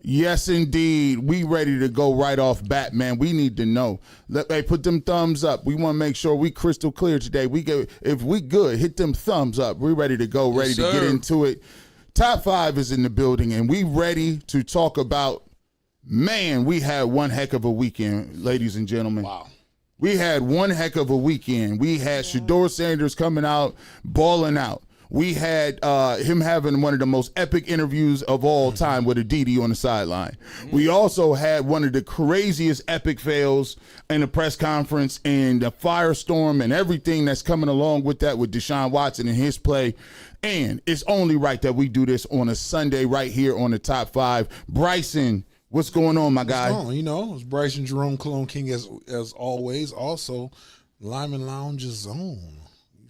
Yes, indeed. We ready to go right off bat, man. We need to know. Hey, put them thumbs up. We want to make sure we crystal clear today. If we good, hit them thumbs up. We ready to go, ready to get into it. Top 5 is in the building, and we ready to talk about, man, we had one heck of a weekend, ladies and gentlemen. Wow. We had one heck of a weekend. We had Shedeur Sanders coming out, balling out. We had him having one of the most epic interviews of all time with a DD on the sideline. We also had one of the craziest epic fails in the press conference and the firestorm and everything that's coming along with that with Deshaun Watson and his play. And it's only right that we do this on a Sunday right here on the Top 5. Bryson, what's going on, my guy? You know, it's Bryson Jerome Cologne King as always. Also, Lyman Lounge's zone.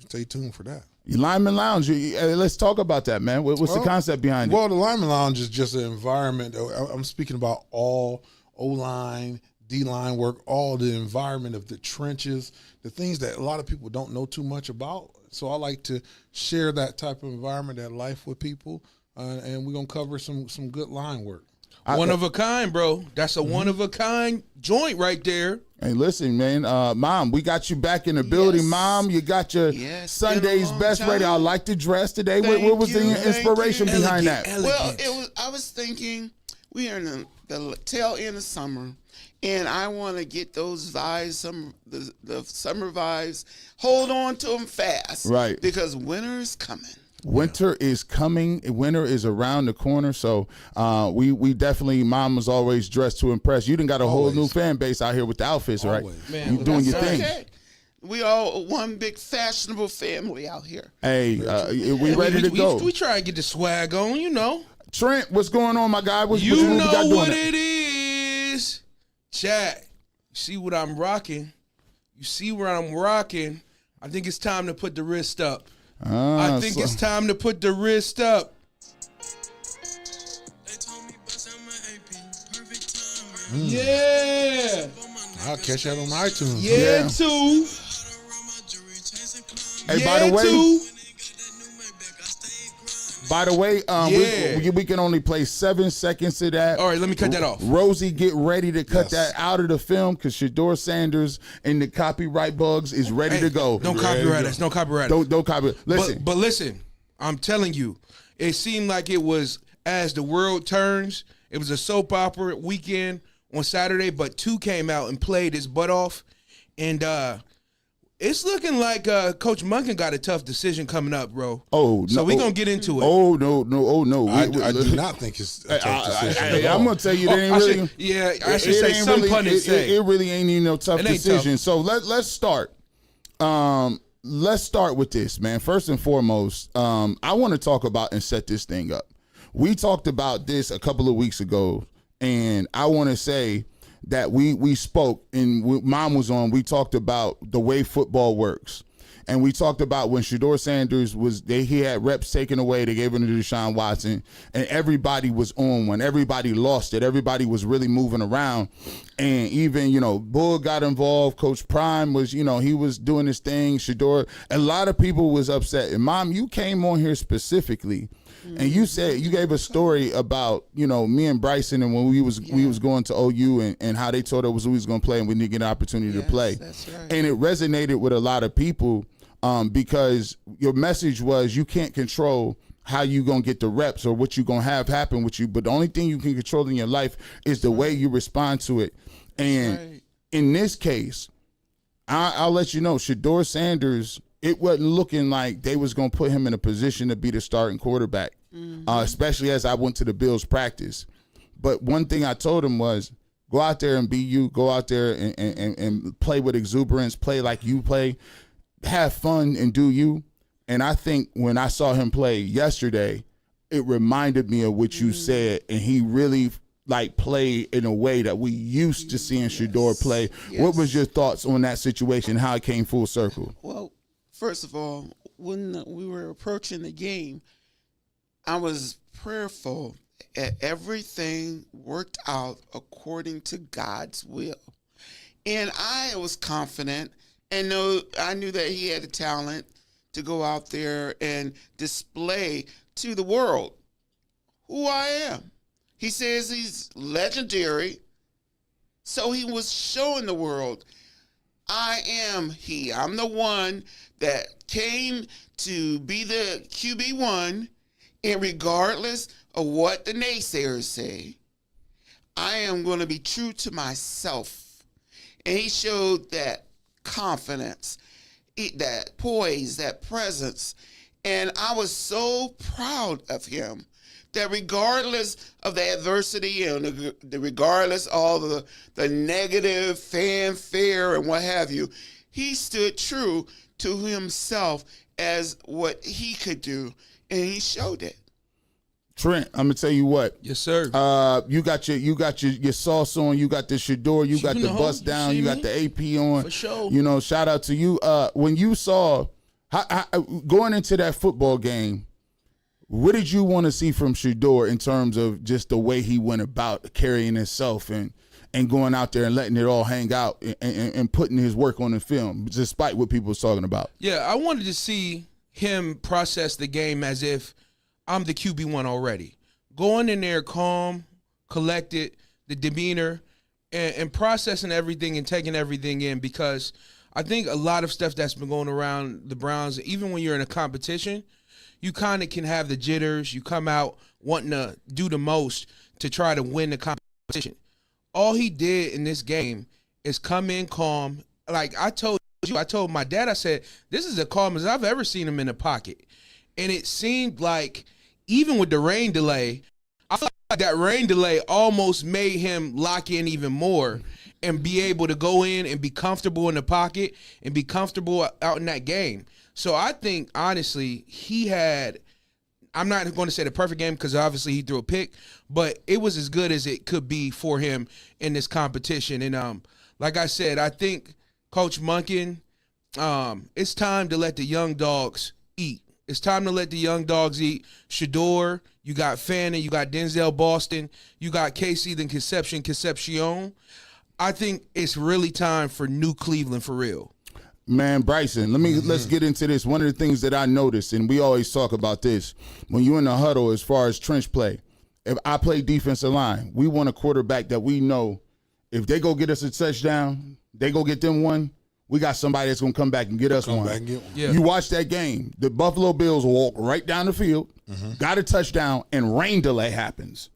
Stay tuned for that. Lyman Lounge, let's talk about that, man. What's the concept behind it? Well, the Lyman Lounge is just an environment. I'm speaking about all O-line, D-line work, all the environment of the trenches, the things that a lot of people don't know too much about. So I like to share that type of environment, that life with people, and we're going to cover some good line work. One of a kind, bro. That's a one of a kind joint right there. Hey, listen, man. Mom, we got you back in the building. Yes. Mom, you got your Sunday's best ready. I like the dress today. What was the inspiration behind that? Well, I was thinking we are in the tail end of summer, and I want to get those vibes, the summer vibes, hold on to them fast. Right. Because winter is coming. Winter is coming. Winter is around the corner. So we definitely, Mom was always dressed to impress. You done got a whole new fan base out here with the outfits, right? Man, you doing your thing. Okay. We all one big fashionable family out here. Hey, we ready to go. We try and get the swag on, you know. Trent, what's going on, my guy? What You we know got what doing it is. Chat, see what I'm rocking? You see where I'm rocking? I think it's time to put the wrist up. I think it's time to put the wrist up. Yeah. I'll catch that on iTunes. Yeah, too. Hey, by the way, we can only play 7 seconds of that. All right, let me cut that off. Rosie, get ready to cut that out of the film because Shedeur Sanders and the copyright bugs is ready to go. Don't copyright us. Don't copyright us. Don't copyright. Listen. But listen, I'm telling you, it seemed like it was as the world turns. It was a soap opera weekend on Saturday, but 2 came out and played his butt off. And it's looking like Coach Munkin got a tough decision coming up, bro. So we're going to get into it. No. I do not think it's a tough decision. I'm going to tell you, it ain't really. I should say some pun and say. It really ain't even no tough decision. Tough. So let's start. Let's start with this, man. First and foremost, I want to talk about and set this thing up. We talked about this a couple of weeks ago, and I want to say that we spoke, and Mom was on, we talked about the way football works. And we talked about when Shedeur Sanders he had reps taken away, they gave him to Deshaun Watson, and everybody was on when everybody lost it. Everybody was really moving around. And even, Bull got involved. Coach Prime was, he was doing his thing. Shedeur, a lot of people was upset. And Mom, you came on here specifically, and you said, you gave a story about, me and Bryson and when we was going to OU and how they told us we was going to play and we didn't get an opportunity to play. That's right. And it resonated with a lot of people because your message was you can't control how you going to get the reps or what you going to have happen with you. But the only thing you can control in your life is the way you respond to it. And in this case, I'll let you know, Shedeur Sanders, it wasn't looking like they was going to put him in a position to be the starting quarterback, especially as I went to the Bills practice. But one thing I told him was, go out there and be you. Go out there and play with exuberance, play like you play, have fun and do you. And I think when I saw him play yesterday, it reminded me of what you said, and he really played in a way that we used to seeing Shedeur play. Yes. What was your thoughts on that situation, how it came full circle? Well, first of all, when we were approaching the game, I was prayerful that everything worked out according to God's will. And I was confident and I knew that he had the talent to go out there and display to the world who I am. He says he's legendary. So he was showing the world, I am he. I'm the one that came to be the QB1, and regardless of what the naysayers say, I am going to be true to myself. And he showed that confidence, that poise, that presence. And I was so proud of him that regardless of the adversity and regardless of all the negative fanfare and what have you, he stood true to himself as what he could do, and he showed it. Trent, I'm gonna tell you what. Yes, sir. You got your sauce on. You got the Shedeur. You got the bust down. You got the AP on. For sure. You know, shout out to you. When you saw going into that football game, what did you want to see from Shedeur in terms of just the way he went about carrying himself and going out there and letting it all hang out and putting his work on the film, despite what people was talking about? Yeah, I wanted to see him process the game as if I'm the QB1 already. Going in there calm, collected, the demeanor, and processing everything and taking everything in, because I think a lot of stuff that's been going around the Browns, even when you're in a competition, you kind of can have the jitters. You come out wanting to do the most to try to win the competition. All he did in this game is come in calm. Like I told my dad, I said, this is as calm as I've ever seen him in the pocket. And it seemed like even with the rain delay, I feel like that rain delay almost made him lock in even more and be able to go in and be comfortable in the pocket and be comfortable out in that game. So I think, honestly, he had, I'm not going to say the perfect game because obviously he threw a pick, but it was as good as it could be for him in this competition. And like I said, I think Coach Monken, it's time to let the young dogs eat. It's time to let the young dogs eat. Shedeur, you got Fannin, you got Denzel Boston, you got Casey the Concepcion. I think it's really time for new Cleveland for real. Man, Bryson, let's get into this. One of the things that I noticed, and we always talk about this, when you're in the huddle as far as trench play, if I play defensive line, we want a quarterback that we know if they go get us a touchdown, they go get them one, we got somebody that's going to come back and get us one. Yeah. You watch that game, the Buffalo Bills walk right down the field, got a touchdown, and rain delay happens.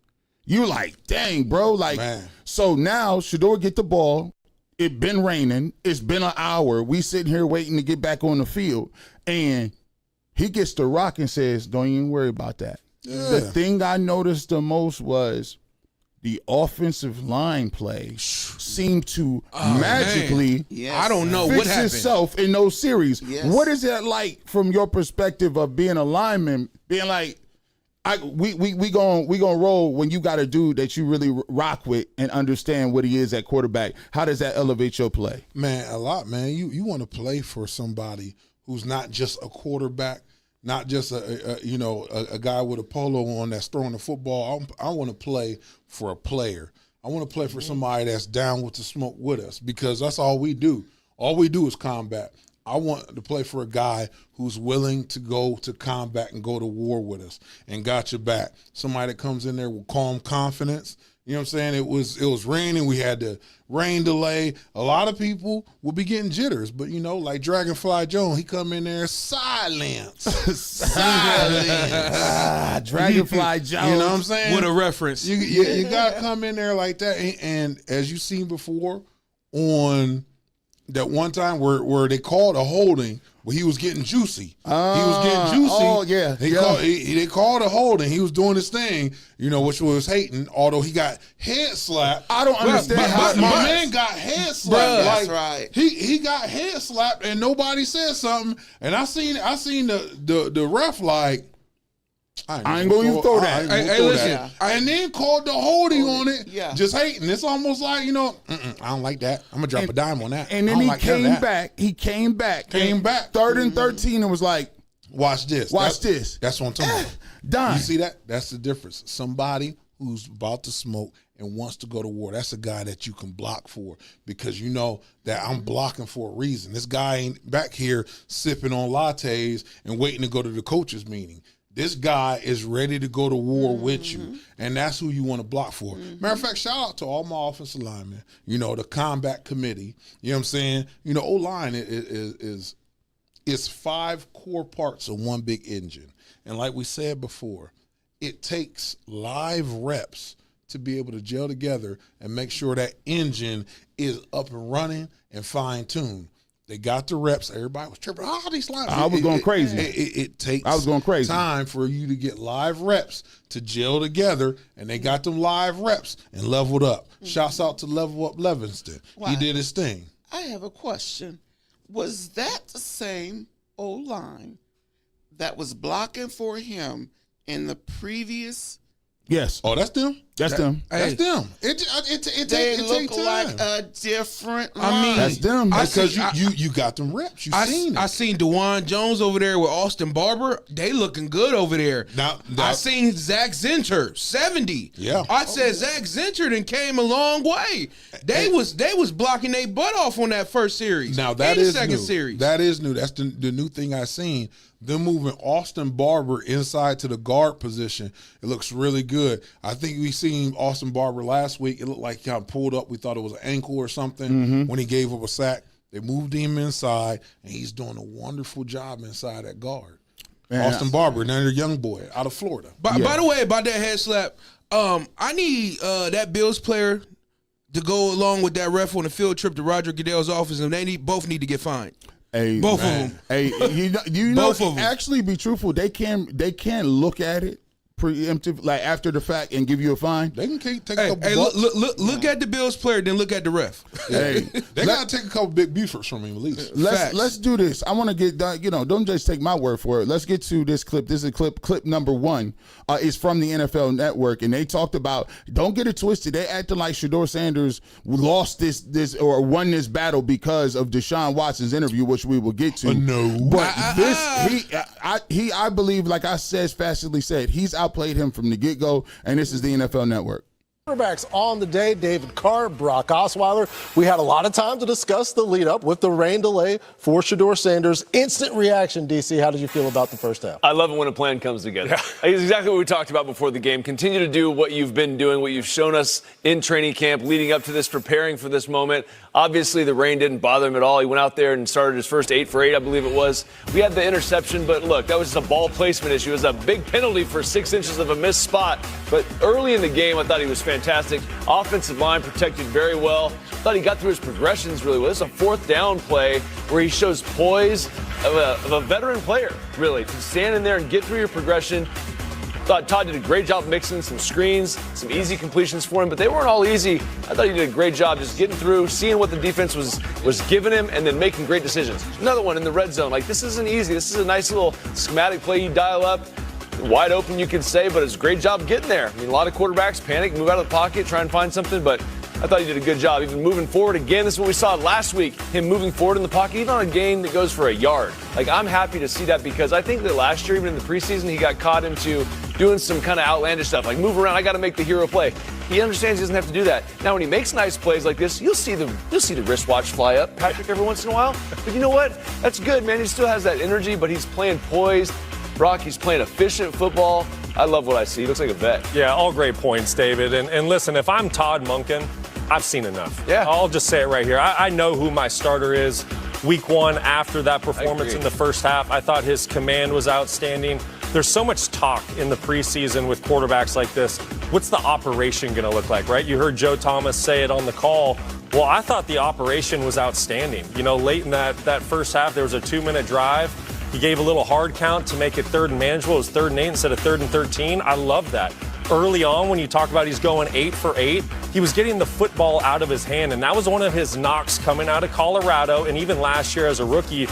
You like, dang, bro. Like, man. So now Shedeur get the ball. It been raining. It's been an hour. We sitting here waiting to get back on the field. And he gets the rock and says, don't even worry about that. Yeah. The thing I noticed the most was the offensive line play seemed to magically I don't know fix what happened. itself in those series. Yes. What is that like from your perspective of being a lineman, being like, we gonna roll when you got a dude that you really rock with and understand what he is at quarterback? How does that elevate your play? Man, a lot, man. You want to play for somebody who's not just a quarterback, not just a guy with a polo on that's throwing the football. I want to play for a player. I want to play for somebody that's down with the smoke with us, because that's all we do. All we do is combat. I want to play for a guy who's willing to go to combat and go to war with us and got your back. Somebody that comes in there with calm confidence. You know what I'm saying? It was raining. We had the rain delay. A lot of people will be getting jitters, but like Dragonfly Jones, he come in there silence. Dragonfly Jones. You know what I'm saying? What a reference. You got to come in there like that. And as you've seen before on that one time where they called a holding, where he was getting juicy. He was getting juicy. Oh, yeah. They called a holding. He was doing his thing, which was hating, although he got head slapped. I don't understand how my man got head slapped. That's right. He got head slapped and nobody said something. And I seen the ref like, I ain't gonna even throw that. Listen, And then called the holding on it. Yeah. Just hating. It's almost like, I don't like that. I'm gonna drop a dime on that. And then he came back. He came back. Third and 13 and was like, watch this. That's what I'm talking about. Done. You see that? That's the difference. Somebody who's about to smoke and wants to go to war, that's a guy that you can block for, because you know that I'm blocking for a reason. This guy ain't back here sipping on lattes and waiting to go to the coach's meeting. this guy is ready to go to war with you, and that's who you want to block for. Matter of fact, shout out to all my offensive linemen, the combat committee. You know what I'm saying? O-line is 5 core parts of one big engine. And like we said before, it takes live reps to be able to gel together and make sure that engine is up and running and fine-tuned. They got the reps. Everybody was tripping. Oh, these lines. I was going crazy. It takes I was going crazy. time for you to get live reps to gel together, and they got them live reps and leveled up. Shouts out to Level Up Levinston. Wow. He did his thing. I have a question. Was that the same O-line that was blocking for him in the previous? Yes. Oh, that's them. That's them. That's them. It They take look time. like a different line. I mean, That's them. Because you got them reps. You seen it. I seen DeJuan Jones over there with Austin Barber. They looking good over there. Now- I seen Zach Zinter, 70. Yeah. I said Zach Zinter done came a long way. They was blocking their butt off on that first series. Now that in the is second new. series. That is new. That's the new thing I seen. Them moving Austin Barber inside to the guard position. It looks really good. I think we seen Austin Barber last week. It looked like he kind of pulled up. We thought it was an ankle or something when he gave up a sack. They moved him inside, and he's doing a wonderful job inside at guard. Man, Austin Barber, another young boy out of Florida. By the way, about that head slap, I need that Bills player to go along with that ref on the field trip to Roger Goodell's office, and they both need to get fined. Hey, Both man. of them. Hey, you know, Both of them. actually, be truthful. They can look at it preemptive, like after the fact, and give you a fine. They can take a Hey, couple bucks. look at the Bills player, then look at the ref. Hey, They got to take a couple big Bufords from him at least. Facts. let's do this. I want to get done. Don't just take my word for it. Let's get to this clip. This is clip number 1. Is from the NFL Network, and they talked about. Don't get it twisted. They acting like Shedeur Sanders lost this or won this battle because of Deshaun Watson's interview, which we will get to. No. but I believe, like I said, factually said, he's outplayed him from the get-go, and this is the NFL Network. Quarterbacks on the day, David Carr, Brock Osweiler. We had a lot of time to discuss the lead-up with the rain delay for Shedeur Sanders. Instant reaction, DC. How did you feel about the first half? I love it when a plan comes together. It's exactly what we talked about before the game. Continue to do what you've been doing, what you've shown us in training camp, leading up to this, preparing for this moment. Obviously, the rain didn't bother him at all. He went out there and started his first 8 for 8, I believe it was. We had the interception, but look, that was just a ball placement issue. It was a big penalty for 6 inches of a missed spot. But early in the game, I thought he was fantastic. Offensive line protected very well. Thought he got through his progressions really well. This is a 4th down play where he shows poise of a veteran player, really, to stand in there and get through your progression. Thought Todd did a great job mixing some screens, some easy completions for him, but they weren't all easy. I thought he did a great job just getting through, seeing what the defense was giving him, and then making great decisions. Another one in the red zone. Like, this isn't easy. This is a nice little schematic play you dial up. Wide open, you could say, but it's a great job getting there. I mean, a lot of quarterbacks panic, move out of the pocket, try and find something, but I thought he did a good job. Even moving forward again, this is what we saw last week, him moving forward in the pocket, even on a game that goes for a yard. Like, I'm happy to see that because I think that last year, even in the preseason, he got caught into doing some kind of outlandish stuff, like move around, I got to make the hero play. He understands he doesn't have to do that. Now, when he makes nice plays like this, you'll see the wristwatch fly up, Patrick, every once in a while. But you know what? That's good, man. He still has that energy, but he's playing poised. Brock, he's playing efficient football. I love what I see. He looks like a vet. Yeah, all great points, David. And listen, if I'm Todd Monken, I've seen enough. Yeah. I'll just say it right here. I know who my starter is. Week 1, after that performance in the first half, I thought his command was outstanding. There's so much talk in the preseason with quarterbacks like this. What's the operation going to look like, right? You heard Joe Thomas say it on the call. Well, I thought the operation was outstanding. You know, late in that first half, there was a 2-minute drive. He gave a little hard count to make it 3rd and manageable. It was 3rd and 8 instead of 3rd and 13. I love that. Early on, when you talk about he's going 8 for 8, he was getting the football out of his hand, and that was one of his knocks coming out of Colorado. And even last year as a rookie,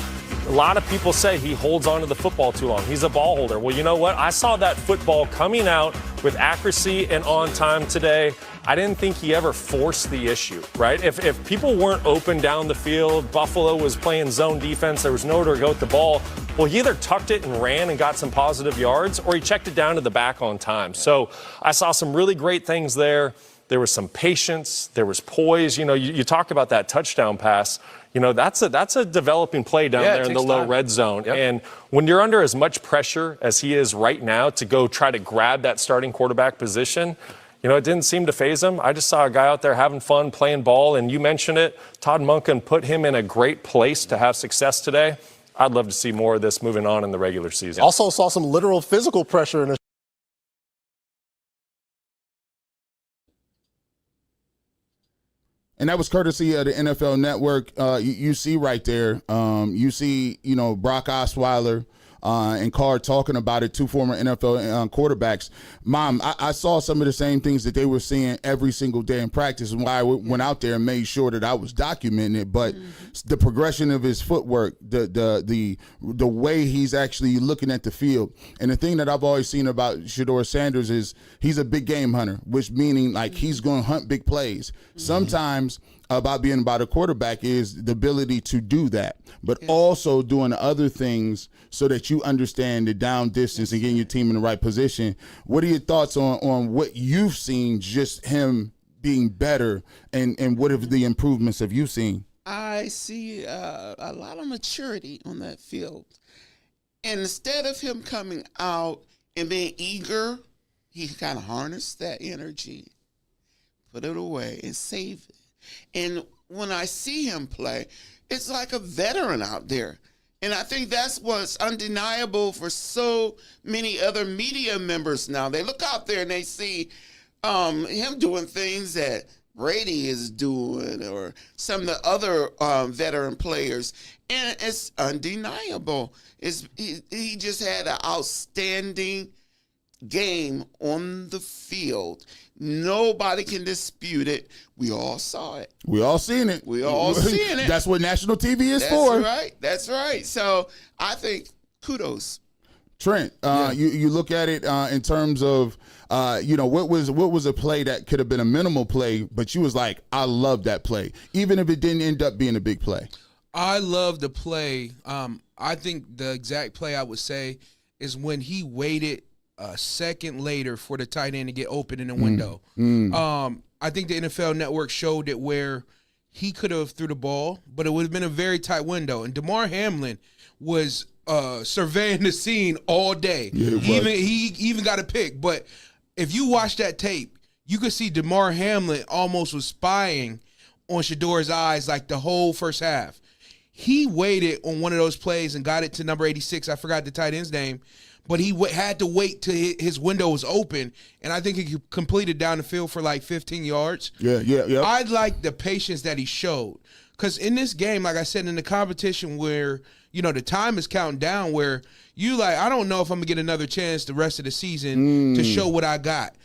a lot of people say he holds onto the football too long. He's a ball holder. Well, you know what? I saw that football coming out with accuracy and on time today. I didn't think he ever forced the issue, right? If people weren't open down the field, Buffalo was playing zone defense, there was nowhere to go with the ball, well, he either tucked it and ran and got some positive yards, or he checked it down to the back on time. So I saw some really great things there. There was some patience. There was poise. You talk about that touchdown pass. That's a developing play down there in the low red zone. Yep. And when you're under as much pressure as he is right now to go try to grab that starting quarterback position, it didn't seem to faze him. I just saw a guy out there having fun, playing ball, and you mentioned it. Todd Monken put him in a great place to have success today. I'd love to see more of this moving on in the regular season. Also saw some literal physical pressure in his. And that was courtesy of the NFL Network. You see right there, you see, Brock Osweiler and Carr talking about it, two former NFL quarterbacks. Mom, I saw some of the same things that they were seeing every single day in practice, and why I went out there and made sure that I was documenting it. But the progression of his footwork, the way he's actually looking at the field, and the thing that I've always seen about Shedeur Sanders is he's a big game hunter, which meaning like he's going to hunt big plays. Sometimes about a quarterback is the ability to do that, but also doing other things so that you understand the down distance and getting your team in the right position. What are your thoughts on what you've seen, just him being better, and what have the improvements have you seen? I see a lot of maturity on that field. And instead of him coming out and being eager, he kind of harnessed that energy, put it away, and save it. And when I see him play, it's like a veteran out there. And I think that's what's undeniable for so many other media members now. They look out there and they see him doing things that Brady is doing or some of the other veteran players. And it's undeniable. He just had an outstanding game on the field. Nobody can dispute it. We all saw it. We all seen it. We all seen it. That's what national TV is for. That's right. That's right. So I think kudos. Trent, you look at it in terms of, what was a play that could have been a minimal play, but you was like, I love that play, even if it didn't end up being a big play. I love the play. I think the exact play I would say is when he waited a second later for the tight end to get open in the window. I think the NFL Network showed it where he could have threw the ball, but it would have been a very tight window. And Damar Hamlin was surveying the scene all day. Yeah, he even got a pick. But if you watch that tape, you could see Damar Hamlin almost was spying on Shedeur's eyes like the whole first half. He waited on one of those plays and got it to number 86. I forgot the tight end's name. But he had to wait till his window was open, and I think he completed down the field for like 15 yards. Yeah. I like the patience that he showed. Because in this game, like I said, in the competition where, the time is counting down, where you like, I don't know if I'm going to get another chance the rest of the season to show what I got.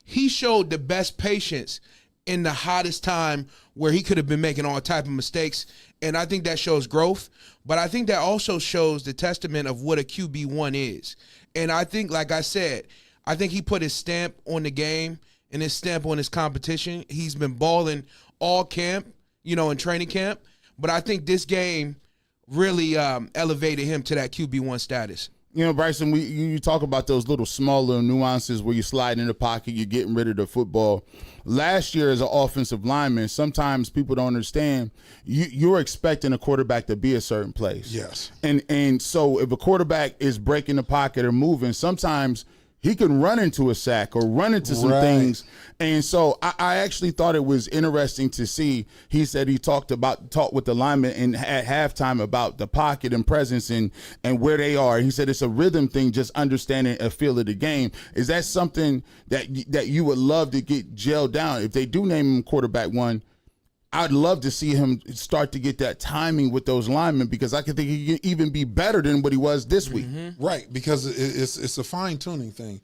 He showed the best patience in the hottest time where he could have been making all type of mistakes, and I think that shows growth. But I think that also shows the testament of what a QB1 is. And I think, like I said, I think he put his stamp on the game and his stamp on his competition. He's been balling all camp, in training camp. But I think this game really elevated him to that QB1 status. Bryson, you talk about those little small little nuances where you slide in the pocket, you're getting rid of the football. Last year as an offensive lineman, sometimes people don't understand you're expecting a quarterback to be a certain place. Yes. And so if a quarterback is breaking the pocket or moving, sometimes he can run into a sack or run into some things. And so I actually thought it was interesting to see. He said he talked with the linemen at halftime about the pocket and presence and where they are. He said it's a rhythm thing, just understanding a feel of the game. Is that something that you would love to get gelled down? If they do name him quarterback one, I'd love to see him start to get that timing with those linemen, because I could think he could even be better than what he was this week. Right, because it's a fine-tuning thing.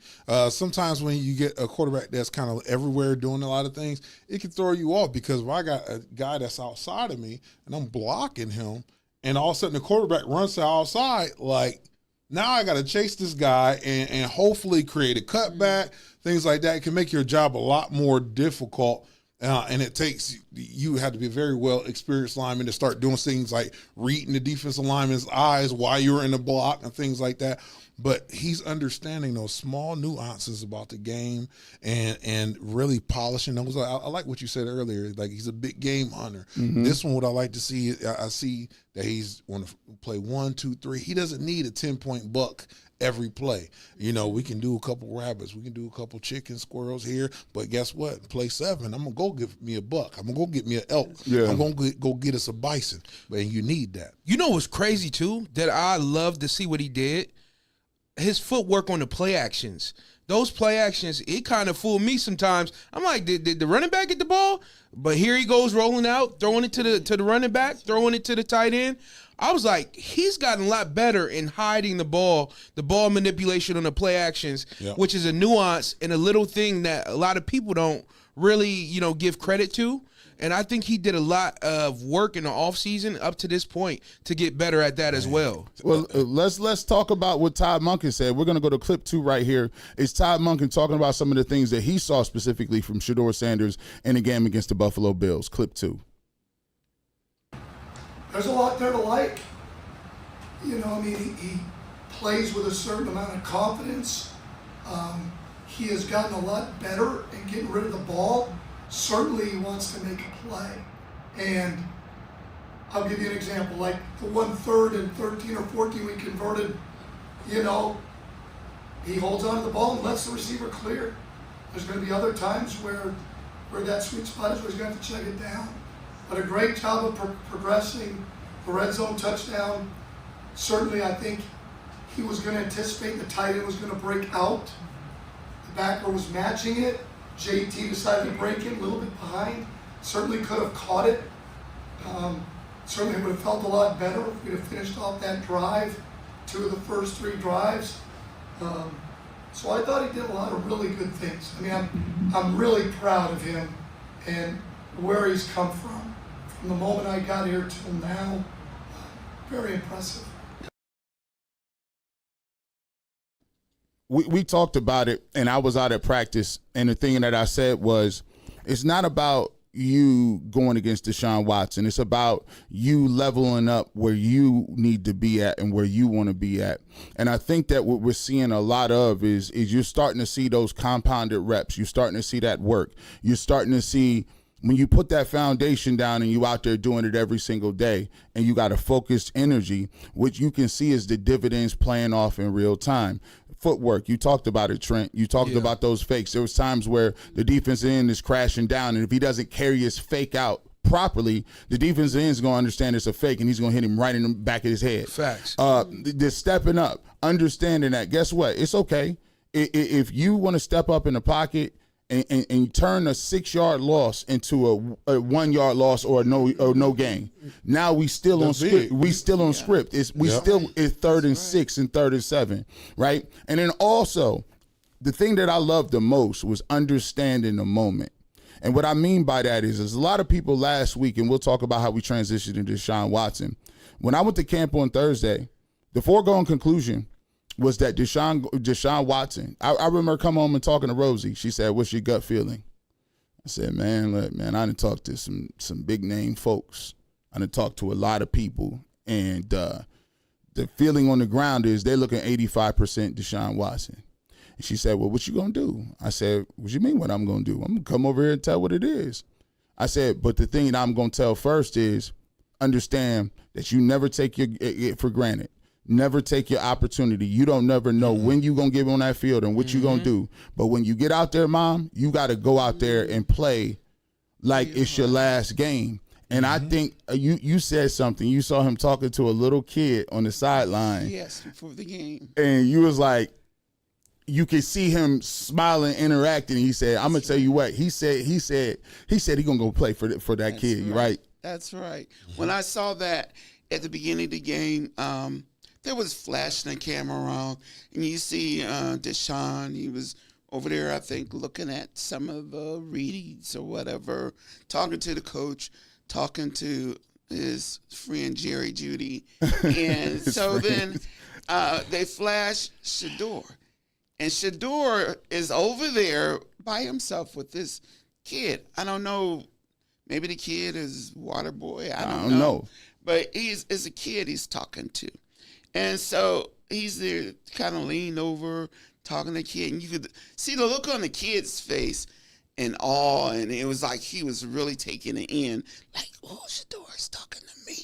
Sometimes when you get a quarterback that's kind of everywhere doing a lot of things, it can throw you off, because if I got a guy that's outside of me and I'm blocking him, and all of a sudden the quarterback runs to the outside, like, now I got to chase this guy and hopefully create a cutback, things like that. It can make your job a lot more difficult. And it takes, you have to be a very well-experienced lineman to start doing things like reading the defensive lineman's eyes while you're in the block and things like that. but he's understanding those small nuances about the game and really polishing those. I like what you said earlier. Like, he's a big game hunter. This one, what I like to see, I see that he's want to play 1, 2, 3. He doesn't need a 10-point buck every play. You know, we can do a couple rabbits, we can do a couple chicken squirrels here, but guess what? Play 7, I'm gonna go get me a buck. I'm gonna go get me an elk. Yeah. I'm gonna go get us a bison. And you need that. You know what's crazy too? That I love to see what he did. His footwork on the play actions. Those play actions, it kind of fooled me sometimes. I'm like, did the running back get the ball? But here he goes rolling out, throwing it to the running back, throwing it to the tight end. I was like, he's gotten a lot better in hiding the ball manipulation on the play actions, which is a nuance and a little thing that a lot of people don't really, give credit to. And I think he did a lot of work in the offseason up to this point to get better at that as well. Well, let's talk about what Todd Monken said. We're going to go to clip 2 right here. It's Todd Monken talking about some of the things that he saw specifically from Shedeur Sanders in the game against the Buffalo Bills. Clip 2. There's a lot there to like. He plays with a certain amount of confidence. He has gotten a lot better in getting rid of the ball. Certainly he wants to make a play. And I'll give you an example, like the 1/3 and 13 or 14 we converted, he holds onto the ball and lets the receiver clear. There's going to be other times where that sweet spot is where he's going to have to check it down. But a great job of progressing the red zone touchdown. Certainly, I think he was going to anticipate the tight end was going to break out. The backer was matching it. JT decided to break it a little bit behind. Certainly could have caught it. Certainly would have felt a lot better if we'd have finished off that drive, 2 of the first 3 drives. So I thought he did a lot of really good things. I'm really proud of him and where he's come from the moment I got here till now. Very impressive. We talked about it, and I was out at practice, and the thing that I said was, it's not about you going against Deshaun Watson. It's about you leveling up where you need to be at and where you want to be at. And I think that what we're seeing a lot of is you're starting to see those compounded reps. You're starting to see that work. You're starting to see when you put that foundation down and you out there doing it every single day and you got a focused energy, what you can see is the dividends playing off in real time. Footwork, you talked about it, Trent. You talked about those fakes. There was times where the defensive end is crashing down, and if he doesn't carry his fake out properly, the defensive end is going to understand it's a fake, and he's going to hit him right in the back of his head. Facts. Just stepping up, understanding that, guess what? It's okay. If you want to step up in the pocket and turn a 6-yard loss into a 1-yard loss or no gain. Now we still on script. We still on script. It's 3rd and 6 and 3rd and 7, right? And then also, the thing that I loved the most was understanding the moment. And what I mean by that is a lot of people last week, and we'll talk about how we transitioned into Deshaun Watson. When I went to camp on Thursday, the foregone conclusion was that Deshaun Watson, I remember coming home and talking to Rosie. She said, what's your gut feeling? I said, look, I done talked to some big name folks. I done talked to a lot of people. And the feeling on the ground is they're looking 85% Deshaun Watson. And she said, well, what you going to do? I said, what you mean what I'm going to do? I'm going to come over here and tell what it is. I said, but the thing that I'm going to tell first is understand that you never take it for granted. Never take your opportunity. You don't never know when you're going to get on that field and what you're going to do. But when you get out there, Mom, you got to go out there and play like it's your last game. And I think you said something. You saw him talking to a little kid on the sideline. Yes, before the game. And you was like, you could see him smiling, interacting. He said, I'm going to tell you what. He said he going to go play for that kid, right? That's right. When I saw that at the beginning of the game, there was flashing the camera around, and you see Deshaun. He was over there, I think, looking at some of the reads or whatever, talking to the coach, talking to his friend Jerry Judy. And so then they flash Shedeur. And Shedeur is over there by himself with this kid. I don't know. Maybe the kid is water boy. I don't know. But it's a kid he's talking to. And so he's there kind of leaned over, talking to the kid, and you could see the look on the kid's face in awe, and it was like he was really taking it in. Like, oh, Shedeur's talking to me.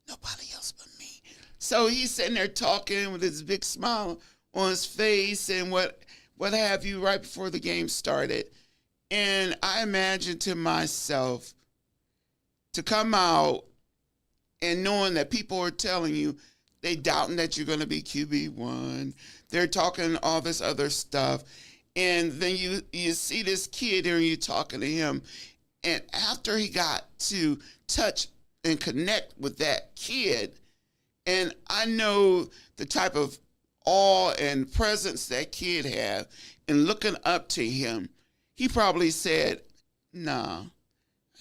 Nobody else but me. So he's sitting there talking with his big smile on his face and what have you right before the game started. And I imagined to myself to come out and knowing that people are telling you, they doubting that you're going to be QB1. They're talking all this other stuff. And then you see this kid here and you're talking to him. And after he got to touch and connect with that kid, and I know the type of awe and presence that kid had, and looking up to him, he probably said, nah,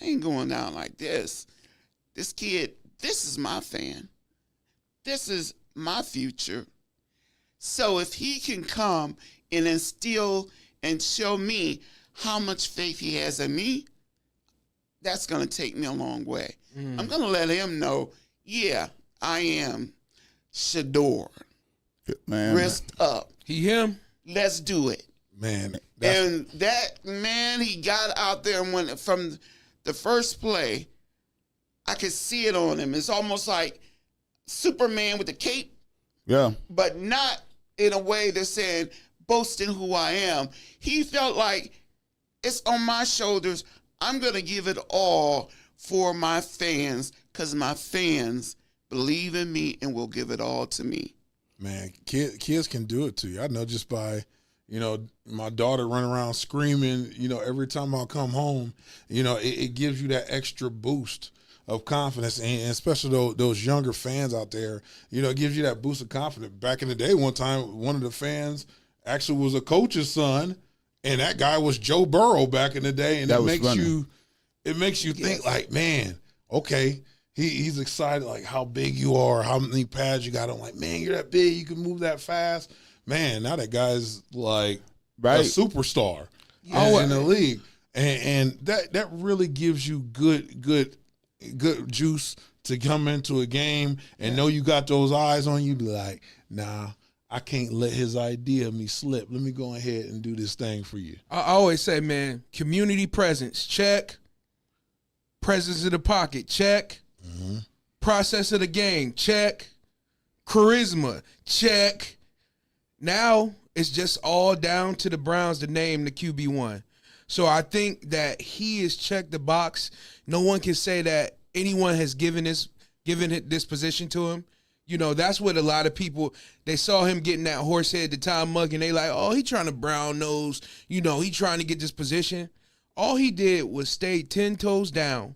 I ain't going down like this. This kid, this is my fan. This is my future. So if he can come and instill and show me how much faith he has in me, that's going to take me a long way. I'm going to let him know, yeah, I am Shedeur. Man, Wrist up. Him. Let's do it. Man. And that, man, he got out there and went from the first play, I could see it on him. It's almost like Superman with the cape. Yeah. But not in a way that's saying, boasting who I am. He felt like it's on my shoulders. I'm going to give it all for my fans because my fans believe in me and will give it all to me. Man, kids can do it to you. I know just by, my daughter running around screaming, every time I come home, it gives you that extra boost of confidence, and especially those younger fans out there, it gives you that boost of confidence. Back in the day, one time, one of the fans actually was a coach's son, and that guy was Joe Burrow back in the day, and it makes you think like, man, okay, he's excited, like how big you are, how many pads you got. I'm like, man, you're that big, you can move that fast. Man, now that guy's like a superstar in the league, and that really gives you good juice to come into a game and know you got those eyes on you. Be like, nah, I can't let his idea of me slip. Let me go ahead and do this thing for you. I always say, man, community presence, check. Presence in the pocket, check. Mm-hmm. Process of the game, check. Charisma, check. Now it's just all down to the Browns to name the QB1. So I think that he has checked the box. No one can say that anyone has given this position to him. That's what a lot of people, they saw him getting that horse head to Tom Mug, and they like, oh, he trying to brown nose. He trying to get this position. All he did was stay 10 toes down,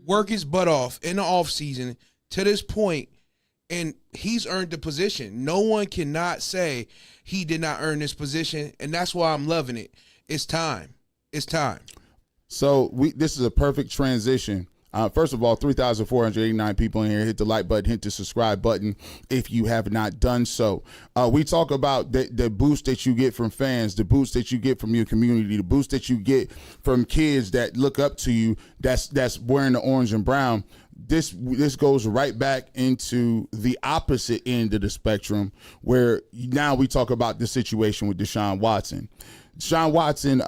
work his butt off in the offseason to this point, and he's earned the position. No one cannot say he did not earn this position, and that's why I'm loving it. It's time. It's time. So this is a perfect transition. First of all, 3,489 people in here. Hit the like button, hit the subscribe button if you have not done so. We talk about the boost that you get from fans, the boost that you get from your community, the boost that you get from kids that look up to you that's wearing the orange and brown. This goes right back into the opposite end of the spectrum, where now we talk about the situation with Deshaun Watson. Deshaun Watson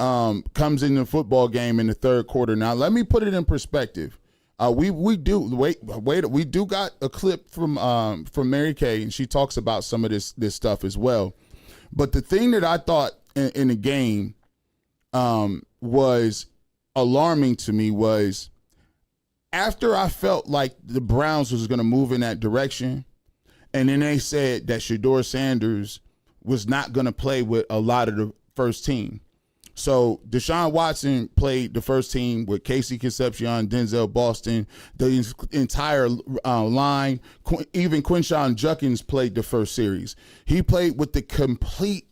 comes in the football game in the third quarter. Now, let me put it in perspective. We do got a clip from Mary Kay, and she talks about some of this stuff as well. But the thing that I thought in the game was alarming to me was after I felt like the Browns was going to move in that direction, and then they said that Shedeur Sanders was not going to play with a lot of the first team. So Deshaun Watson played the first team with Casey Concepcion, Denzel Boston, the entire line. Even Quinshon Judkins played the first series. He played with the complete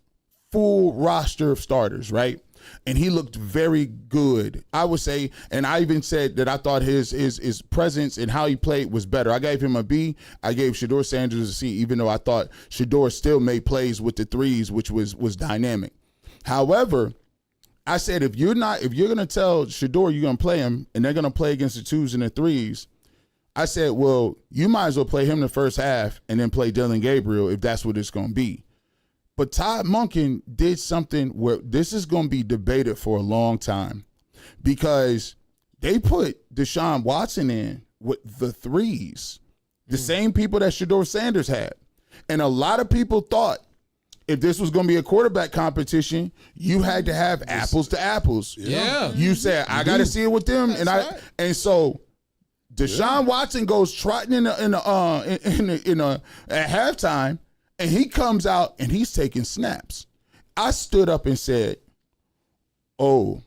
full roster of starters, right? And he looked very good, I would say. And I even said that I thought his presence and how he played was better. I gave him a B. I gave Shedeur Sanders a C, even though I thought Shedeur still made plays with the threes, which was dynamic. However, I said, if you're going to tell Shedeur you're going to play him and they're going to play against the twos and the threes, I said, well, you might as well play him the first half and then play Dylan Gabriel if that's what it's going to be. But Todd Monken did something where this is going to be debated for a long time because they put Deshaun Watson in with the threes, the same people that Shedeur Sanders had. And a lot of people thought if this was going to be a quarterback competition, you had to have apples to apples. Yeah. You said, I got to see it with them. And so Deshaun Watson goes trotting at halftime, and he comes out and he's taking snaps. I stood up and said, oh,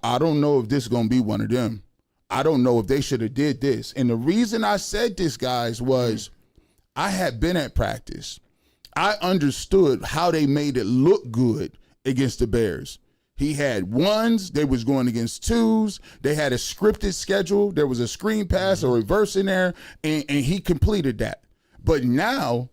I don't know if this is going to be one of them. I don't know if they should have did this. And the reason I said this, guys, was I had been at practice. I understood how they made it look good against the Bears. He had ones, they was going against twos, they had a scripted schedule, there was a screen pass, a reverse in there, and he completed that. But now,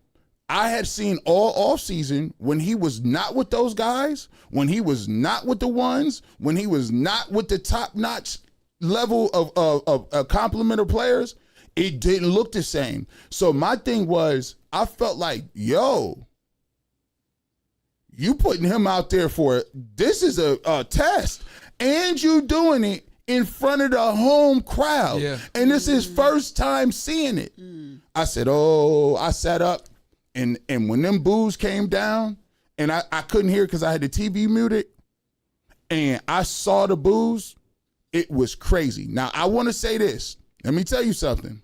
I had seen all offseason when he was not with those guys, when he was not with the ones, when he was not with the top-notch level of complement of players, it didn't look the same. So my thing was, I felt like, yo, you putting him out there for this is a test, and you doing it in front of the home crowd. Yeah. And this is his first time seeing it. I said, oh, I sat up, and when them boos came down, and I couldn't hear because I had the TV muted, and I saw the boos, it was crazy. Now, I want to say this. Let me tell you something.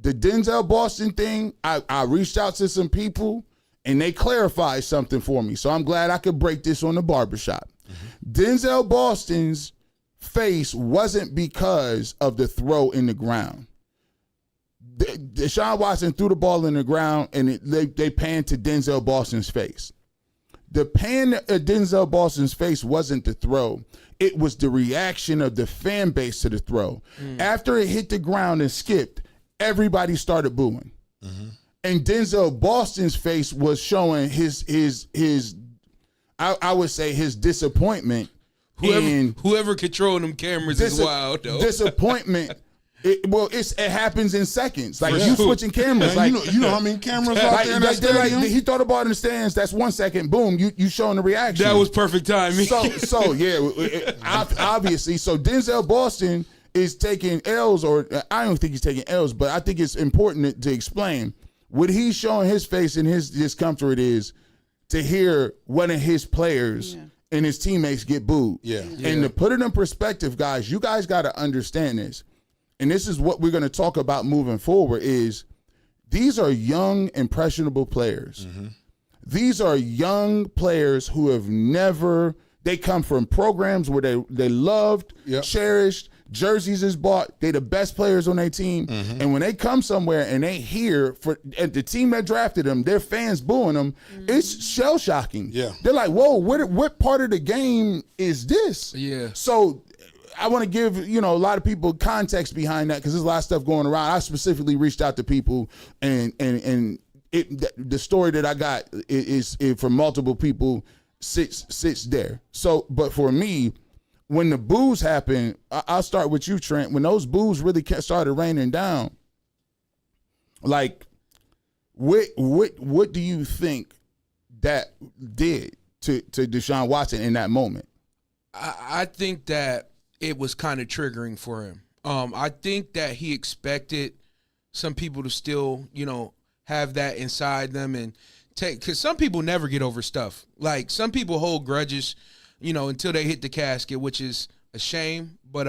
The Denzel Boston thing, I reached out to some people, and they clarified something for me. So I'm glad I could break this on the barbershop. Denzel Boston's face wasn't because of the throw in the ground. Deshaun Watson threw the ball in the ground, and they panned to Denzel Boston's face. The pan at Denzel Boston's face wasn't the throw. It was the reaction of the fan base to the throw. After it hit the ground and skipped, everybody started booing. And Denzel Boston's face was showing his I would say his disappointment. Whoever controlling them cameras is wild, though. Disappointment. It happens in seconds. Like you switching cameras. Man, like you know how many cameras out there in that stadium? He throw the ball in the stands. That's 1 second. Boom. You showing the reaction. That was perfect timing. So yeah. Obviously, so Denzel Boston is taking L's, or I don't think he's taking L's, but I think it's important to explain what he's showing his face and his discomfort is to hear one of his players and his teammates get booed. And to put it in perspective, guys, you guys got to understand this. And this is what we're going to talk about moving forward is these are young, impressionable players. These are young players who have they come from programs where they loved, cherished, jerseys is bought, they the best players on their team. And when they come somewhere and they hear and the team that drafted them, their fans booing them, it's shell-shocking. They're like, whoa, what part of the game is this? So I want to give, a lot of people context behind that because there's a lot of stuff going around. I specifically reached out to people and the story that I got is from multiple people sits there. So, but for me, when the boos happen, I'll start with you, Trent. When those boos really started raining down, like, what do you think that did to Deshaun Watson in that moment? I think that it was kind of triggering for him. I think that he expected some people to still, have that inside them and because some people never get over stuff. Like some people hold grudges, until they hit the casket, which is a shame. But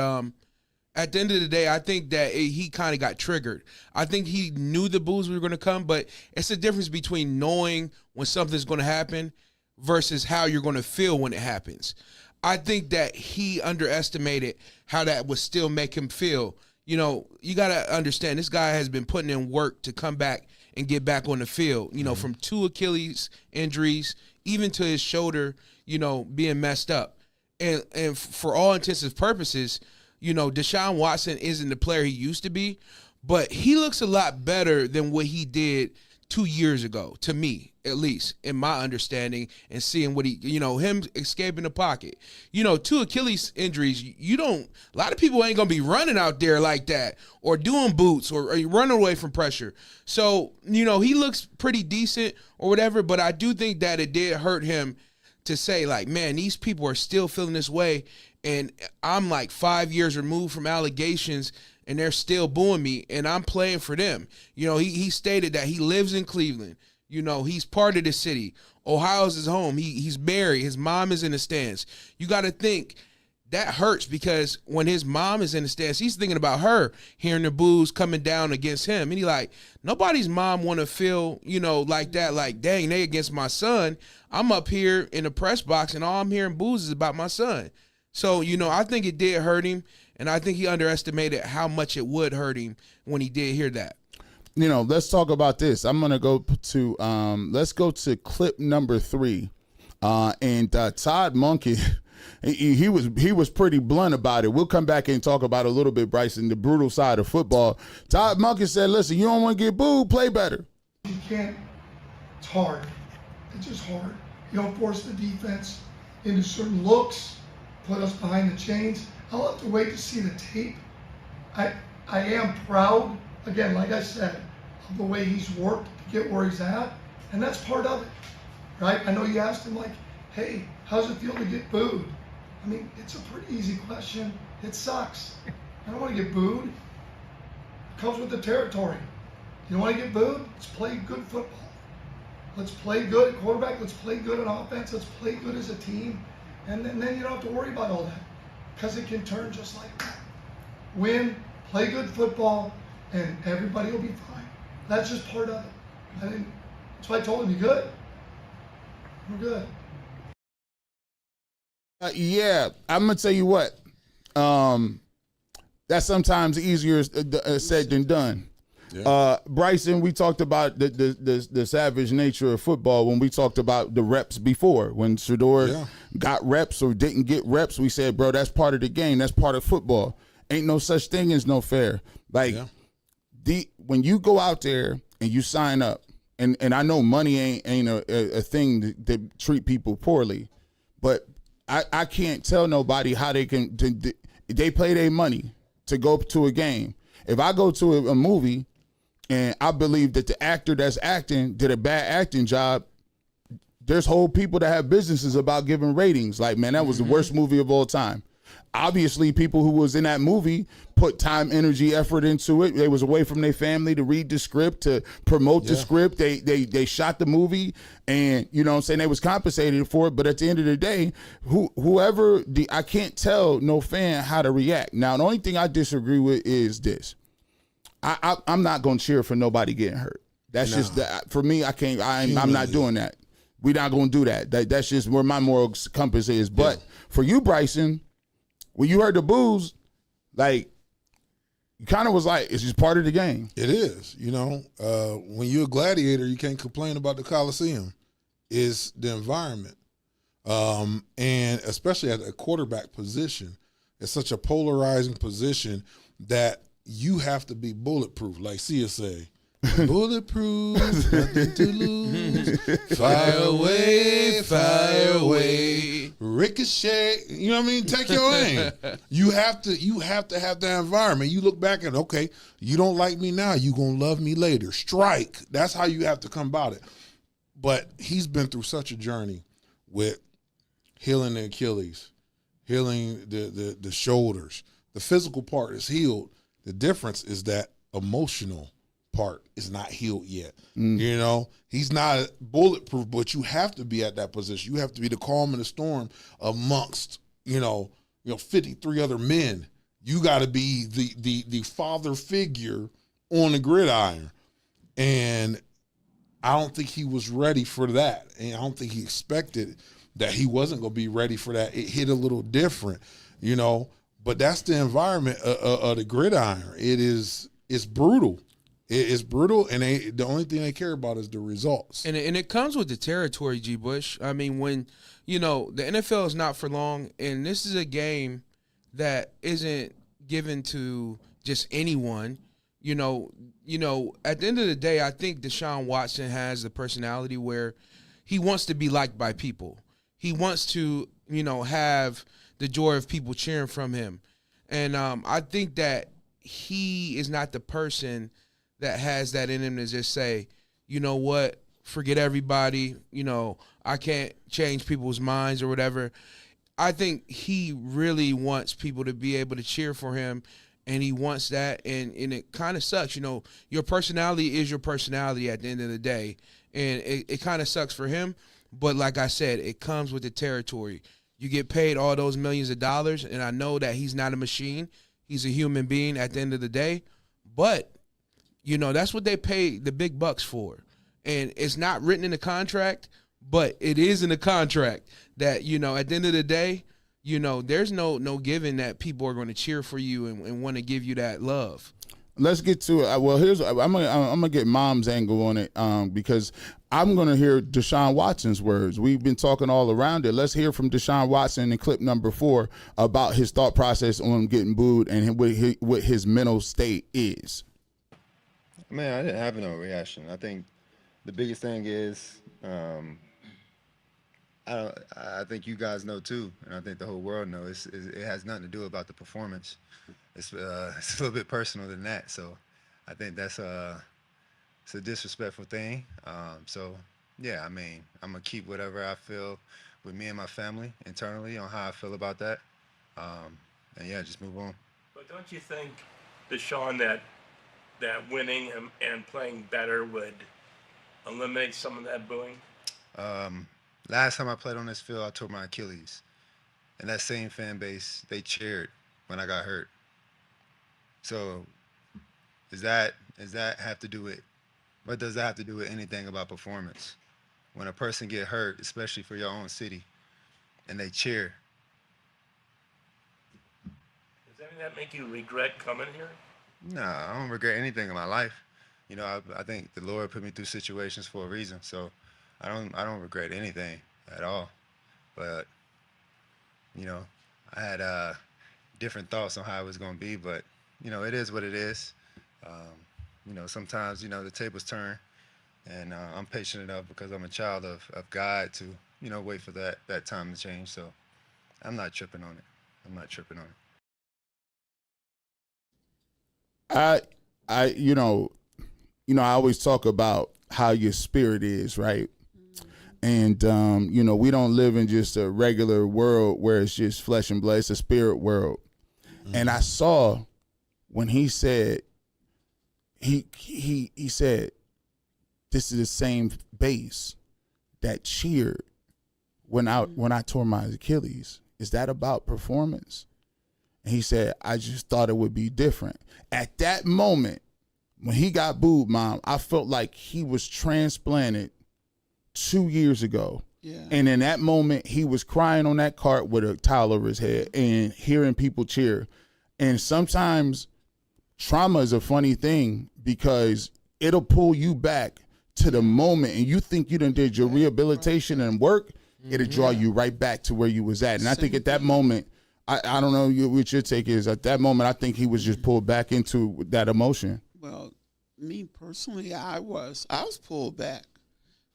at the end of the day, I think that he kind of got triggered. I think he knew the boos were going to come, but it's a difference between knowing when something's going to happen versus how you're going to feel when it happens. I think that he underestimated how that would still make him feel. You got to understand, this guy has been putting in work to come back and get back on the field, from 2 Achilles injuries, even to his shoulder, being messed up. And for all intents and purposes, Deshaun Watson isn't the player he used to be, but he looks a lot better than what he did 2 years ago, to me, at least, in my understanding, and seeing what he, him escaping the pocket. 2 Achilles injuries, a lot of people ain't going to be running out there like that or doing boots or running away from pressure. So, he looks pretty decent or whatever, but I do think that it did hurt him to say, like, man, these people are still feeling this way, and I'm like 5 years removed from allegations, and they're still booing me, and I'm playing for them. He stated that he lives in Cleveland. He's part of the city. Ohio's his home. He's married. His mom is in the stands. You got to think that hurts, because when his mom is in the stands, he's thinking about her, hearing the boos coming down against him. And he like, nobody's mom want to feel, like that, like, dang, they against my son. I'm up here in the press box, and all I'm hearing boos is about my son. So, I think it did hurt him. And I think he underestimated how much it would hurt him when he did hear that. Let's talk about this. I'm going to go to let's go to clip number 3. And Todd Monken, he was pretty blunt about it. We'll come back and talk about a little bit, Bryson, the brutal side of football. Todd Monken said, listen, you don't want to get booed, play better. You can't. It's hard. It's just hard. You don't force the defense into certain looks, put us behind the chains. I'll have to wait to see the tape. I am proud, again, like I said, of the way he's worked to get where he's at, and that's part of it, right? I know you asked him, like, hey, how's it feel to get booed? I mean, it's a pretty easy question. It sucks. I don't want to get booed. It comes with the territory. You don't want to get booed? Let's play good football. Let's play good at quarterback. Let's play good at offense. Let's play good as a team, and then you don't have to worry about all that, because it can turn just like that. Win, play good football, and everybody will be fine. That's just part of it. That's why I told him, you good? We're good. Yeah, I'm going to tell you what. That's sometimes easier said than done. Yeah. Bryson, we talked about the savage nature of football when we talked about the reps before. When Shedeur got reps or didn't get reps, we said, bro, that's part of the game. That's part of football. Ain't no such thing as no fair. Like, when you go out there and you sign up, and I know money ain't a thing to treat people poorly, but I can't tell nobody how they can they pay their money to go to a game. If I go to a movie and I believe that the actor that's acting did a bad acting job, there's whole people that have businesses about giving ratings. Like, man, that was the worst movie of all time. Obviously, people who was in that movie put time, energy, effort into it. They was away from their family to read the script, to promote the script. They shot the movie, and you know what I'm saying, they was compensated for it. But at the end of the day, I can't tell no fan how to react. Now, the only thing I disagree with is this. I'm not going to cheer for nobody getting hurt. That's just that for me. I can't. I'm not doing that. We're not going to do that. That's just where my moral compass is. But for you, Bryson, when you heard the boos, like, you kind of was like, it's just part of the game. It is. When you're a gladiator, you can't complain about the Coliseum. It's the environment. And especially at a quarterback position, it's such a polarizing position that you have to be bulletproof, like Sia say. Bulletproof, nothing to lose. Fire away, ricochet. You know what I mean? Take your aim. You have to have that environment. You look back and, okay, you don't like me now, you gonna love me later. Strike. That's how you have to come about it. But he's been through such a journey with healing the Achilles, healing the shoulders. The physical part is healed. The difference is that emotional part is not healed yet. He's not bulletproof, but you have to be at that position. You have to be the calm in the storm amongst 53 other men. You got to be the father figure on the gridiron, and I don't think he was ready for that, and I don't think he expected that he wasn't going to be ready for that. It hit a little different, but that's the environment of the gridiron. It's brutal. It's brutal, and the only thing they care about is the results. And it comes with the territory, G. Bush. I mean, when, the NFL is not for long, and this is a game that isn't given to just anyone. You know, at the end of the day, I think Deshaun Watson has the personality where he wants to be liked by people. He wants to, have the joy of people cheering from him. And I think that he is not the person that has that in him to just say, you know what, forget everybody, I can't change people's minds or whatever. I think he really wants people to be able to cheer for him, and he wants that, and it kind of sucks. Your personality is your personality at the end of the day, and it kind of sucks for him, but like I said, it comes with the territory. You get paid all those millions of dollars, and I know that he's not a machine. He's a human being at the end of the day, but, that's what they pay the big bucks for, and it's not written in the contract, but it is in the contract that, at the end of the day, there's no giving that people are going to cheer for you and want to give you that love. Let's get to it. Well, I'm gonna get Mom's angle on it because I'm gonna hear Deshaun Watson's words. We've been talking all around it. Let's hear from Deshaun Watson in clip number 4 about his thought process on getting booed and what his mental state is. Man, I didn't have no reaction. I think the biggest thing is I think you guys know too, and I think the whole world knows. It has nothing to do about the performance. It's a little bit personal than that. So I think it's a disrespectful thing. So yeah, I mean, I'm gonna keep whatever I feel with me and my family internally on how I feel about that. And yeah, just move on. But don't you think, Deshaun, that winning and playing better would eliminate some of that booing? Last time I played on this field, I tore my Achilles. And that same fan base, they cheered when I got hurt. So does that have to do with, what does that have to do with anything about performance? When a person get hurt, especially for your own city, and they cheer. Does any of that make you regret coming here? No, I don't regret anything in my life. I think the Lord put me through situations for a reason. So I don't regret anything at all. But, I had different thoughts on how it was going to be, but, it is what it is. Sometimes, the tables turn, and I'm patient enough because I'm a child of God to, wait for that time to change. So I'm not tripping on it. I always talk about how your spirit is, right? And, we don't live in just a regular world where it's just flesh and blood. It's a spirit world. Mm-hmm. And I saw when he said, he said, this is the same base that cheered when I tore my Achilles. Is that about performance? And he said, I just thought it would be different. At that moment, when he got booed, Mom, I felt like he was transplanted 2 years ago. Yeah. And in that moment, he was crying on that cart with a towel over his head and hearing people cheer. And sometimes trauma is a funny thing because it'll pull you back to the moment, and you think you done did your rehabilitation and work, it'll draw you right back to where you was at. And I think at that moment, I don't know what your take is. At that moment, I think he was just pulled back into that emotion. Well, me personally, I was pulled back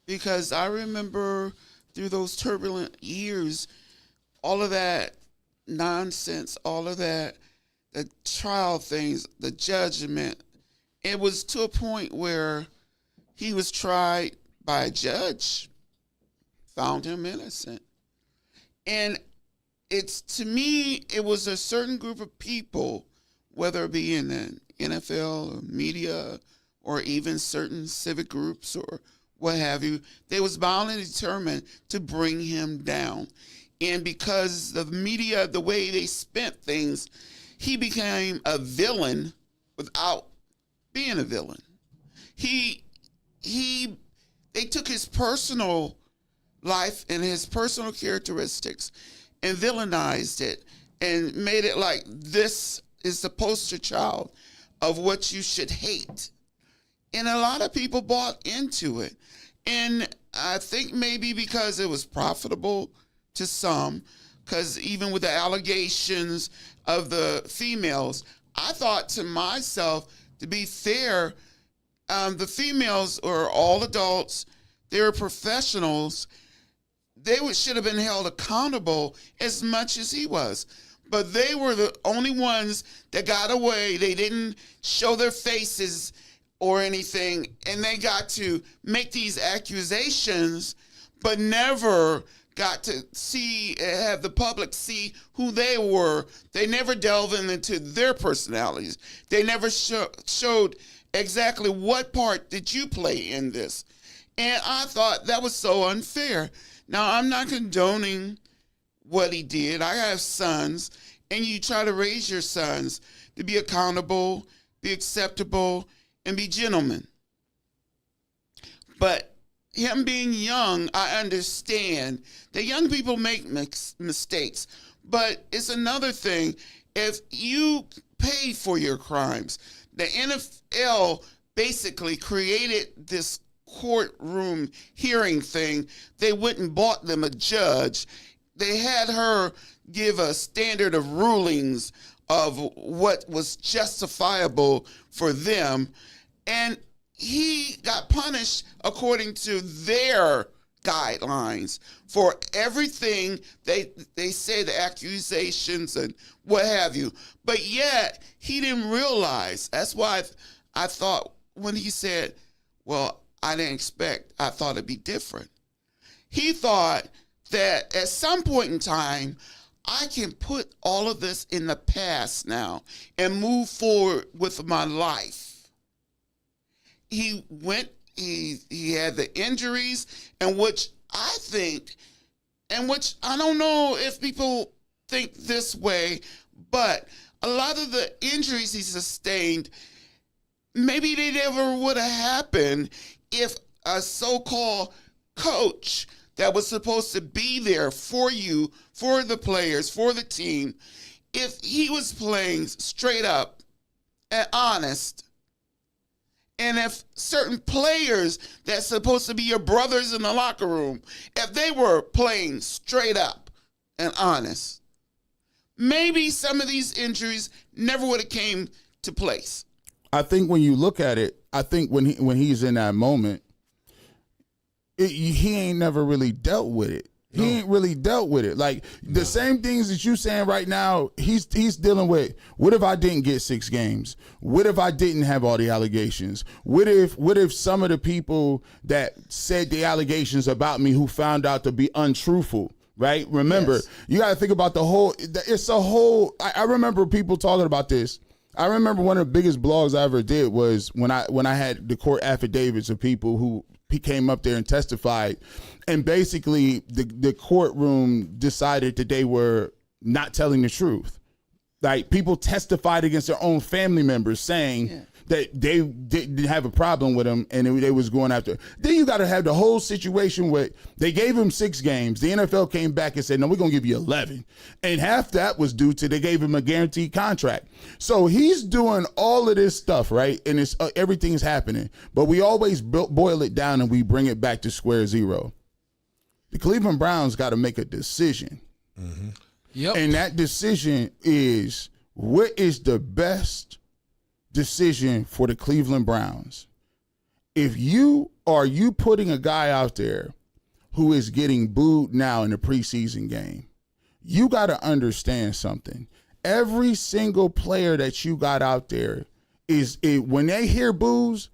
because I remember through those turbulent years, all of that nonsense, all of that, the trial things, the judgment, it was to a point where he was tried by a judge, found him innocent. And to me, it was a certain group of people, whether it be in the NFL or media or even certain civic groups or what have you, they was bound and determined to bring him down. And because the media, the way they spent things, he became a villain without being a villain. They took his personal life and his personal characteristics and villainized it and made it like this is the poster child of what you should hate. And a lot of people bought into it. And I think maybe because it was profitable to some, because even with the allegations of the females, I thought to myself, to be fair, the females are all adults. They were professionals. They should have been held accountable as much as he was. But they were the only ones that got away. They didn't show their faces or anything, and they got to make these accusations, but never got to have the public see who they were. They never delved into their personalities. They never showed exactly what part did you play in this. And I thought that was so unfair. Now, I'm not condoning what he did. I have sons, and you try to raise your sons to be accountable, be acceptable, and be gentlemen. But him being young, I understand that young people make mistakes. But it's another thing if you pay for your crimes. The NFL basically created this courtroom hearing thing. They went and bought them a judge. They had her give a standard of rulings of what was justifiable for them. And he got punished according to their guidelines for everything they say, the accusations and what have you. But yet he didn't realize. That's why I thought when he said, well, I didn't expect, I thought it'd be different. He thought that at some point in time, I can put all of this in the past now and move forward with my life. He had the injuries, and which I think, and which I don't know if people think this way, but a lot of the injuries he sustained, maybe they never would have happened if a so-called coach that was supposed to be there for you, for the players, for the team, if he was playing straight up and honest, and if certain players that's supposed to be your brothers in the locker room, if they were playing straight up and honest, maybe some of these injuries never would have came to place. I think when you look at it, I think when he's in that moment, he ain't never really dealt with it. He ain't really dealt with it. Like the same things that you saying right now, he's dealing with. What if I didn't get 6 games? What if I didn't have all the allegations? What if some of the people that said the allegations about me who found out to be untruthful? Right? Remember, you got to think about the whole. It's a whole. I remember people talking about this. I remember one of the biggest blogs I ever did was when I had the court affidavits of people who came up there and testified, and basically the courtroom decided that they were not telling the truth. Like people testified against their own family members saying that they didn't have a problem with him and they was going after. Then you got to have the whole situation where they gave him 6 games. The NFL came back and said, no, we're going to give you 11. And half that was due to they gave him a guaranteed contract. So he's doing all of this stuff, right? And it's everything's happening. But we always boil it down and we bring it back to square zero. The Cleveland Browns got to make a decision. Mm-hmm. Yep. And that decision is, what is the best decision for the Cleveland Browns? If you putting a guy out there who is getting booed now in the preseason game, you got to understand something. Every single player that you got out there when they hear boos,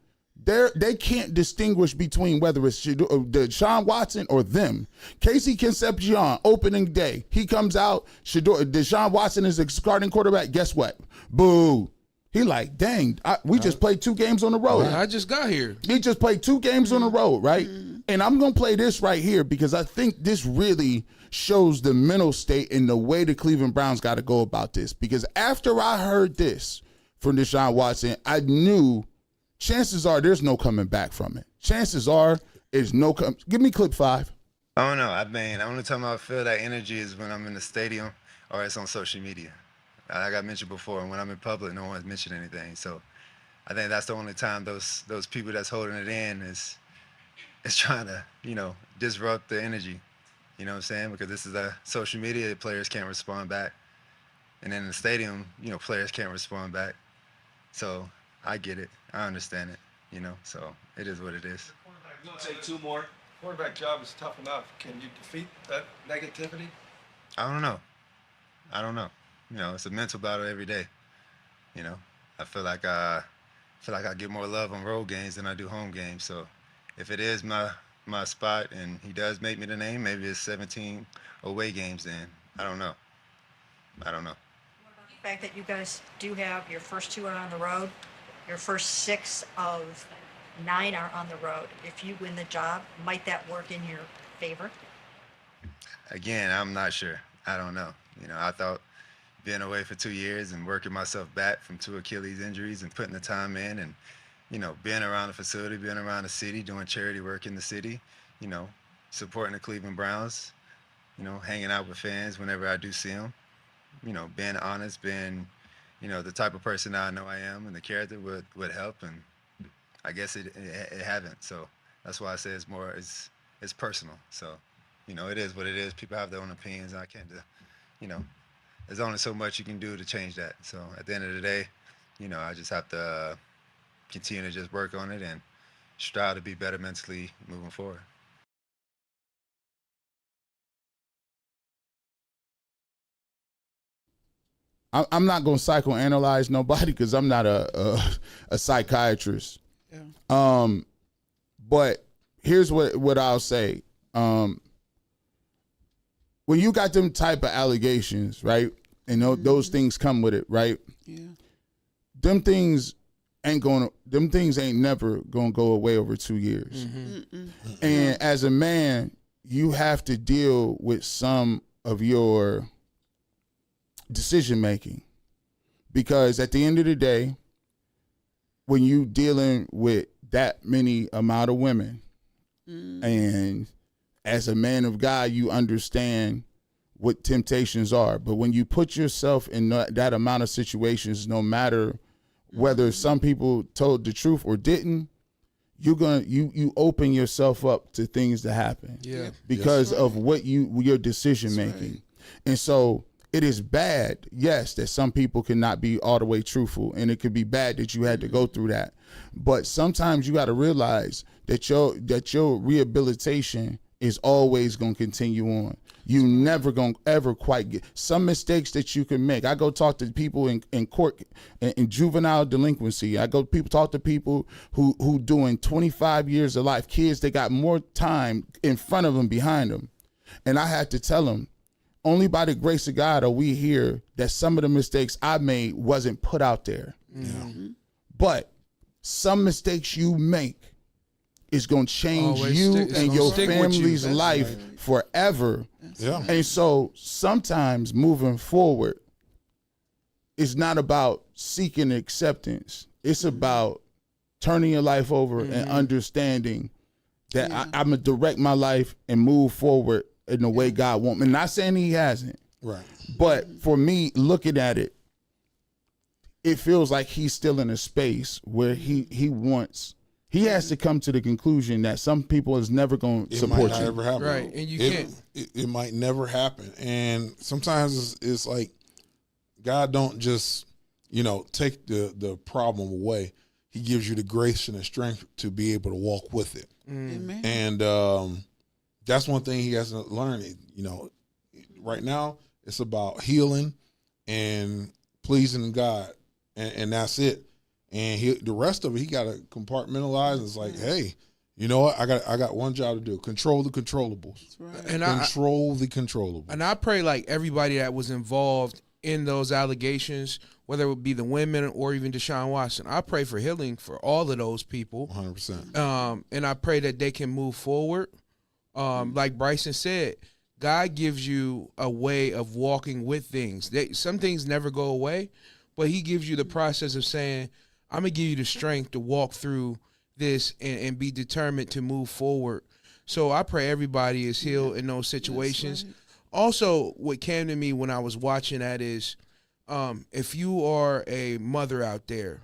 they can't distinguish between whether it's Deshaun Watson or them. Casey Concepcion, opening day, he comes out, Deshaun Watson is the starting quarterback. Guess what? Boo. He like, dang, we just played 2 games on the road. I just got here. He just played 2 games on the road, right? And I'm going to play this right here because I think this really shows the mental state and the way the Cleveland Browns got to go about this. Because after I heard this from Deshaun Watson, I knew chances are there's no coming back from it. Chances are there's no give me clip 5. I don't know. The only time I feel that energy is when I'm in the stadium or it's on social media. Like I mentioned before, when I'm in public, no one's mentioned anything. So I think that's the only time those people that's holding it in is trying to, disrupt the energy. You know what I'm saying? Because this is a social media, players can't respond back. And then in the stadium, players can't respond back. So I get it. I understand it. So it is what it is. We'll take 2 more. Quarterback job is tough enough. Can you defeat that negativity? I don't know. It's a mental battle every day. I feel like I get more love on road games than I do home games. So if it is my spot and he does make me the name, maybe it's 17 away games then. I don't know. What about the fact that you guys do have your first 2 are on the road, your first 6 of 9 are on the road? If you win the job, might that work in your favor? Again, I'm not sure. I don't know. I thought being away for 2 years and working myself back from 2 Achilles injuries and putting the time in and, being around the facility, being around the city, doing charity work in the city, supporting the Cleveland Browns, hanging out with fans whenever I do see them, being honest, being, the type of person I know I am and the character would help. And I guess it haven't. So that's why I say it's personal. So, it is what it is. People have their own opinions. I can't, there's only so much you can do to change that. So at the end of the day, I just have to continue to just work on it and strive to be better mentally moving forward. I'm not going to psychoanalyze nobody because I'm not a psychiatrist. Yeah. But here's what I'll say. When you got them type of allegations, right, and those things come with it, right? Yeah. Them things ain't never gonna go away over 2 years. And as a man, you have to deal with some of your decision making, because at the end of the day, when you dealing with that many amount of women, and as a man of God, you understand what temptations are. But when you put yourself in that amount of situations, no matter whether some people told the truth or didn't, you open yourself up to things to happen. Yeah. Because of what your decision making. Right. And so it is bad, yes, that some people cannot be all the way truthful, and it could be bad that you had to go through that. But sometimes you got to realize that your rehabilitation is always going to continue on. You never going to ever quite get some mistakes that you can make. I go talk to people in court, in juvenile delinquency. I go talk to people who doing 25 years of life, kids that got more time in front of them, behind them. And I had to tell them, only by the grace of God are we here that some of the mistakes I made wasn't put out there. But some mistakes you make is going to change you and your family's life forever. Yeah. And so sometimes moving forward is not about seeking acceptance. It's about turning your life over and understanding that I'm going to direct my life and move forward in the way God wants me. I'm not saying he hasn't. Right. But for me, looking at it, it feels like he's still in a space where he has to come to the conclusion that some people is never going to support you. It might not ever happen. Right, and you can't. It might never happen. And sometimes it's like God don't just, take the problem away. He gives you the grace and the strength to be able to walk with it. Amen. And that's one thing he has to learn. Right now it's about healing and pleasing God, and that's it. And the rest of it, he got to compartmentalize. It's like, hey, you know what? I got one job to do: control the controllables. Right. And Control the controllables. And I pray like everybody that was involved in those allegations, whether it would be the women or even Deshaun Watson, I pray for healing for all of those people. 100%. And I pray that they can move forward. Like Bryson said, God gives you a way of walking with things. Some things never go away, but he gives you the process of saying, I'm going to give you the strength to walk through this and be determined to move forward. So I pray everybody is healed in those situations. Right. Also, what came to me when I was watching that is, if you are a mother out there,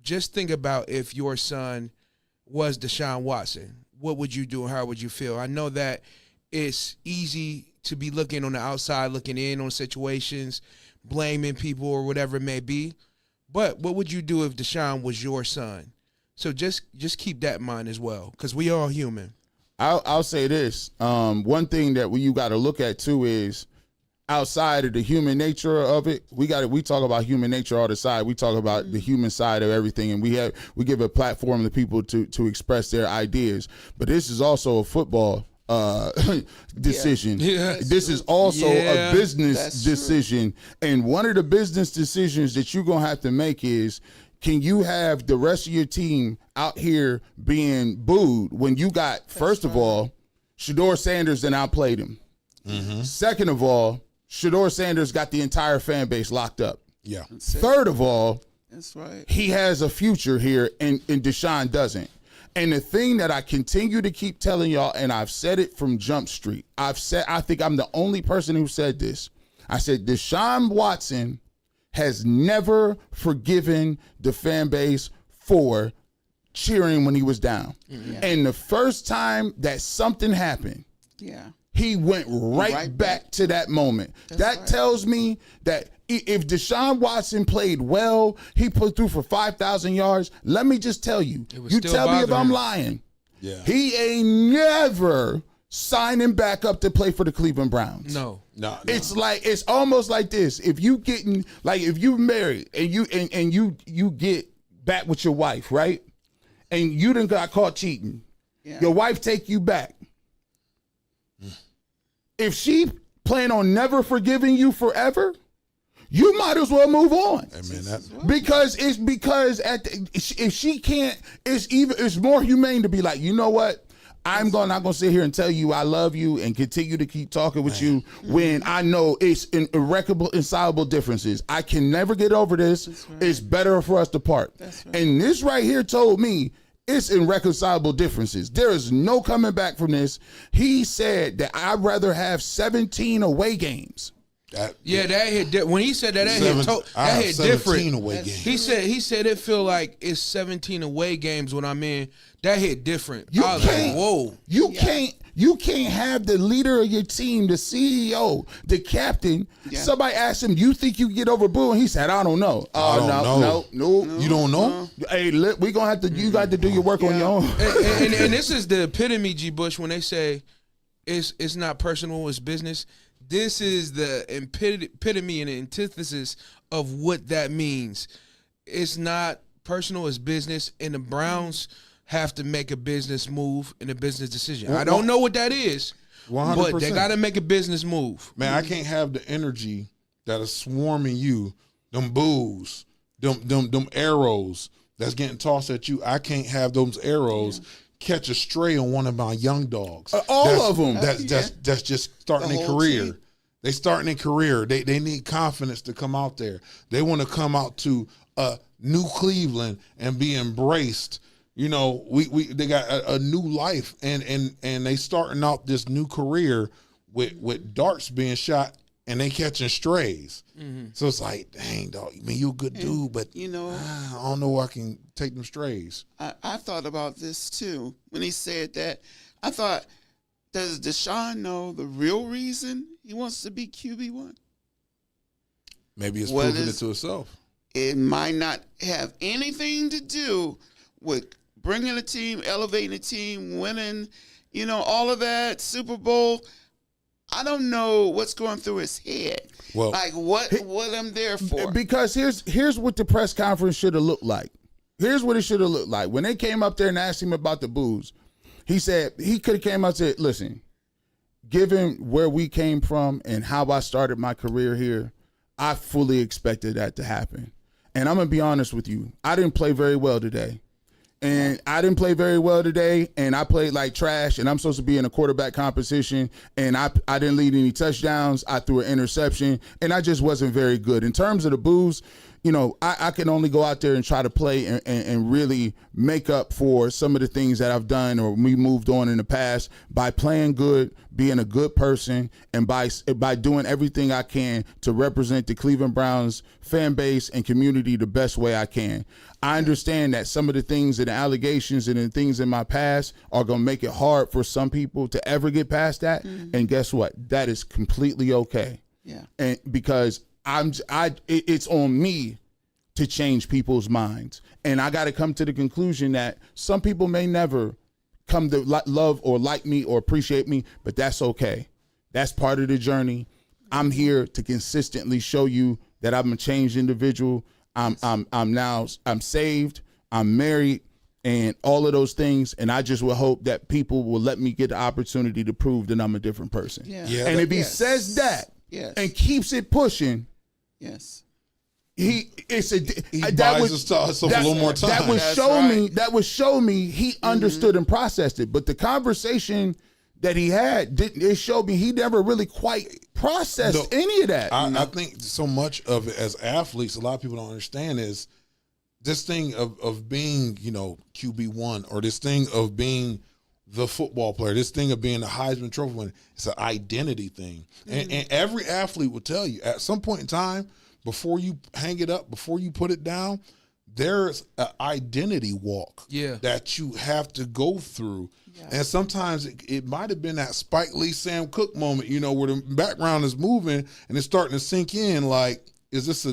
just think about if your son was Deshaun Watson. What would you do? How would you feel? I know that it's easy to be looking on the outside, looking in on situations, blaming people or whatever it may be. But what would you do if Deshaun was your son? So just keep that in mind as well, because we are human. I'll say this. One thing that you got to look at too is outside of the human nature of it. We talk about human nature all the time. We talk about the human side of everything, and we give a platform to people to express their ideas. But this is also a football decision. Yeah. This is also a business decision. And one of the business decisions that you're going to have to make is, can you have the rest of your team out here being booed when you got, first of all, Shedeur Sanders and outplayed him. Mm-hmm. Second of all, Shedeur Sanders got the entire fan base locked up. Yeah. Third of all, that's right, he has a future here and Deshaun doesn't. And the thing that I continue to keep telling y'all, and I've said it from Jump Street, I think I'm the only person who said this. I said Deshaun Watson has never forgiven the fan base for cheering when he was down. Yeah. And the first time that something happened, he went right back to that moment. That tells me that if Deshaun Watson played well, he put through for 5,000 yards, let me just tell you, you tell me if I'm lying. Yeah. He ain't never signing back up to play for the Cleveland Browns. No. It's almost like this. If you married and you get back with your wife, right? And you done got caught cheating. Yeah. Your wife take you back. If she plan on never forgiving you forever, you might as well move on. Because if she can't, it's more humane to be like, you know what? I'm not gonna sit here and tell you I love you and continue to keep talking with you when I know it's irreconcilable differences. I can never get over this. Right. It's better for us to part. Right. And this right here told me it's irreconcilable differences. There is no coming back from this. He said that I'd rather have 17 away games. That hit when he said that hit different. Away games. He said it feel like it's 17 away games when I'm in. That hit different. I was like, whoa. You can't have the leader of your team, the CEO, the captain. Yeah. Somebody asked him, "You think you can get over Boo?" And he said, "I don't know." No. You don't know? Hey, we gonna have to. You got to do your work on your own. And this is the epitome, G. Bush, when they say it's not personal, it's business. This is the epitome and the antithesis of what that means. It's not personal, it's business, and the Browns have to make a business move and a business decision. I don't know what that is, 100%. But they got to make a business move. Man, I can't have the energy that is swarming you, them boos, them arrows that's getting tossed at you. I can't have those arrows catch a stray on one of my young dogs. All of them. That's just starting their career. Team. They starting their career. They need confidence to come out there. They want to come out to New Cleveland and be embraced. You know, they got a new life and they starting out this new career with darts being shot and they catching strays. Mm-hmm. So it's like, dang, dog, I mean, you a good dude, but I don't know if I can take them strays. I thought about this too when he said that. I thought, does Deshaun know the real reason he wants to be QB1? Maybe it's proving it to itself. It might not have anything to do with bringing a team, elevating a team, winning, all of that, Super Bowl. I don't know what's going through his head. Well, like what I'm there for. Because here's what the press conference should have looked like. Here's what it should have looked like. When they came up there and asked him about the boos, he said he could have came out and said, listen, given where we came from and how I started my career here, I fully expected that to happen. And I'm going to be honest with you. I didn't play very well today. And I played like trash, and I'm supposed to be in a quarterback competition, and I didn't lead any touchdowns. I threw an interception, and I just wasn't very good. In terms of the boos, I can only go out there and try to play and really make up for some of the things that I've done or we moved on in the past by playing good, being a good person, and by doing everything I can to represent the Cleveland Browns fan base and community the best way I can. I understand that some of the things and the allegations and the things in my past are going to make it hard for some people to ever get past that. Mm-hmm. And guess what? That is completely okay. Yeah. And because it's on me to change people's minds. And I got to come to the conclusion that some people may never come to love or like me or appreciate me, but that's okay. That's part of the journey. I'm here to consistently show you that I'm a changed individual. I'm saved, I'm married, and all of those things. And I just would hope that people will let me get the opportunity to prove that I'm a different person. Yeah. And if he says that and keeps it pushing, he buys himself a little more time. That would show me he understood and processed it. But the conversation that he had didn't. It showed me he never really quite processed any of that. I think so much of it as athletes, a lot of people don't understand is this thing of being, QB1, or this thing of being the football player, this thing of being a Heisman Trophy winner. It's an identity thing, and every athlete will tell you at some point in time, before you hang it up, before you put it down, there's an identity walk that you have to go through. Yeah. And sometimes it might have been that Spike Lee, Sam Cooke moment, where the background is moving and it's starting to sink in. Like, is this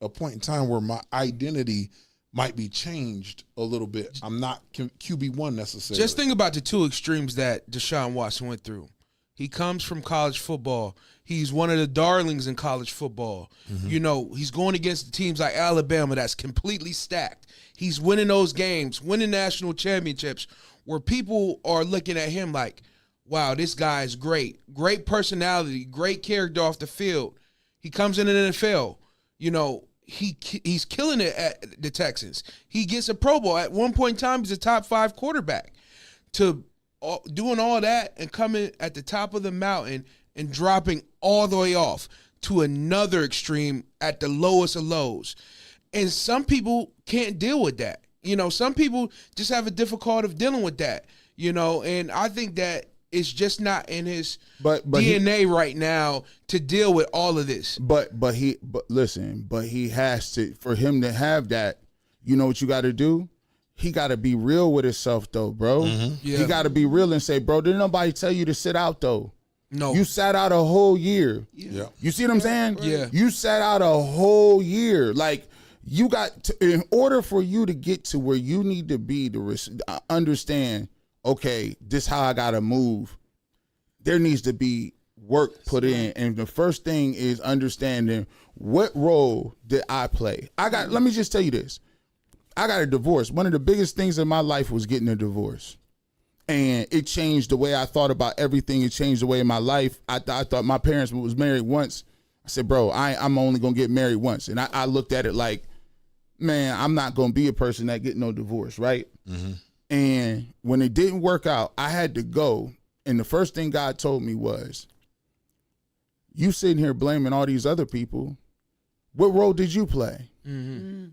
a point in time where my identity might be changed a little bit? I'm not QB1 necessarily. Just think about the two extremes that Deshaun Watson went through. He comes from college football. He's one of the darlings in college football. Mm-hmm. He's going against teams like Alabama that's completely stacked. He's winning those games, winning national championships, where people are looking at him like, wow, this guy is great. Great personality, great character off the field. He comes in the NFL. He's killing it at the Texans. He gets a Pro Bowl. At one point in time, he's a top 5 quarterback. To doing all that and coming at the top of the mountain and dropping all the way off to another extreme at the lowest of lows. And some people can't deal with that. Some people just have a difficulty of dealing with that, and I think that it's just not in his DNA right now to deal with all of this. But he has to, for him to have that, you know what you got to do? He got to be real with himself, though, bro. Mm-hmm. Yeah. He got to be real and say, bro, didn't nobody tell you to sit out, though? No. You sat out a whole year. Yeah. You see what I'm saying? Yeah. You sat out a whole year. Like, you got to, in order for you to get to where you need to be to understand, okay, this how I got to move, there needs to be work put in. And the first thing is understanding, what role did I play? Let me just tell you this. I got a divorce. One of the biggest things in my life was getting a divorce. And it changed the way I thought about everything. It changed the way in my life. I thought my parents was married once. I said, bro, I'm only going to get married once. And I looked at it like, man, I'm not going to be a person that get no divorce, right? Mm-hmm. And when it didn't work out, I had to go. And the first thing God told me was, you sitting here blaming all these other people. What role did you play? Mm-hmm.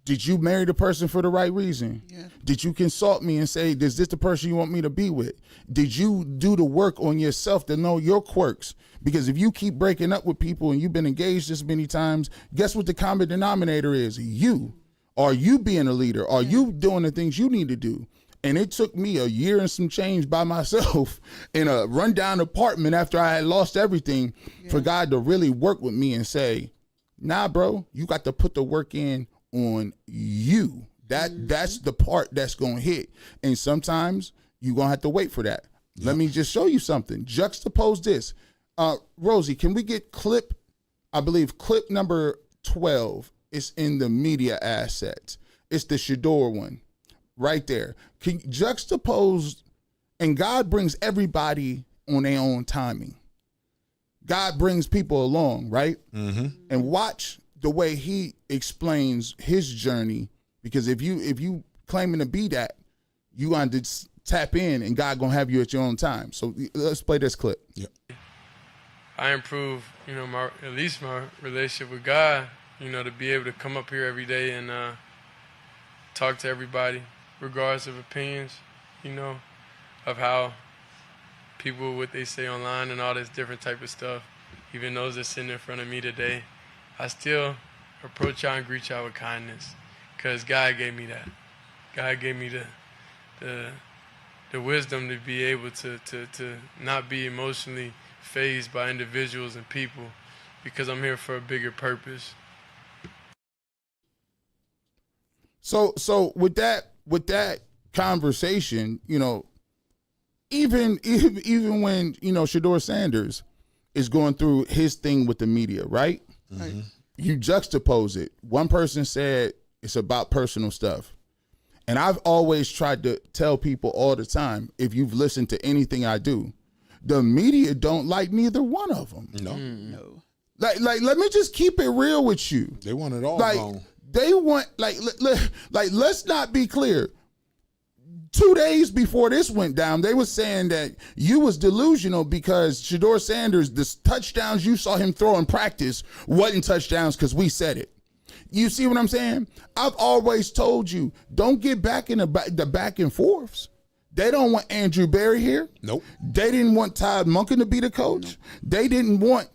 Did you marry the person for the right reason? Yeah. Did you consult me and say, is this the person you want me to be with? Did you do the work on yourself to know your quirks? Because if you keep breaking up with people and you've been engaged this many times, guess what the common denominator is? You. Are you being a leader? Are you doing the things you need to do? And it took me a year and some change by myself in a rundown apartment after I had lost everything for God to really work with me and say, nah, bro, you got to put the work in on you. That's the part that's going to hit. And sometimes you're going to have to wait for that. Yep. Let me just show you something. Juxtapose this. Rosie, can we get clip number 12? It's in the media assets. It's the Shedeur one right there. Can juxtapose, and God brings everybody on their own timing. God brings people along, right? Mm-hmm. And watch the way he explains his journey, because if you claiming to be that, you going to tap in, and God gonna have you at your own time. So let's play this clip. Yeah. I improve, at least my relationship with God, to be able to come up here every day and talk to everybody, regardless of opinions, of how people, what they say online and all this different type of stuff. Even those that sitting in front of me today, I still approach y'all and greet y'all with kindness, because God gave me that. God gave me the wisdom to be able to not be emotionally fazed by individuals and people, because I'm here for a bigger purpose. So with that conversation, you know, even when, you know, Shedeur Sanders is going through his thing with the media, right? Mm-hmm. You juxtapose it. One person said it's about personal stuff. And I've always tried to tell people all the time, if you've listened to anything I do, the media don't like neither one of them. No. Like, let me just keep it real with you. They want it all like, gone. They want, let's not be clear. 2 days before this went down, they were saying that you was delusional because Shedeur Sanders, the touchdowns you saw him throw in practice wasn't touchdowns because we said it. You see what I'm saying? I've always told you, don't get back in the back and forths. They don't want Andrew Berry here. Nope. They didn't want Todd Monken to be the coach. Nope. They didn't want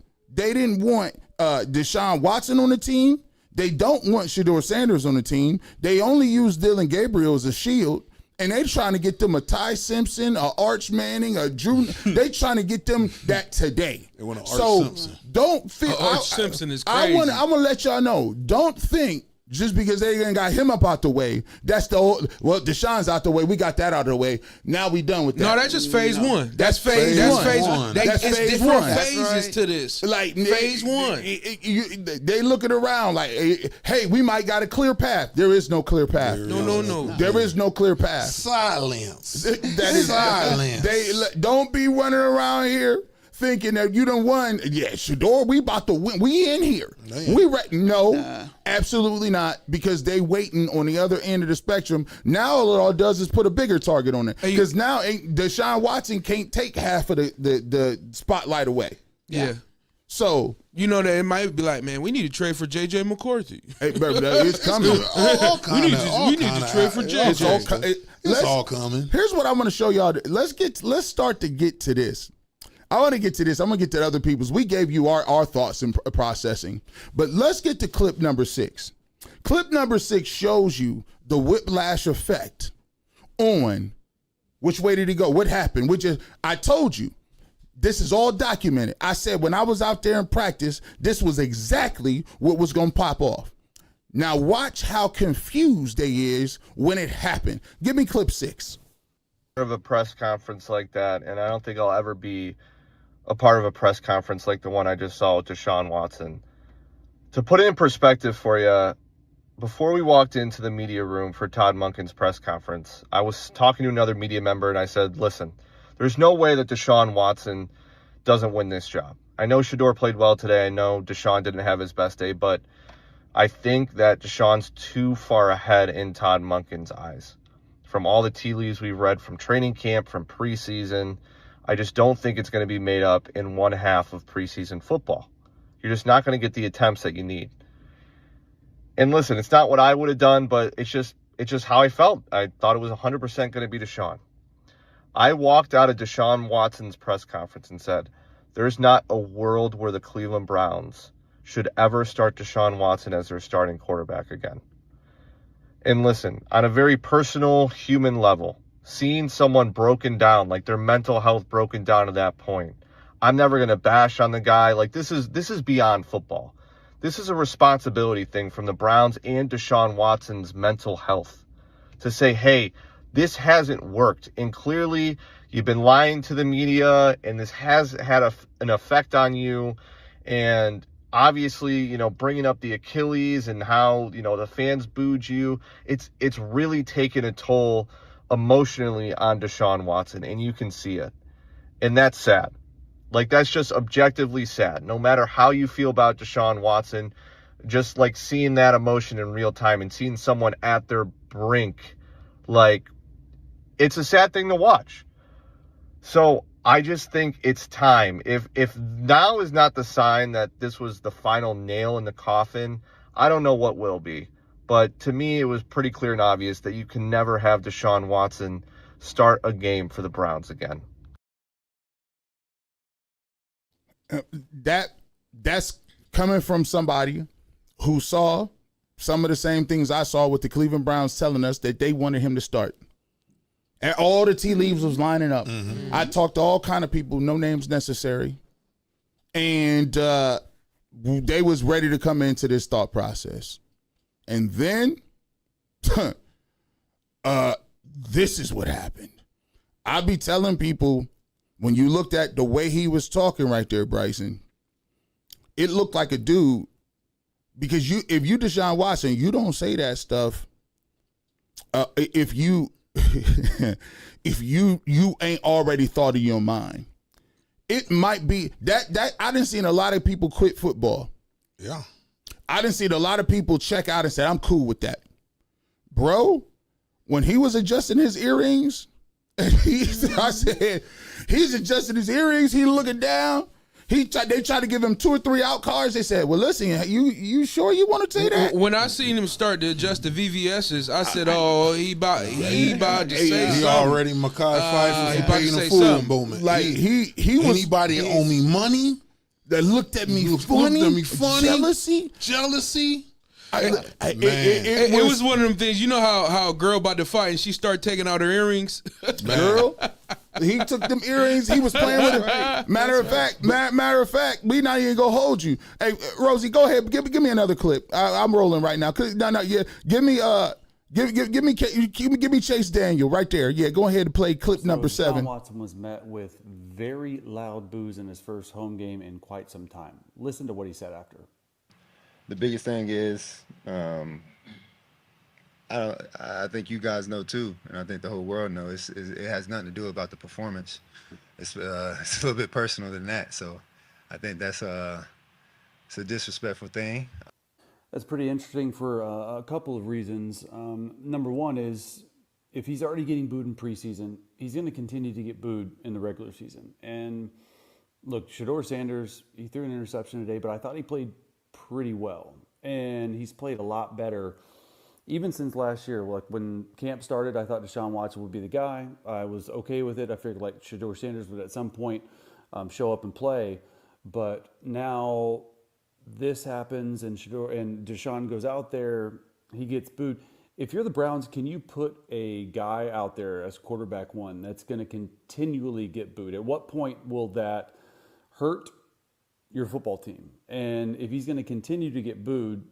Deshaun Watson on the team. They don't want Shedeur Sanders on the team. They only use Dylan Gabriel as a shield. And they trying to get them a Ty Simpson, a Arch Manning, a Drew. They trying to get them that today. They want an Arch Simpson. Don't think Arch Simpson is crazy. I'm gonna let y'all know. Don't think just because they ain't got him up out the way, that's the old, well, Deshaun's out the way. We got that out of the way. Now we done with that. No, that's just phase one. That's phase one. It's phase different one. phases to this. Like phase one. They looking around like, hey, we might got a clear path. There is no clear path. No. There is no clear path. Silence. That is silence. They don't be running around here thinking that you done won. Yeah, Shedeur, we about to win. We in here. No, absolutely not, because they waiting on the other end of the spectrum. Now all it all does is put a bigger target on it, because now Deshaun Watson can't take half of the spotlight away. Yeah. So you know that it might be like, man, we need to trade for J.J. McCarthy. Hey, baby, it's coming. We need to trade for J.J. It's all coming. Here's what I want to show y'all. Let's start to get to this. I want to get to this. I'm going to get to other people's. We gave you our thoughts and processing. But let's get to clip number 6. Clip number 6 shows you the whiplash effect on which way did he go? What happened? I told you, this is all documented. I said when I was out there in practice, this was exactly what was going to pop off. Now watch how confused they is when it happened. Give me clip 6. Of a press conference like that, and I don't think I'll ever be a part of a press conference like the one I just saw with Deshaun Watson. To put it in perspective for you, before we walked into the media room for Todd Monken's press conference, I was talking to another media member and I said, listen, there's no way that Deshaun Watson doesn't win this job. I know Shedeur played well today. I know Deshaun didn't have his best day, but I think that Deshaun's too far ahead in Todd Monken's eyes. From all the tea leaves we've read from training camp, from preseason, I just don't think it's going to be made up in one half of preseason football. You're just not going to get the attempts that you need. And listen, it's not what I would have done, but it's just how I felt. I thought it was 100% going to be Deshaun. I walked out of Deshaun Watson's press conference and said, there's not a world where the Cleveland Browns should ever start Deshaun Watson as their starting quarterback again. And listen, on a very personal, human level, seeing someone broken down, like their mental health broken down to that point, I'm never going to bash on the guy. Like this is beyond football. This is a responsibility thing from the Browns and Deshaun Watson's mental health to say, hey, this hasn't worked. And clearly you've been lying to the media and this has had an effect on you. And obviously, bringing up the Achilles and how, the fans booed you, it's really taken a toll emotionally on Deshaun Watson, and you can see it. And that's sad. Like, that's just objectively sad. No matter how you feel about Deshaun Watson, just like seeing that emotion in real time and seeing someone at their brink, like, it's a sad thing to watch. So I just think it's time. If now is not the sign that this was the final nail in the coffin, I don't know what will be. But to me, it was pretty clear and obvious that you can never have Deshaun Watson start a game for the Browns again. That's coming from somebody who saw some of the same things I saw with the Cleveland Browns telling us that they wanted him to start. And all the tea leaves was lining up. Mm-hmm. I talked to all kind of people, no names necessary. And they was ready to come into this thought process. And then This is what happened. I be telling people, when you looked at the way he was talking right there, Bryson, it looked like a dude, because if you Deshaun Watson, you don't say that stuff. If you ain't already thought in your mind, it might be that I done seen a lot of people quit football. Yeah. I done seen a lot of people check out and say, I'm cool with that. Bro, when he was adjusting his earrings, I said, he's adjusting his earrings, he looking down. They tried to give him 2 or 3 out cards. They said, well, listen, you sure you want to say that? When I seen him start to adjust the VVS's, I said, oh, he about to say something. He already Mekhi Phifer about to paid say a fool something. moment. Like he was anybody owe me money that looked at me funny, jealousy. It was one of them things. You know how a girl about to fight and she started taking out her earrings? Girl, he took them earrings. He was playing with it. Matter of fact, we not even gonna hold you. Hey, Rosie, go ahead. Give me another clip. I'm rolling right now. Yeah. Give me Chase Daniel right there. Yeah, go ahead and play clip number 7. Deshaun Watson was met with very loud boos in his first home game in quite some time. Listen to what he said after. The biggest thing is, I think you guys know too, and I think the whole world knows. It has nothing to do about the performance. It's a little bit personal than that. So, I think it's a disrespectful thing. That's pretty interesting for a couple of reasons. Number one is, if he's already getting booed in preseason, he's going to continue to get booed in the regular season. And look, Shedeur Sanders, he threw an interception today, but I thought he played pretty well, and he's played a lot better even since last year. Like when camp started, I thought Deshaun Watson would be the guy. I was okay with it. I figured like Shedeur Sanders would at some point show up and play, but now this happens and Deshaun goes out there, he gets booed. If you're the Browns, can you put a guy out there as quarterback one that's going to continually get booed? At what point will that hurt your football team? And if he's going to continue to get booed,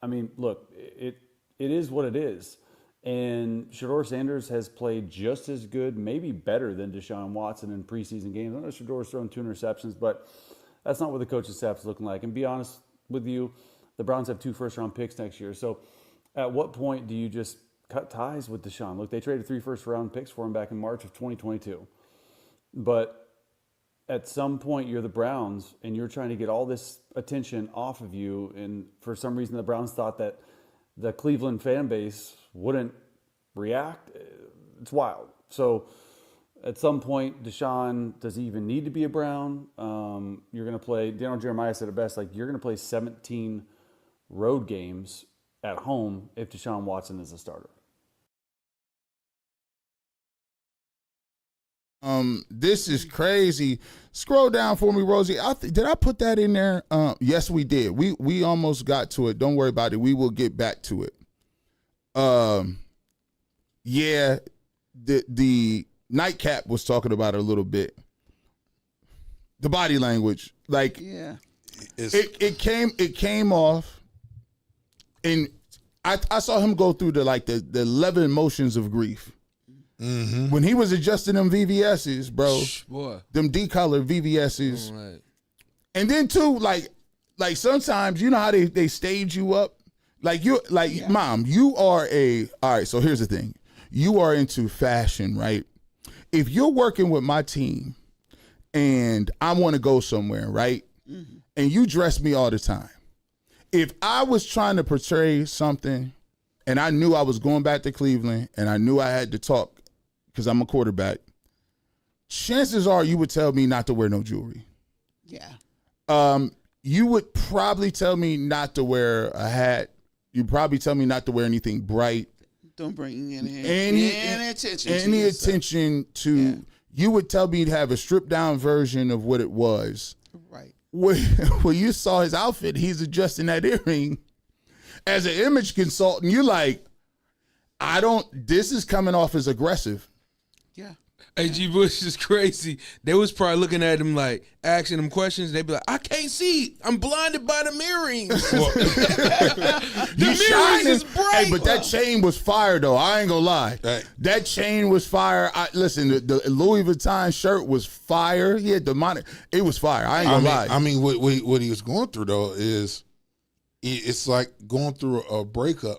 I mean, look, it is what it is. And Shedeur Sanders has played just as good, maybe better than Deshaun Watson in preseason games. I know Shedeur's thrown 2 interceptions, but that's not what the coaching staff is looking like. And be honest with you, the Browns have 2 first-round picks next year. So at what point do you just cut ties with Deshaun? Look, they traded 3 first-round picks for him back in March of 2022. But at some point, you're the Browns, and you're trying to get all this attention off of you. And for some reason, the Browns thought that the Cleveland fan base wouldn't react. It's wild. So at some point, Deshaun, does he even need to be a Brown? You're going to play, Daniel Jeremiah said it best, like you're going to play 17 road games at home if Deshaun Watson is a starter. This is crazy. Scroll down for me, Rosie. Did I put that in there? Yes, we did. We almost got to it. Don't worry about it. We will get back to it. Yeah, the nightcap was talking about it a little bit. The body language, like, yeah, it came off, and I saw him go through the 11 emotions of grief. Mm-hmm. When he was adjusting them VVS's, bro, boy, them D-color VVS's, right. And then too, like sometimes you know how they stage you up, yeah. Mom, you are all right. So here's the thing, you are into fashion, right? If you're working with my team, and I want to go somewhere, right, mm-hmm. and you dress me all the time, if I was trying to portray something, and I knew I was going back to Cleveland, and I knew I had to talk, because I'm a quarterback, chances are you would tell me not to wear no jewelry. Yeah. You would probably tell me not to wear a hat. You'd probably tell me not to wear anything bright. Don't bring any attention. Any attention to. Yeah. You would tell me to have a stripped down version of what it was. Right. When you saw his outfit, he's adjusting that earring. As an image consultant, you're like, this is coming off as aggressive. Yeah. Hey, G. Bush is crazy. They was probably looking at him like, asking him questions. They'd be like, I can't see. I'm blinded by the mirrors. The mirrors is bright. Hey, but that chain was fire, though. I ain't gonna lie. That chain was fire. Listen, the Louis Vuitton shirt was fire. He had the money. It was fire. I ain't gonna lie. I mean, what he was going through, though, is it's like going through a breakup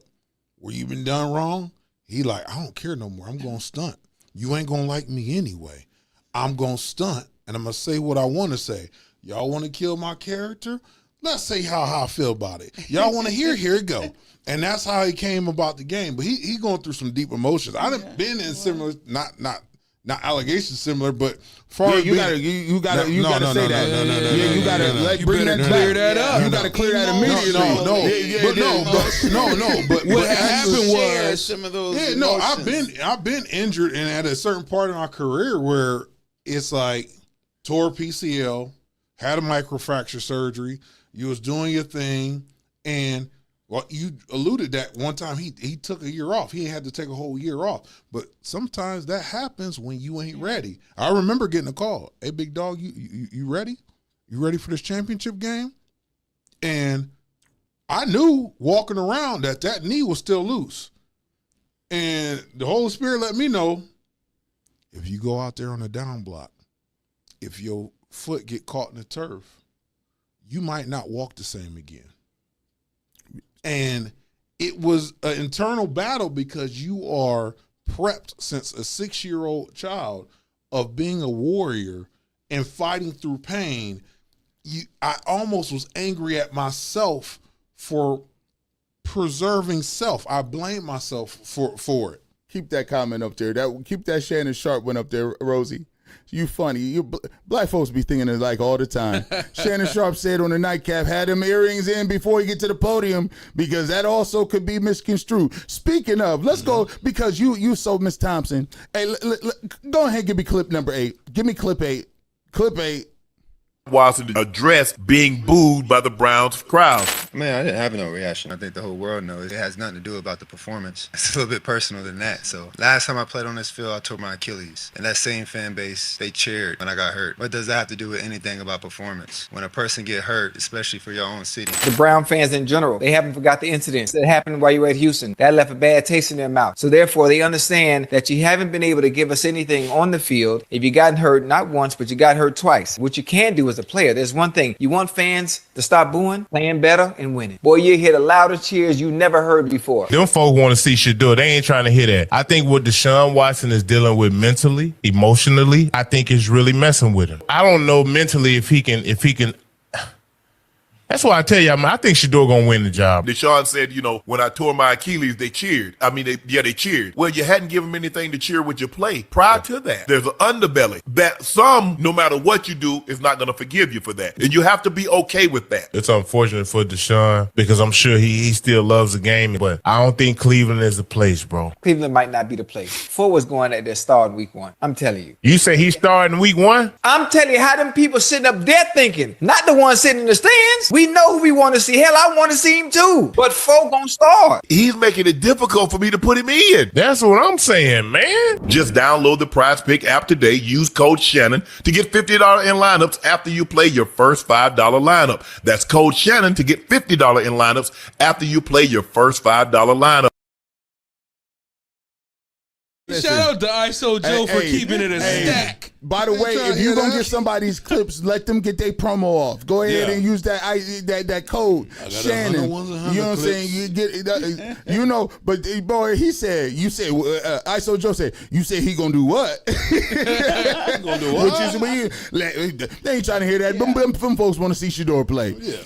where you've been done wrong. He like, I don't care no more. I'm going to stunt. You ain't going to like me anyway. I'm going to stunt, and I'm going to say what I want to say. Y'all want to kill my character? Let's say how I feel about it. Y'all want to hear? Here it go. And that's how he came about the game. But he going through some deep emotions. I done been in similar, not allegations similar, but far you gotta say that. You gotta bring that clear that up. You gotta clear that immediately. But what happened was some of those. Yeah, no, I've been injured, and at a certain part of my career where it's like tore PCL, had a microfracture surgery. You was doing your thing, and well, you alluded that one time he took a year off. He had to take a whole year off. But sometimes that happens when you ain't ready. I remember getting a call. Hey, big dog, you ready? You ready for this championship game? And I knew walking around that knee was still loose. And the Holy Spirit let me know, if you go out there on a down block, if your foot get caught in the turf, you might not walk the same again. And it was an internal battle because you are prepped since a 6-year-old child of being a warrior and fighting through pain. I almost was angry at myself for preserving self. I blame myself for it. Keep that comment up there. Keep that Shannon Sharp one up there, Rosie. You funny. Black folks be thinking it like all the time. Shannon Sharp said on the nightcap, had them earrings in before he get to the podium because that also could be misconstrued. Speaking of, let's go because you so Miss Thompson. Hey, go ahead and give me clip number 8. Give me clip 8. Clip 8. Watson addressed being booed by the Browns crowd. Man, I didn't have no reaction. I think the whole world knows it has nothing to do about the performance. It's a little bit personal than that. So last time I played on this field, I tore my Achilles. And that same fan base, they cheered when I got hurt. What does that have to do with anything about performance? When a person get hurt, especially for your own city. The Brown fans in general, they haven't forgot the incidents that happened while you were at Houston. That left a bad taste in their mouth. So therefore, they understand that you haven't been able to give us anything on the field. If you gotten hurt, not once, but you got hurt twice. What you can do as a player, there's one thing. You want fans to stop booing, playing better, and winning. Boy, you hear the louder cheers you never heard before. Them folk want to see Shedeur. They ain't trying to hear that. I think what Deshaun Watson is dealing with mentally, emotionally, I think is really messing with him. I don't know mentally if he can. That's why I tell you, I think Shedeur gonna win the job. Deshaun said, when I tore my Achilles, they cheered. I mean, they cheered. Well, you hadn't given them anything to cheer with your play. Prior to that, there's an underbelly that some, no matter what you do, is not gonna forgive you for that. And you have to be okay with that. It's unfortunate for Deshaun because I'm sure he still loves the game, but I don't think Cleveland is the place, bro. Cleveland might not be the place. Forward's going at their start in week 1. I'm telling you. You say he's starting week 1? I'm telling you how them people sitting up there thinking, not the ones sitting in the stands. We know who we want to see. Hell, I want to see him too. But folk gonna start. He's making it difficult for me to put him in. That's what I'm saying, man. Just download the Prize Pick app today. Use code Shannon to get $50 in lineups after you play your first $5 lineup. That's code Shannon to get $50 in lineups after you play your first $5 lineup. Shout out to ISO Joe for keeping it a stack. By the way, if you're going to get somebody's clips, let them get their promo off. Go ahead and use that code, Shannon. You know what I'm saying? You get but boy, you said, ISO Joe said, you said he going to do what? He going to do what? They ain't trying to hear that. Them folks want to see Shedeur play. Yeah,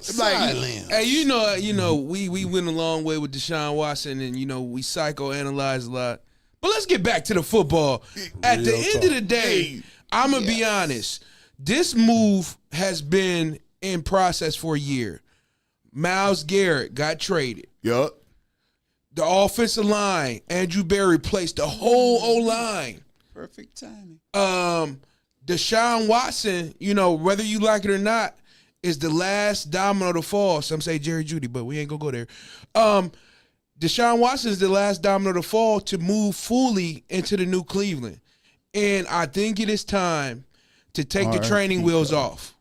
hey, you know, we went a long way with Deshaun Watson, and we psychoanalyze a lot. But let's get back to the football. At the end of the day, I'm going to be honest. This move has been in process for a year. Myles Garrett got traded. Yup. The offensive line, Andrew Berry placed the whole O-line. Perfect timing. Deshaun Watson, whether you like it or not, is the last domino to fall. Some say Jerry Jeudy, but we ain't going to go there. Deshaun Watson is the last domino to fall to move fully into the new Cleveland. And I think it is time to take the training wheels off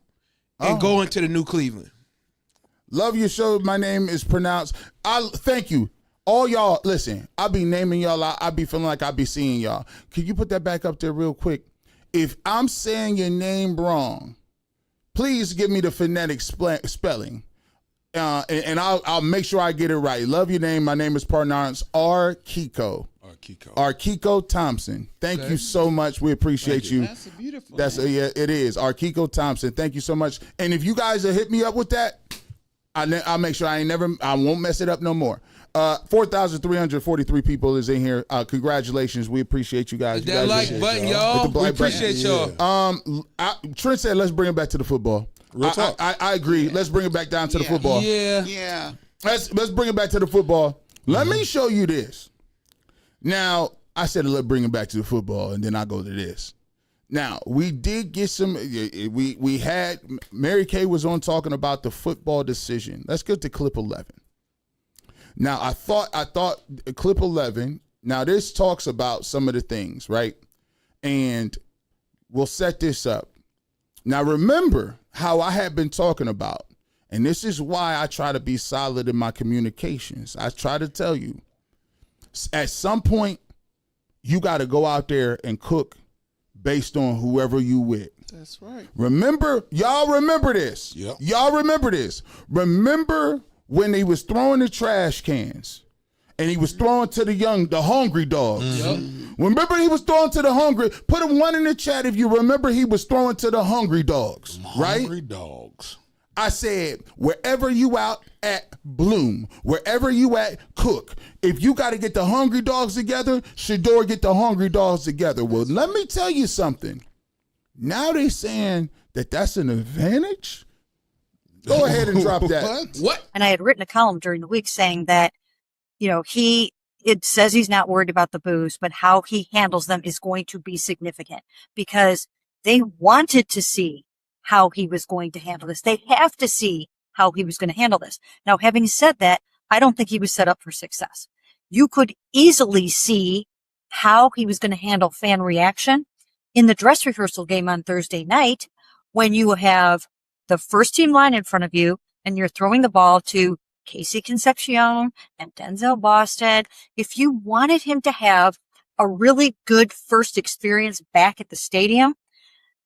and go into the new Cleveland. Love your show. My name is pronounced. Thank you. All y'all, listen, I be naming y'all out. I be feeling like I be seeing y'all. Can you put that back up there real quick? If I'm saying your name wrong, please give me the phonetic spelling. And I'll make sure I get it right. Love your name. My name is pronounced Arkiko. Arkiko Thompson. Thank you so much. We appreciate you. That's a beautiful Yeah, it is. Arkiko Thompson. Thank you so much. And if you guys will hit me up with that, I'll make sure I won't mess it up no more. 4,343 people is in here. Congratulations. We appreciate you guys. Hit that like button, y'all. We appreciate y'all. Trent said, let's bring it back to the football. Real talk. I agree. Yeah. Let's bring it back down to the football. Yeah. Let's bring it back to the football. Let me show you this. Now, I said let's bring it back to the football, and then I go to this. Now, we did get some. We had Mary Kay was on talking about the football decision. Let's get to clip 11. Now, I thought clip 11. Now, this talks about some of the things, right? And we'll set this up. Now, remember how I had been talking about, and this is why I try to be solid in my communications. I try to tell you, at some point, you got to go out there and cook based on whoever you with. That's right. Y'all remember this. Yep. Y'all remember this. Remember when he was throwing the trash cans and he was throwing to the hungry dogs. Mm-hmm. Remember he was throwing to the hungry. Put a 1 in the chat if you remember he was throwing to the hungry dogs, right? Hungry dogs. I said, wherever you out at, bloom. Wherever you at, cook. If you got to get the hungry dogs together, Shedeur get the hungry dogs together. Well, let me tell you something. Now they saying that that's an advantage? Go ahead and drop that. What? And I had written a column during the week saying that, it says he's not worried about the boos, but how he handles them is going to be significant because they wanted to see how he was going to handle this. They have to see how he was going to handle this. Now, having said that, I don't think he was set up for success. You could easily see how he was going to handle fan reaction in the dress rehearsal game on Thursday night when you have the first team line in front of you and you're throwing the ball to Casey Concepcion and Denzel Boston. If you wanted him to have a really good first experience back at the stadium,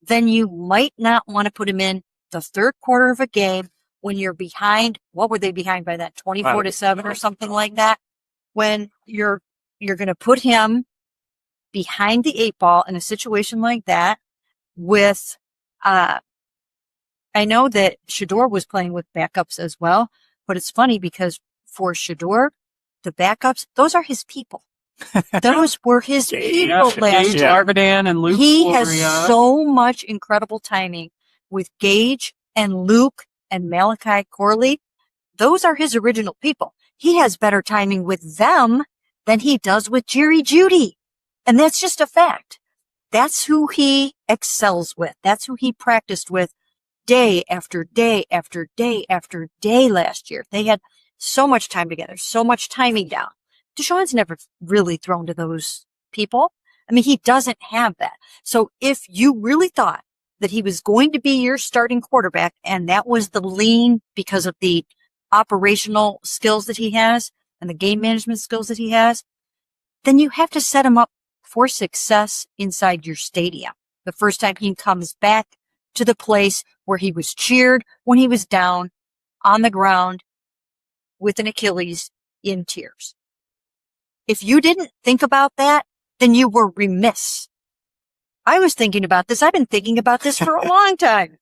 then you might not want to put him in the third quarter of a game when you're behind. What were they behind by that? 24-7 or something like that. When you're going to put him behind the 8 ball in a situation like that with, I know that Shedeur was playing with backups as well, but it's funny because for Shedeur, the backups, those are his people. Those were his people last year. Arvidan and Luke He Floriea. has so much incredible timing with Gage and Luke and Malachi Corley. Those are his original people. He has better timing with them than he does with Jerry Jeudy. And that's just a fact. That's who he excels with. That's who he practiced with day after day after day after day last year. They had so much time together, so much timing down. Deshaun's never really thrown to those people. I mean, he doesn't have that. So if you really thought that he was going to be your starting quarterback and that was the lean because of the operational skills that he has and the game management skills that he has, then you have to set him up for success inside your stadium. The first time he comes back to the place where he was cheered when he was down on the ground with an Achilles in tears. If you didn't think about that, then you were remiss. I was thinking about this. I've been thinking about this for a long time,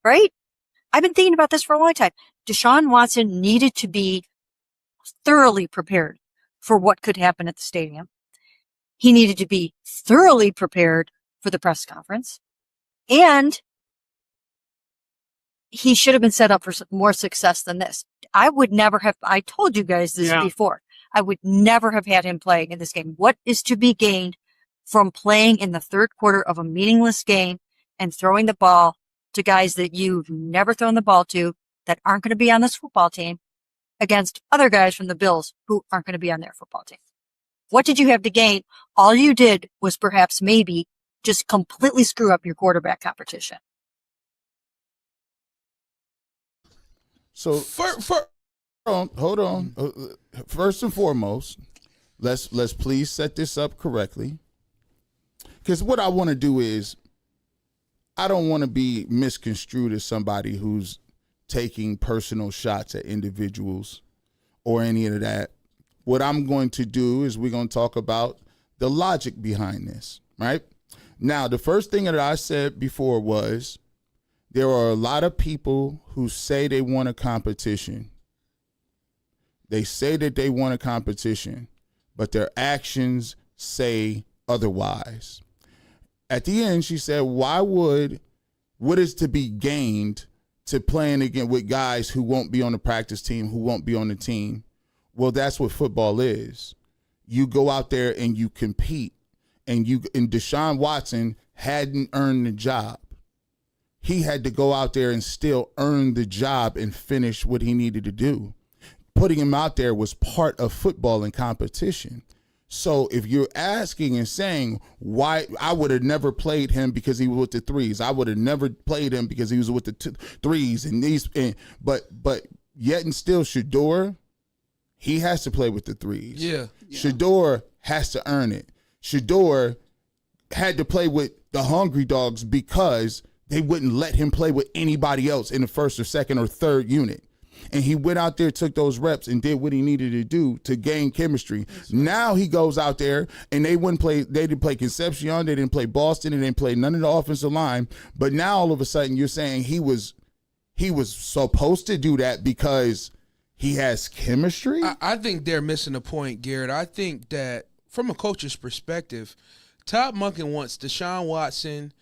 right? I've been thinking about this for a long time. Deshaun Watson needed to be thoroughly prepared for what could happen at the stadium. He needed to be thoroughly prepared for the press conference. And he should have been set up for more success than this. I told you guys this before. I would never have had him play in this game. What is to be gained from playing in the third quarter of a meaningless game and throwing the ball to guys that you've never thrown the ball to that aren't going to be on this football team against other guys from the Bills who aren't going to be on their football team? What did you have to gain? All you did was perhaps maybe just completely screw up your quarterback competition. So hold on. First and foremost, let's please set this up correctly. Because what I want to do is, I don't want to be misconstrued as somebody who's taking personal shots at individuals or any of that. What I'm going to do is we're going to talk about the logic behind this, right? Now, the first thing that I said before was there are a lot of people who say they want a competition. They say that they want a competition, but their actions say otherwise. At the end, she said, what is to be gained to playing again with guys who won't be on the practice team, who won't be on the team? Well, that's what football is. You go out there and you compete, and Deshaun Watson hadn't earned the job. He had to go out there and still earn the job and finish what he needed to do. Putting him out there was part of football and competition. So if you're asking and saying why I would have never played him because he was with the threes, I would have never played him because he was with the threes and these, but yet and still Shedeur, he has to play with the threes. Yeah. Shedeur has to earn it. Shedeur had to play with the Hungry Dogs because they wouldn't let him play with anybody else in the first or second or third unit. And he went out there, took those reps, and did what he needed to do to gain chemistry. Now he goes out there, and they didn't play Concepcion, they didn't play Boston, and they didn't play none of the offensive line. But now all of a sudden you're saying he was supposed to do that because he has chemistry? I think they're missing a point, Garrett. I think that from a coach's perspective, Todd Monken wants Deshaun Watson,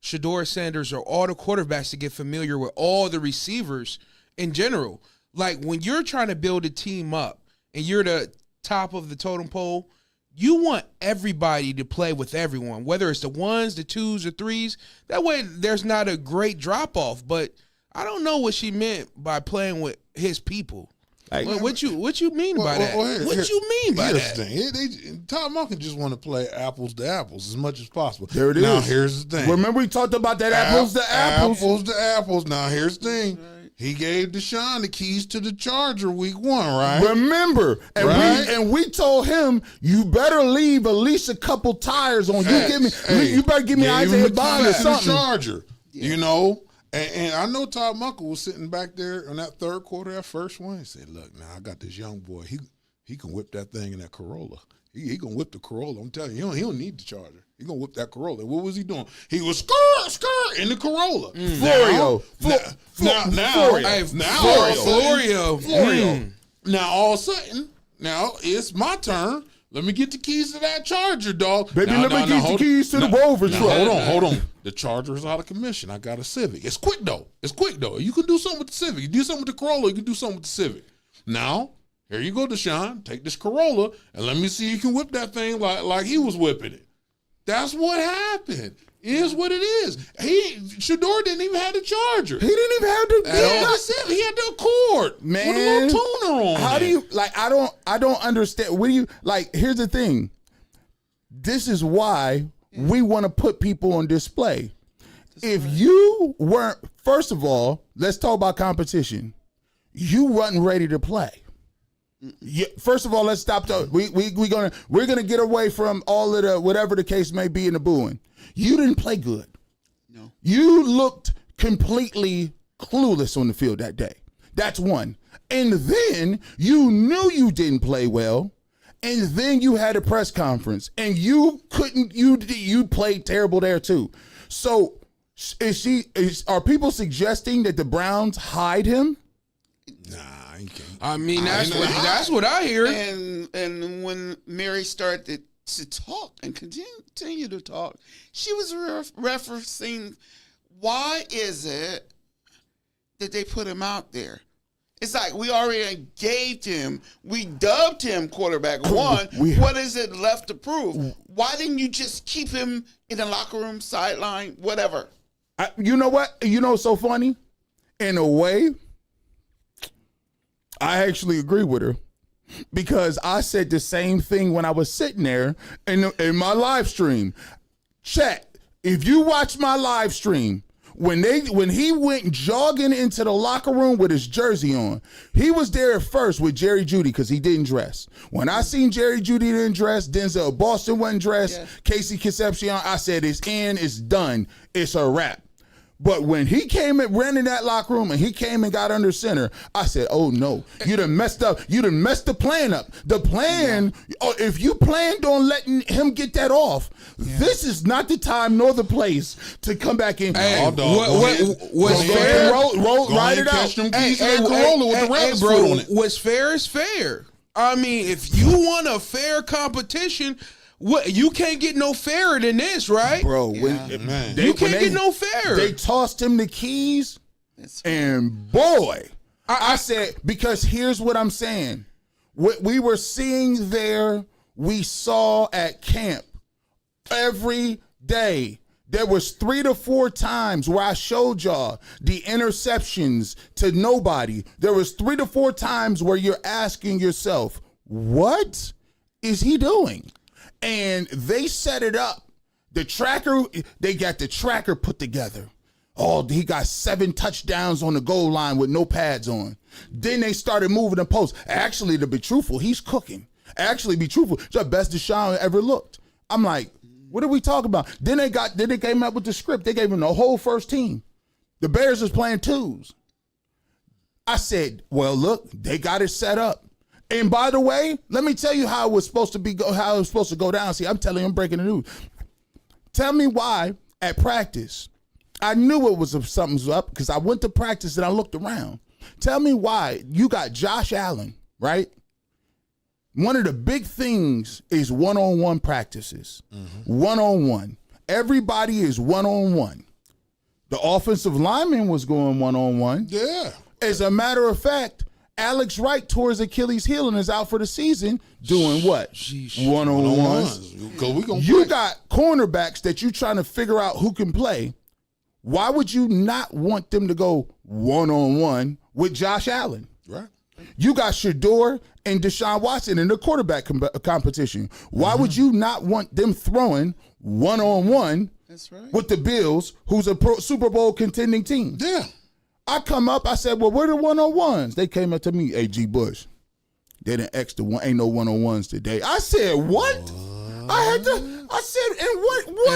Shedeur Sanders, or all the quarterbacks to get familiar with all the receivers in general. Like, when you're trying to build a team up and you're the top of the totem pole, you want everybody to play with everyone, whether it's the ones, the twos, or threes. That way there's not a great drop-off. But I don't know what she meant by playing with his people. Like, what you mean by that? What you mean by that? Here's the thing. Todd Monken just want to play apples to apples as much as possible. There it is. Now, here's the thing. Remember we talked about that apples to apples? Apples to apples. Now, here's the thing. He gave Deshaun the keys to the Charger week 1, right? Remember, and we told him, you better leave at least a couple tires on. You better give me Isaiah Bond or something. Charger, you know. And I know Todd Monken was sitting back there in that third quarter, that first one. He said, "Look, now I got this young boy. He can whip that thing in that Corolla. He gonna whip the Corolla. I'm telling you, he don't need the Charger. He gonna whip that Corolla." What was he doing? He was skirt in the Corolla. Floriea. Now all of a sudden, now it's my turn. Let me get the keys to that Charger, dog. Baby, let me get the keys to the Rover truck. Hold on. The Charger is out of commission. I got a Civic. It's quick though. You can do something with the Civic. You do something with the Corolla. You can do something with the Civic. Now, here you go, Deshaun. Take this Corolla and let me see you can whip that thing like he was whipping it. That's what happened. It is what it is. Shedeur didn't even have the Charger. He didn't even have the He had the Accord. Man, with a little tuner on. How do you I don't understand. What do you like? Here's the thing. This is why we want to put people on display. If you weren't, first of all, let's talk about competition. You wasn't ready to play. Yeah, first of all, let's stop. We're gonna get away from all of the whatever the case may be in the booing. You didn't play good. No. You looked completely clueless on the field that day. That's one. And then you knew you didn't play well. And then you had a press conference and you played terrible there too. So are people suggesting that the Browns hide him? Nah, I can't. I mean, that's what I hear. And when Mary started to talk and continue to talk, she was referencing, why is it that they put him out there? It's like we already gave him, we dubbed him quarterback one. What is it left to prove? Why didn't you just keep him in the locker room, sideline, whatever? You know what? You know what's so funny? In a way, I actually agree with her. Because I said the same thing when I was sitting there in my live stream. Chat, If you watch my live stream, when he went jogging into the locker room with his jersey on, he was there at first with Jerry Jeudy because he didn't dress. When I seen Jerry Jeudy didn't dress, Denzel Boston wasn't dressed, Casey Concepcion, I said it's in, it's done, it's a wrap. But when he came and ran in that locker room and he came and got under center, I said, oh no, you done messed up. You done messed the plan up. The plan, if you planned on letting him get that off, this is not the time nor the place to come back in. Hey, what's fair? Ride it out. What's fair is fair. I mean, if you want a fair competition, you can't get no fairer than this, right? Bro, you can't get no fairer. They tossed him the keys, and boy, I said, because here's what I'm saying. What we were seeing there, we saw at camp every day. There was 3 to 4 times where I showed y'all the interceptions to nobody. There was 3 to 4 times where you're asking yourself, what is he doing? And they set it up. The tracker, they got the tracker put together. Oh, he got 7 touchdowns on the goal line with no pads on. Then they started moving the post. Actually, to be truthful, he's cooking. Actually, be truthful, it's the best Deshaun ever looked. I'm like, what are we talking about? Then they came up with the script. They gave him the whole first team. The Bears was playing 2s. I said, well, look, they got it set up. And by the way, let me tell you how it was supposed to go down. See, I'm telling you, I'm breaking the news. Tell me why at practice, I knew it was something's up because I went to practice and I looked around. Tell me why you got Josh Allen, right? One of the big things is one-on-one practices. One-on-one. Everybody is one-on-one. The offensive lineman was going one-on-one. Yeah. As a matter of fact, Alex Wright tore his Achilles heel and is out for the season doing what? One-on-ones. You got cornerbacks that you're trying to figure out who can play. Why would you not want them to go one-on-one with Josh Allen? Right. You got Shedeur and Deshaun Watson in the quarterback competition. Why would you not want them throwing one-on-one with the Bills, who's a Super Bowl contending team? Yeah. I come up, I said, well, where are the one-on-ones? They came up to me, hey, G. Bush, they didn't extra one, ain't no one-on-ones today. I said, what? And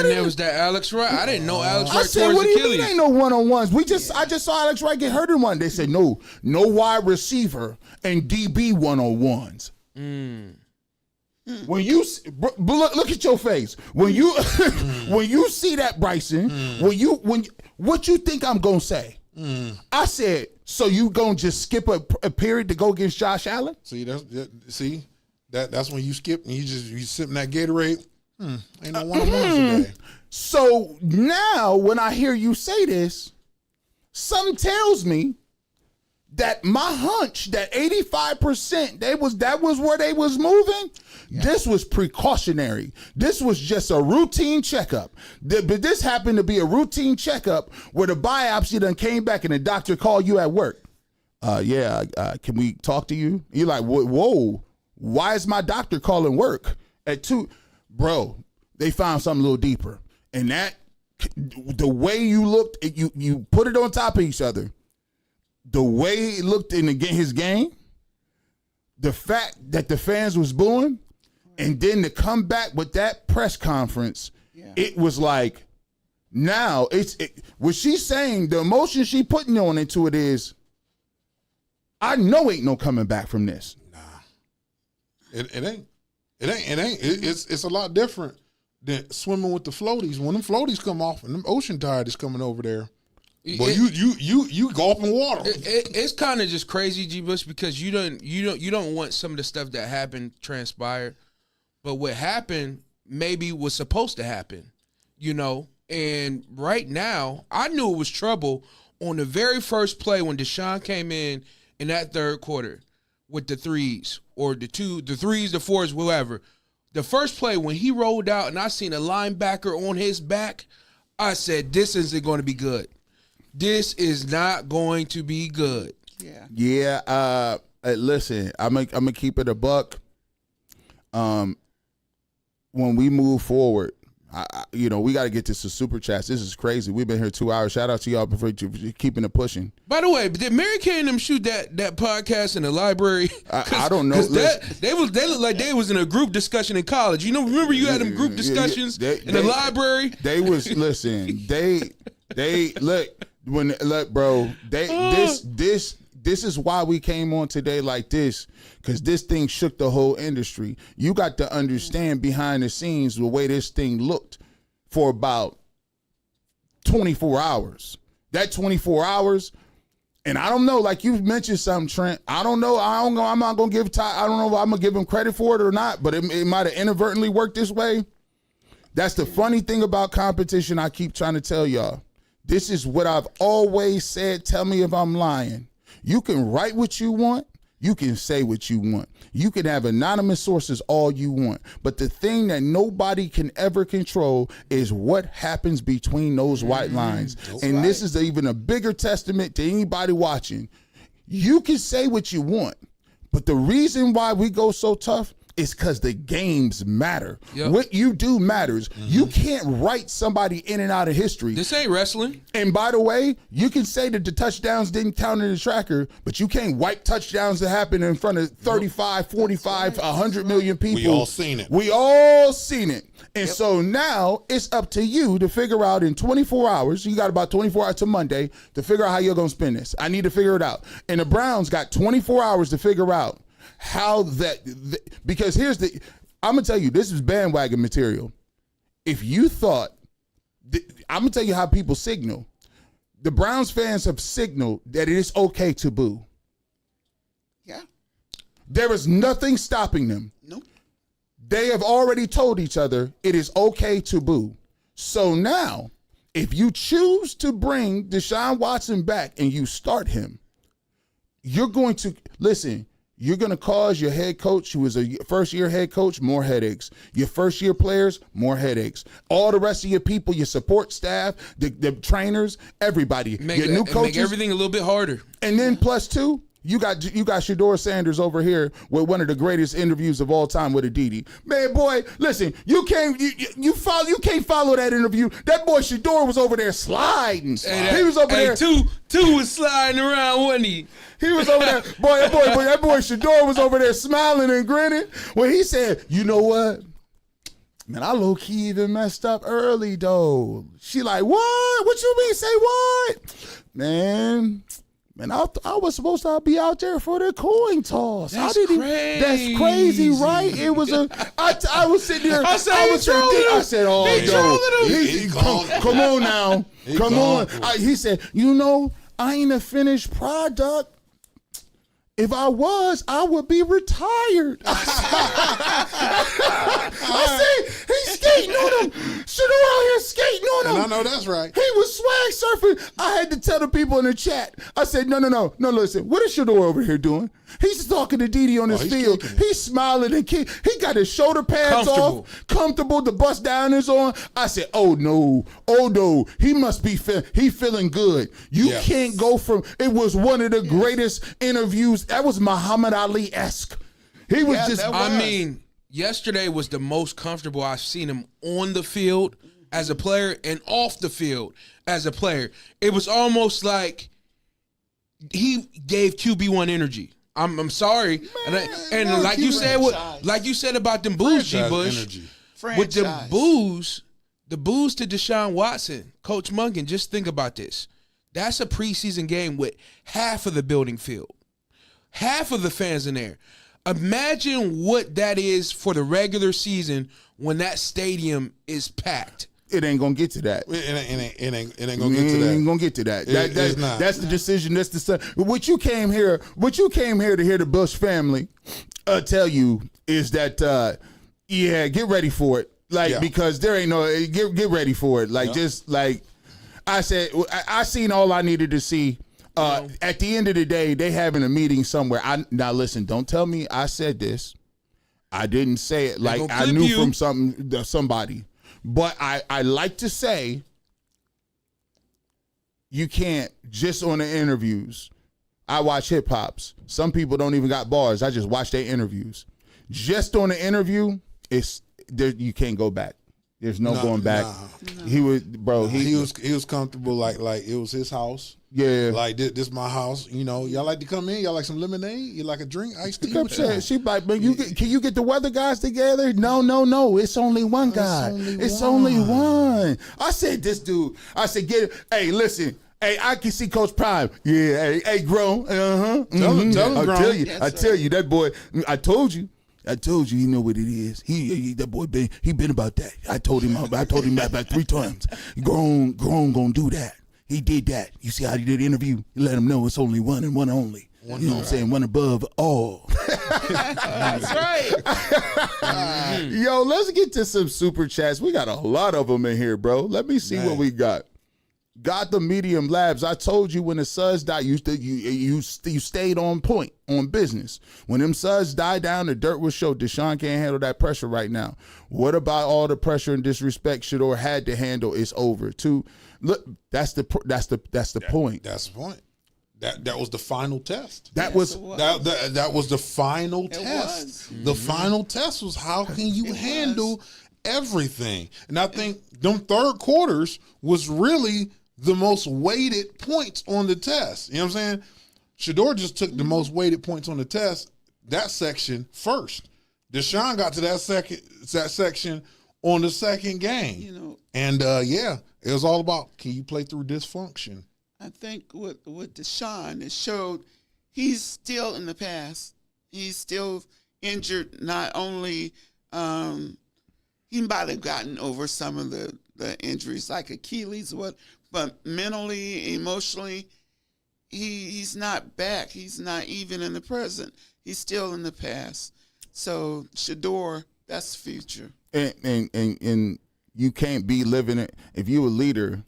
there was that Alex Wright. I didn't know Alex Wright said, tore his what do you Achilles. mean ain't no one-on-ones? I just saw Alex Wright get hurt in one. They said, no wide receiver and DB one-on-ones. When you look at your face, when you when you see that, Bryson, what you think I'm gonna say? I said, so you gonna just skip a period to go against Josh Allen? See, that's when you skip and you sipping that Gatorade. Ain't no one-on-ones today. So now when I hear you say this, something tells me that my hunch that 85% that was where they was moving. Yeah. This was precautionary. This was just a routine checkup. But this happened to be a routine checkup where the biopsy done came back and the doctor called you at work. Can we talk to you? You're like, whoa, why is my doctor calling work at 2? Bro, they found something a little deeper. And that, the way you looked, you put it on top of each other. The way he looked in his game, the fact that the fans was booing, and then to come back with that press conference, it was like, now what she's saying, the emotion she putting on into it is, I know ain't no coming back from this. Nah, it ain't. It's a lot different than swimming with the floaties. When them floaties come off and them ocean tide is coming over there. Well, you go up in water. It's kind of just crazy, G. Bush, because you don't want some of the stuff that happened transpired, but what happened maybe was supposed to happen, And right now, I knew it was trouble on the very first play when Deshaun came in that third quarter with the threes or the threes, the fours, whatever. The first play when he rolled out and I seen a linebacker on his back, I said, "This isn't going to be good." This is not going to be good. Yeah. Listen, I'm gonna keep it a buck. When we move forward, We got to get to some super chats. This is crazy. We've been here 2 hours. Shout out to y'all for keeping it pushing. By the way, did Mary Kay and them shoot that podcast in the library? I don't know. They looked like they was in a group discussion in college. Remember you had them group discussions in the library? They was listen. They look, bro. This is why we came on today like this, because this thing shook the whole industry. You got to understand behind the scenes the way this thing looked for about 24 hours. That 24 hours, and I don't know, like you mentioned something, Trent. I don't know. I'm not going to give Ty, I don't know if I'm going to give him credit for it or not, but it might have inadvertently worked this way. That's the funny thing about competition. I keep trying to tell y'all. This is what I've always said. Tell me if I'm lying. You can write what you want. You can say what you want. You can have anonymous sources all you want. But the thing that nobody can ever control is what happens between those white lines. And this is even a bigger testament to anybody watching. You can say what you want, but the reason why we go so tough is because the games matter. Yep. What you do matters. You can't write somebody in and out of history. This ain't wrestling. And by the way, you can say that the touchdowns didn't count in the tracker, but you can't wipe touchdowns that happen in front of 35, 45, 100 million people. We all seen it. We all seen it. And so now it's up to you to figure out in 24 hours, you got about 24 hours to Monday to figure out how you're going to spend this. I need to figure it out. And the Browns got 24 hours to figure out how because I'm going to tell you, this is bandwagon material. If you thought, I'm going to tell you how people signal. The Browns fans have signaled that it is okay to boo. Yeah. There is nothing stopping them. Nope. They have already told each other it is okay to boo. So now, if you choose to bring Deshaun Watson back and you start him, you're going to, listen, you're going to cause your head coach, who is a first-year head coach, more headaches. Your first-year players, more headaches. All the rest of your people, your support staff, the trainers, everybody, your new coaches. Make everything a little bit harder. And then plus two, you got Shedeur Sanders over here with one of the greatest interviews of all time with Aditi. Man, boy, listen, you can't follow that interview. That boy Shedeur was over there sliding. He was over there. Two was sliding around, wasn't he? He was over there. That boy Shedeur was over there smiling and grinning when he said, "You know what? Man, I low-key even messed up early, though." She like, "What? What you mean? Say what?" Man, I was supposed to be out there for the coin toss. That's crazy. That's crazy, right? It was I was sitting there. I said, "Oh, yo, come on now, come on." He said, "You know, I ain't a finished product. If I was, I would be retired." I said, he's skating on him. Shedeur out here skating on him. And I know that's right. He was swag surfing. I had to tell the people in the chat. I said, no, listen. What is Shedeur over here doing? He's talking to Didi on his field. He's smiling and he got his shoulder pads off, comfortable. The bust down is on. I said, oh no. He must be feeling good. You can't go from. It was one of the greatest interviews. That was Muhammad Ali-esque. He was I mean, yesterday was the most comfortable I've seen him on the field as a player and off the field as a player. It was almost like he gave QB1 energy. I'm sorry, and like you said about them boos, G. Bush, with the boos to Deshaun Watson, Coach Munkin. Just think about this. That's a preseason game with half of the building filled, half of the fans in there. Imagine what that is for the regular season when that stadium is packed. It ain't gonna get to that. It ain't gonna get to that. It ain't gonna get to that. That's the decision. That's the what you came here to hear the Bush family tell you is that get ready for it. Because there ain't no get ready for it. Just like I said, I seen all I needed to see. At the end of the day, they having a meeting somewhere. Now listen, don't tell me I said this. I didn't say it like I knew from somebody. But I like to say you can't just on the interviews. I watch hip hops. Some people don't even got bars. I just watch their interviews. Just on the interview, you can't go back. There's no going back. Nah. He was, bro. He was comfortable. Like it was his house. Yeah. Like this my house. You know, y'all like to come in. Y'all like some lemonade. You like a drink, iced tea. She like, man, can you get the weather guys together? No. It's only one guy. It's only one. I said, this dude. I said, get it. Hey, listen. Hey, I can see Coach Prime. Yeah. Hey, grown. Tell him, grown. I tell you, that boy. I told you, you know what it is. He that boy he been about that. I told him that about 3 times. Grown gonna do that. He did that. You see how he did the interview? You let him know it's only one and one only. You know what I'm saying? One above all. That's right. Yo, let's get to some super chats. We got a lot of them in here, bro. Let me see what we got. Got the Medium Labs. I told you when the Suds died, you stayed on point, on business. When them Suds died down, the dirt will show. Deshaun can't handle that pressure right now. What about all the pressure and disrespect Shedeur had to handle? It's over. Too. Look, that's the point. That's the point. That was the final test. That was the final test. The final test was how can you handle everything? And I think them third quarters was really the most weighted points on the test. You know what I'm saying? Shedeur just took the most weighted points on the test, that section first. Deshaun got to that section on the second game. You know, and it was all about, can you play through dysfunction? I think with Deshaun, it showed he's still in the past. He's still injured. Not only he might have gotten over some of the injuries like Achilles, but mentally, emotionally, he's not back. He's not even in the present. He's still in the past. So Shedeur, that's the future. And you can't be living it if you a leader.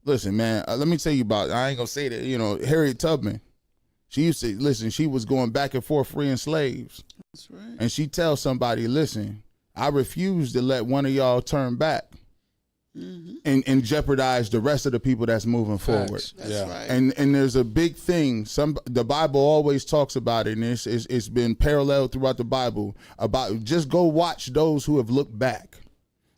Listen, man, let me tell you about, I ain't gonna say that, Harriet Tubman. She used to, listen, she was going back and forth freeing slaves. That's right. And she tells somebody, listen, I refuse to let one of y'all turn back and jeopardize the rest of the people that's moving forward. That's right. And there's a big thing. The Bible always talks about it, and it's been paralleled throughout the Bible about just go watch those who have looked back.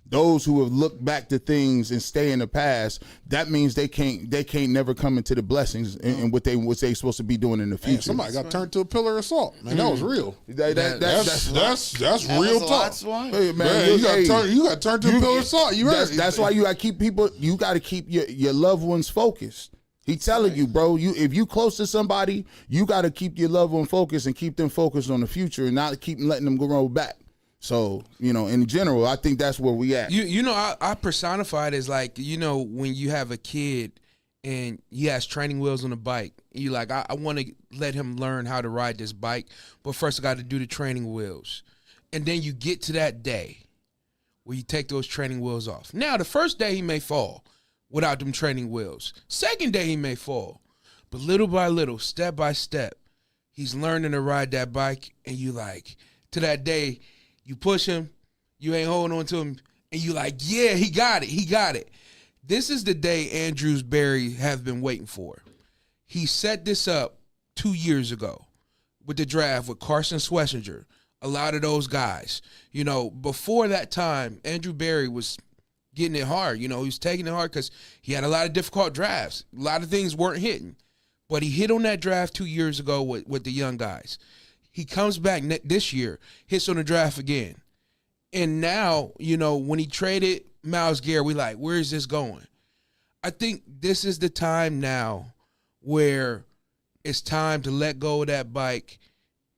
Those who have looked back to things and stay in the past, that means they can't never come into the blessings and what they supposed to be doing in the future. Man, somebody got turned to a pillar of salt. Man, that was real. That's real talk. Hey, man, you got turned to a pillar of salt. That's why you got to keep people. You got to keep your loved ones focused. He's telling you, bro. If you close to somebody, you got to keep your loved one focused and keep them focused on the future and not keep letting them go back. So, in general, I think that's where we at. I personified as like, when you have a kid and he has training wheels on a bike, you like, I want to let him learn how to ride this bike, but first I got to do the training wheels. And then you get to that day where you take those training wheels off. Now, the first day he may fall without them training wheels. Second day he may fall. But little by little, step by step, he's learning to ride that bike, and you like, to that day, you push him, you ain't holding on to him, and you like, yeah, he got it. This is the day Andrews Berry have been waiting for. He set this up 2 years ago with the draft with Carson Schlesinger, a lot of those guys. Before that time, Andrew Berry was getting it hard. He was taking it hard because he had a lot of difficult drafts. A lot of things weren't hitting. But he hit on that draft 2 years ago with the young guys. He comes back this year, hits on the draft again. And now, when he traded Myles Garrett, we like, where is this going? I think this is the time now where it's time to let go of that bike.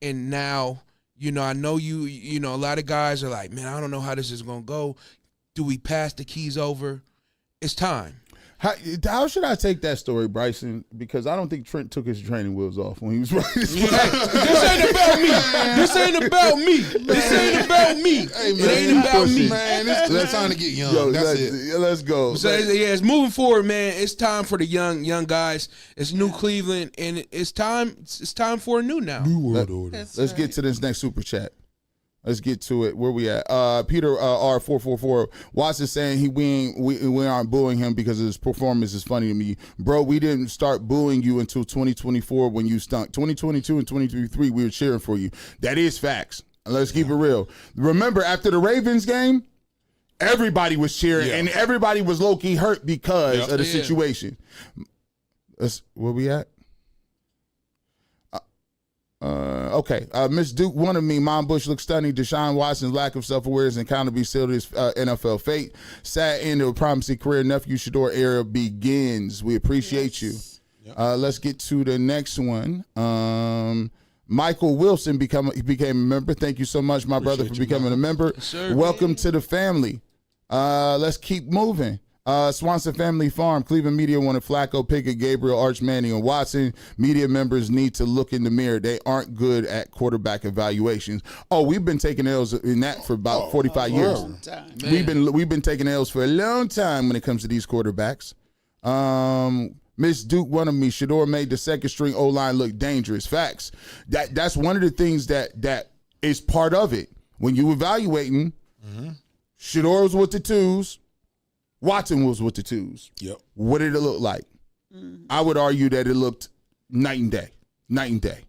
And now, I know a lot of guys are like, man, I don't know how this is going to go. Do we pass the keys over? It's time. How should I take that story, Bryson? Because I don't think Trent took his training wheels off when he was riding his bike. This ain't about me. This ain't about me. Hey, man, it ain't about me. Man, it's time to get young. That's it. Let's go. So, it's moving forward, man. It's time for the young guys. It's New Cleveland, and it's time for a new now. New world order. Let's get to this next super chat. Let's get to it. Where we at? Peter R444 Watson saying we aren't booing him because his performance is funny to me. Bro, we didn't start booing you until 2024 when you stunk. 2022 and 2023, we were cheering for you. That is facts. Let's keep it real. Remember, after the Ravens game, everybody was cheering, and everybody was low-key hurt because of the situation. Where we at? Okay. Miss Duke wanted me. Mom Bush looks stunning. Deshaun Watson's lack of self-awareness and accountability sealed his NFL fate. Sad end of a promising career. Nephew Shedeur era begins. We appreciate you. Let's get to the next one. Michael Wilson became a member. Thank you so much, my brother, for becoming a member. Sir, welcome to the family. Let's keep moving. Swanson Family Farm, Cleveland Media wanted Flacco, Pickett, Gabriel, Arch Manning, and Watson. Media members need to look in the mirror. They aren't good at quarterback evaluations. Oh, we've been taking L's in that for about 45 years. We've been taking L's for a long time when it comes to these quarterbacks. Miss Duke wanted me. Shedeur made the second string O-line look dangerous. Facts. That's one of the things that is part of it. When you evaluating, Shedeur was with the twos. Watson was with the twos. Yep. What did it look like? I would argue that it looked night and day. Night and day.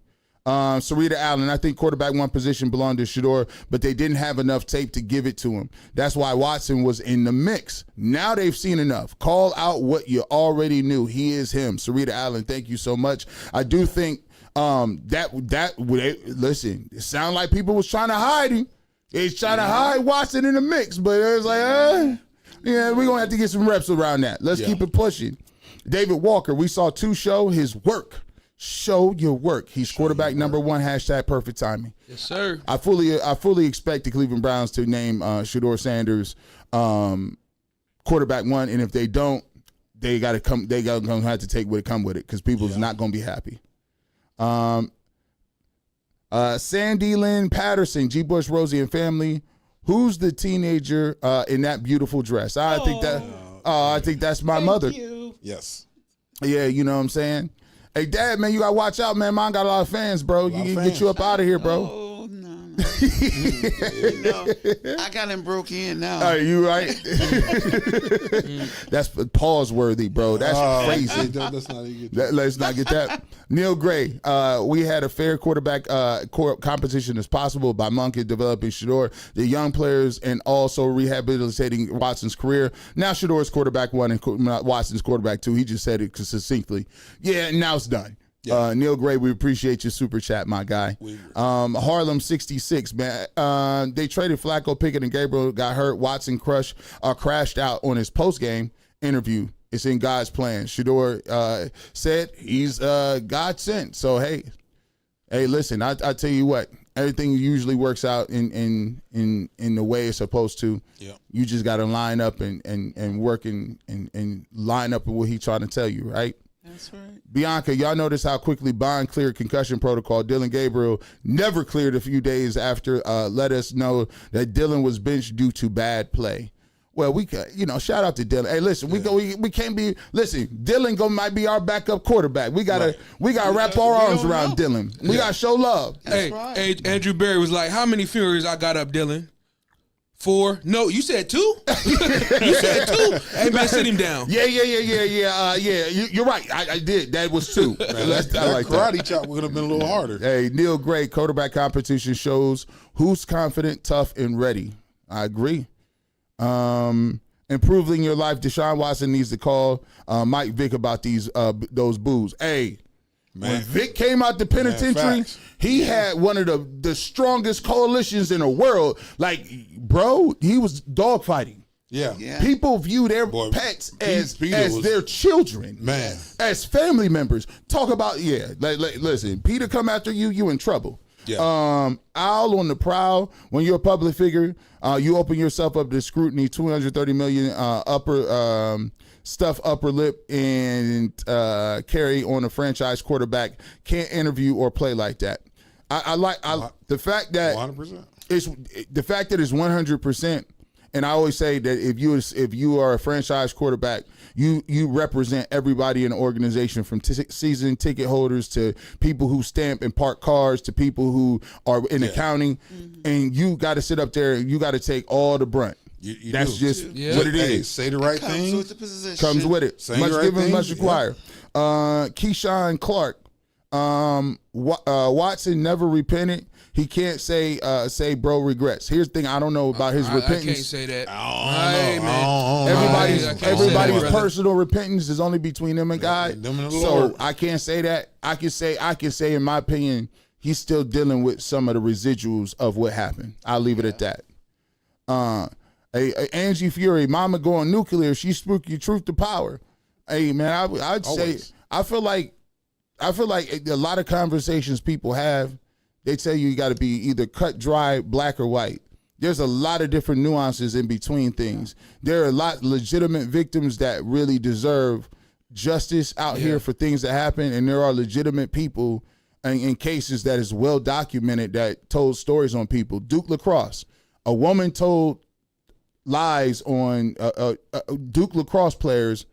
Sarita Allen, I think quarterback one position belonged to Shedeur, but they didn't have enough tape to give it to him. That's why Watson was in the mix. Now they've seen enough. Call out what you already knew. He is him. Sarita Allen, thank you so much. I do think listen, it sounded like people was trying to hide him. They was trying to hide Watson in the mix, but it was like, yeah, we're going to have to get some reps around that. Let's keep it pushing. David Walker, we saw two show his work. Show your work. He's quarterback number one, #, perfect timing. Yes, sir. I fully expect the Cleveland Browns to name Shedeur Sanders quarterback one, and if they don't, they got to come. They got to have to take what it come with it because people's not going to be happy. Sandy Lynn Patterson, G. Bush, Rosie, and family. Who's the teenager in that beautiful dress? I think that's my mother. Yes. Yeah, you know what I'm saying? Hey, Dad, man, you got to watch out, man. Mine got a lot of fans, bro. You can get you up out of here, bro. Oh, no. I got him broke in now. Are you right? That's pause worthy, bro. That's crazy. Let's not get that. Neil Gray, we had a fair quarterback competition as possible by Monkey developing Shedeur, the young players, and also rehabilitating Watson's career. Now Shedeur's quarterback one and Watson's quarterback two. He just said it succinctly. Yeah, now it's done. Yeah. Neil Gray, we appreciate your super chat, my guy. Harlem 66, man. They traded Flacco, Pickett, and Gabriel got hurt. Watson crashed out on his postgame interview. It's in God's plan. Shedeur said he's God sent. So hey, listen, I tell you what, everything usually works out in the way it's supposed to. Yeah. You just got to line up and work and line up with what he's trying to tell you, right? That's right. Bianca, y'all notice how quickly Bond cleared concussion protocol. Dylan Gabriel never cleared a few days after. Let us know that Dylan was benched due to bad play. Well, shout out to Dylan. Hey, listen, we can't be. Listen, Dylan might be our backup quarterback. We gotta wrap our arms around Dylan. We gotta show love. Hey, Andrew Berry was like, "How many fingers I got up, Dylan?" 4. No, you said 2. You said 2. Hey, man, sit him down. Yeah. You're right. I did. That was 2. I like karate that. Chop would have been a little harder. Hey, Neil Gray, quarterback competition shows who's confident, tough, and ready. I agree. Improving your life. Deshaun Watson needs to call Mike Vick about those boos. Hey. Man. When Vic came out the penitentiary, he had one of the strongest coalitions in the world. Like, bro, he was dogfighting. Yeah. People view their pets as their children, man, as family members. Talk about, listen, Peter come after you, you in trouble. Yeah. Owl on the prowl. When you're a public figure, you open yourself up to scrutiny. 230 million upper lip and carry on a franchise quarterback can't interview or play like that. I like the fact that 100%. It's the fact that it's 100%. And I always say that if you are a franchise quarterback, you represent everybody in the organization, from season ticket holders to people who stamp and park cars to people who are in accounting, and you got to sit up there and you got to take all the brunt. That's just what it is. Say the right thing. Comes with it. Much given, much required. Keyshawn Clark. Watson never repented. He can't say bro regrets. Here's the thing, I don't know about his repentance. I can't say that. Everybody's personal repentance is only between them and God. Them and the so Lord. I can't say that. I can say in my opinion, he's still dealing with some of the residuals of what happened. I'll leave it at that. Angie Fury, mama going nuclear. She spoke your truth to power. Hey man, I'd say I feel like a lot of conversations people have, they tell you got to be either cut dry, black or white. There's a lot of different nuances in between things. There are a lot of legitimate victims that really deserve justice out here for things that happen, and there are legitimate people in cases that is well documented that told stories on people. Duke lacrosse, a woman told lies on Duke lacrosse players,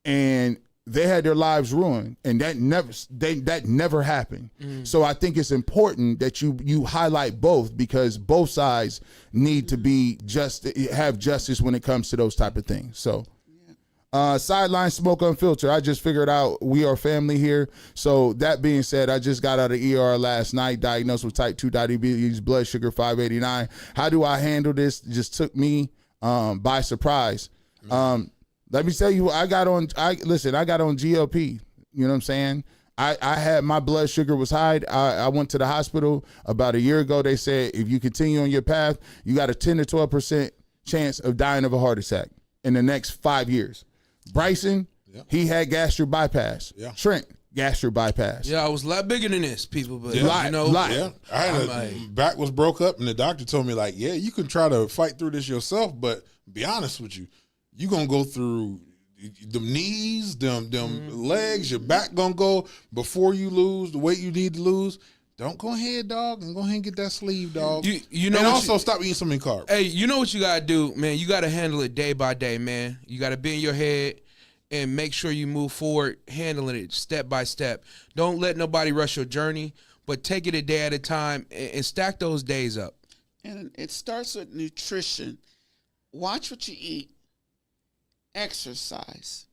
and they had their lives ruined, and that never happened. So I think it's important that you highlight both, because both sides need to be have justice when it comes to those type of things. So sideline smoke unfiltered. I just figured out we are family here. So that being said, I just got out of ER last night, diagnosed with type 2 diabetes, blood sugar 589. How do I handle this? It just took me by surprise. Let me tell you, I got on GLP. You know what I'm saying? I had, my blood sugar was high. I went to the hospital about a year ago. They said, if you continue on your path, you got a 10 to 12% chance of dying of a heart attack in the next 5 years. Bryson, he had gastric bypass. Trent, gastric bypass. Yeah, I was a lot bigger than this, people. But I had back was broke up, and the doctor told me, like, yeah, you can try to fight through this yourself, but be honest with you, you're going to go through them knees, them legs, your back going to go before you lose the weight you need to lose. Don't go ahead, dog, and go ahead and get that sleeve, dog. You know, and also stop eating so many carbs. Hey, you know what you got to do, man? You got to handle it day by day, man. You got to be in your head and make sure you move forward, handling it step by step. Don't let nobody rush your journey, but take it a day at a time and stack those days up. And it starts with nutrition. Watch what you eat. Exercise.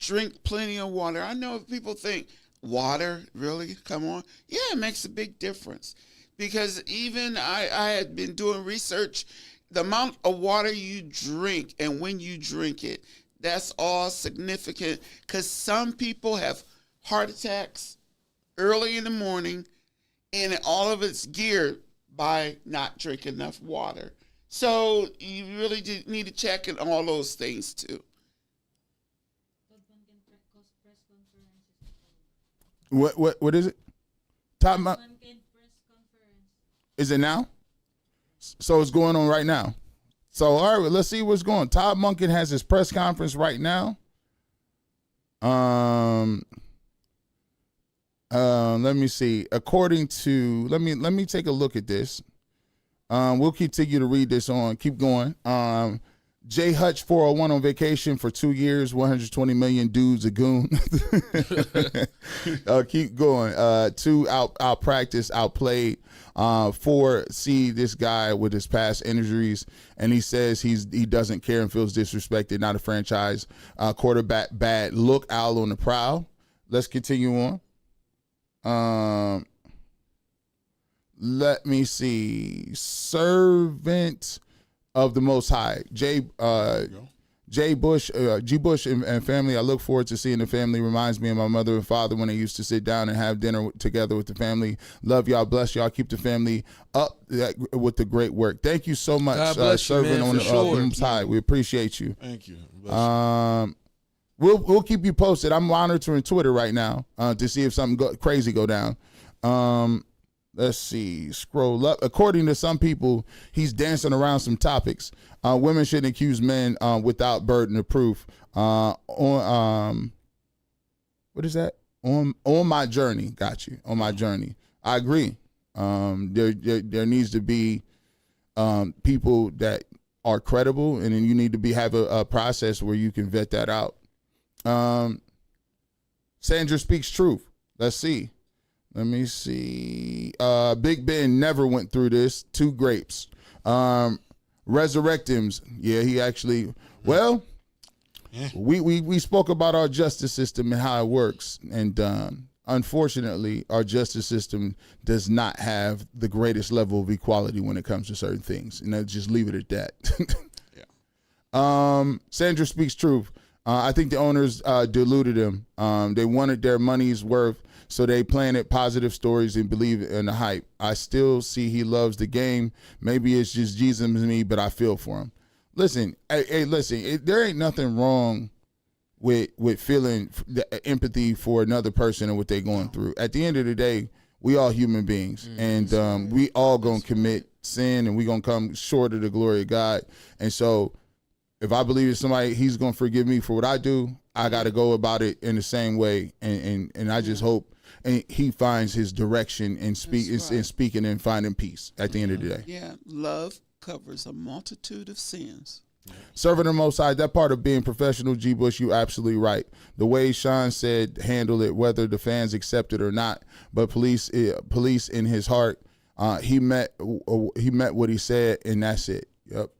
Drink plenty of water. I know people think, water, really? Come on. Yeah, it makes a big difference. Because even I had been doing research, the amount of water you drink and when you drink it, that's all significant. Because some people have heart attacks early in the morning, and all of it's geared by not drinking enough water. So you really need to check in all those things too. What is it? Top is it now? So it's going on right now. So all right, let's see what's going on. Todd Monken has his press conference right now. Let me see. According to let me take a look at this. We'll continue to read this on. Keep going. Jay Hutch 401 on vacation for 2 years, 120 million dudes a goon. Keep going. 2 out practice, outplayed. 4 see this guy with his past injuries, and he says he doesn't care and feels disrespected. Not a franchise quarterback. Bad look. Owl on the prowl. Let's continue on. Let me see. Servant of the Most High, G. Bush and family. I look forward to seeing the family. Reminds me of my mother and father when they used to sit down and have dinner together with the family. Love y'all. Bless y'all. Keep the family up with the great work. Thank you so much, Servant on the Most High. We appreciate you. Thank you. We'll keep you posted. I'm monitoring Twitter right now to see if something crazy go down. Let's see. Scroll up. According to some people, he's dancing around some topics. Women shouldn't accuse men without burden of proof. What is that? On my journey. Got you. On my journey. I agree. There needs to be people that are credible, and then you need to have a process where you can vet that out. Sandra speaks truth. Let's see. Let me see. Big Ben never went through this. 2 grapes. Resurrect him. Yeah, he actually. Well, we spoke about our justice system and how it works, and unfortunately, our justice system does not have the greatest level of equality when it comes to certain things. And I'll just leave it at that. Sandra speaks truth. I think the owners deluded him. They wanted their money's worth, so they planted positive stories and believe in the hype. I still see he loves the game. Maybe it's just Jesus and me, but I feel for him. Listen, there ain't nothing wrong with feeling the empathy for another person and what they're going through. At the end of the day, we all human beings, and we all gonna commit sin, and we gonna come short of the glory of God. And so, if I believe that somebody, he's gonna forgive me for what I do, I got to go about it in the same way. And I just hope and he finds his direction in speaking and finding peace at the end of the day. Yeah, love covers a multitude of sins. Serving the Most High, that part of being professional, G. Bush, you absolutely right. The way Sean said, handle it, whether the fans accept it or not. But police in his heart, he met what he said, and that's it. Yep.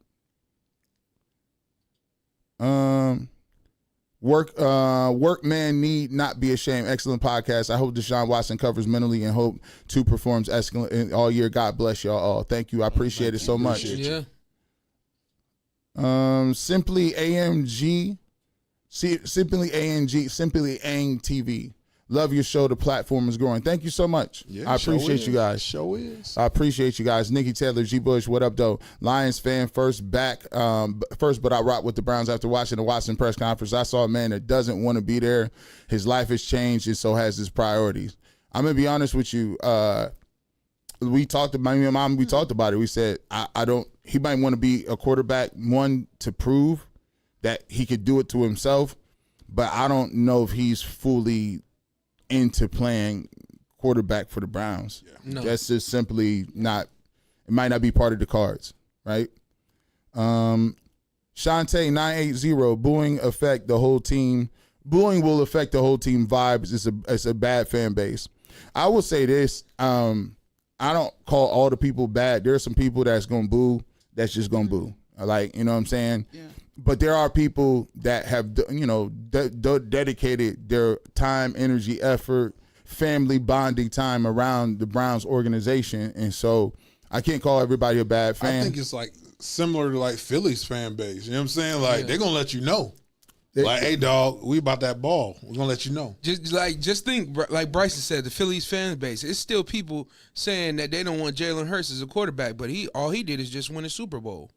Workman need not be ashamed. Excellent podcast. I hope Deshaun Watson covers mentally and hope to performs excellent all year. God bless y'all all. Thank you. I appreciate it so much. Yeah. Simply AMG TV. Love your show. The platform is growing. Thank you so much. Yeah, I appreciate you guys. Show is. I appreciate you guys. Nikki Taylor, G. Bush, what up, though? Lions fan first, but I rock with the Browns after watching the Watson press conference. I saw a man that doesn't want to be there. His life has changed, and so has his priorities. I'm gonna be honest with you. We talked about me and mom. We talked about it. We said I don't. He might want to be a quarterback, one, to prove that he could do it to himself, but I don't know if he's fully into playing quarterback for the Browns. Yeah. No. That's just simply not. It might not be part of the cards, right? Shantae 980 booing affect the whole team. Booing will affect the whole team vibes. It's a bad fan base. I will say this. I don't call all the people bad. There are some people that's gonna boo. That's just gonna boo. Like, you know what I'm saying? Yeah. But there are people that have, dedicated their time, energy, effort, family bonding time around the Browns organization, and so I can't call everybody a bad fan. I think it's like similar to like Philly's fan base. You know what I'm saying? Like they're gonna let you know. Like, hey, dog, we about that ball. We're gonna let you know. Just think, like Bryson said, the Phillies fan base. It's still people saying that they don't want Jalen Hurts as a quarterback, but all he did is just win a Super Bowl.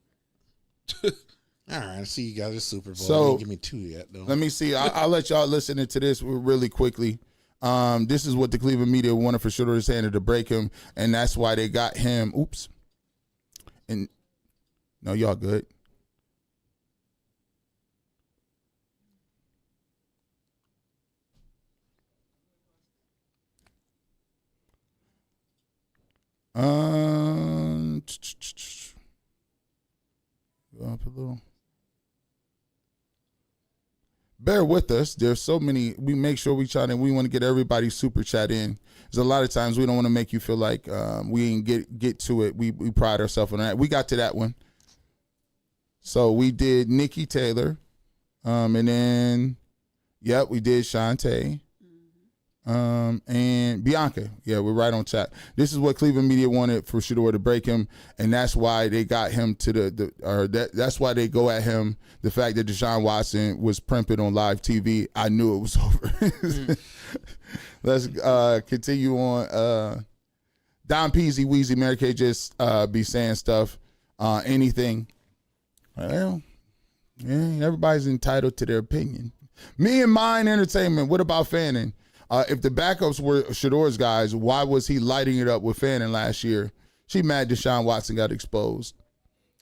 All right, I see you guys a Super Bowl. So, give me 2 yet, though. Let me see. I'll let y'all listen to this really quickly. This is what the Cleveland media wanted for Shedeur Sanders to break him, and that's why they got him. Oops. And no, y'all good. Go up a little. Bear with us. There's so many. We make sure we want to get everybody's super chat in. There's a lot of times we don't want to make you feel like we didn't get to it. We pride ourselves on that. We got to that one. So we did Nikki Taylor, and then we did Shantae. And Bianca. Yeah, we're right on chat. This is what Cleveland media wanted for Shedeur to break him, and that's why they got him to that's why they go at him. The fact that Deshaun Watson was primping on live TV, I knew it was over. Let's continue on. Don Peasy, Weezy, Mary Kay just be saying stuff, anything. Well, yeah, everybody's entitled to their opinion. Me and Mine Entertainment, what about Fanning? If the backups were Shedeur's guys, why was he lighting it up with Fanning last year? She mad Deshaun Watson got exposed.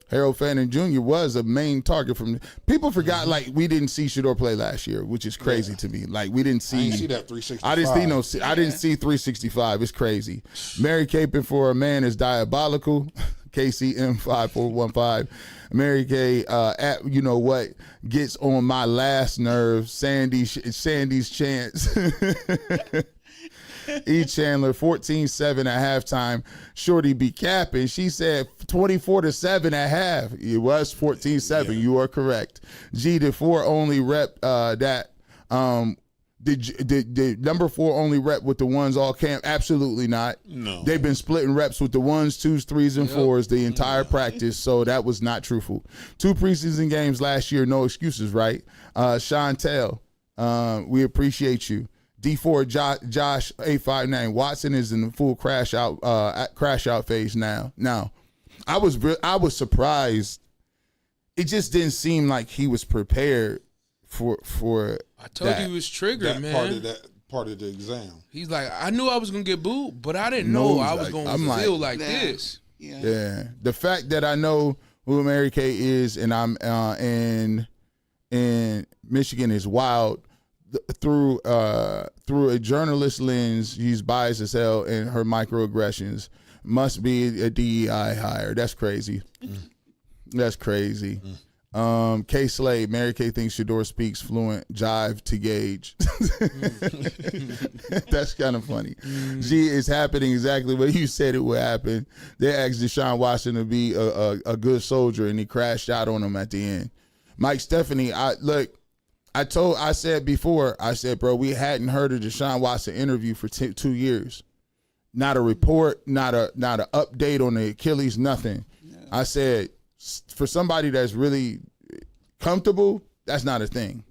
Harold Fanning Jr. was a main target from people forgot like we didn't see Shedeur play last year, which is crazy to me. Like we didn't see. I didn't see that 365. I didn't see 365. It's crazy. Mary Caping for a man is diabolical. KCM5415. Mary Kay, you know what gets on my last nerve? Sandy's chance. E. Chandler, 14-7 at halftime. Shorty be capping. She said 24-7 at half. It was 14-7. Yeah. You are correct. G, the 4 only rep that Did number 4 only rep with the ones all camp? Absolutely not. No. They've been splitting reps with the 1s, 2s, 3s, and 4s the entire practice, so that was not truthful. 2 preseason games last year, no excuses, right? Chantel, we appreciate you. D4 Josh 859. Watson is in the full crash out phase now. Now, I was surprised. It just didn't seem like he was prepared for I told you he was triggered, man. Part of the exam. He's like, I knew I was gonna get booed, but I didn't know I was gonna feel like this. Yeah. The fact that I know who Mary Kay is and I'm in Michigan is wild. Through a journalist lens, she's biased as hell, and her microaggressions must be a DEI hire. That's crazy. That's crazy. K Slade, Mary Kay thinks Shedeur speaks fluent jive to gauge. That's kind of funny. G is happening exactly what you said it would happen. They asked Deshaun Watson to be a good soldier, and he crashed out on him at the end. Mike Stephanie, I said before, bro, we hadn't heard a Deshaun Watson interview for 2 years. Not a report, not a update on the Achilles, nothing. Yeah. I said, for somebody that's really comfortable, that's not a thing.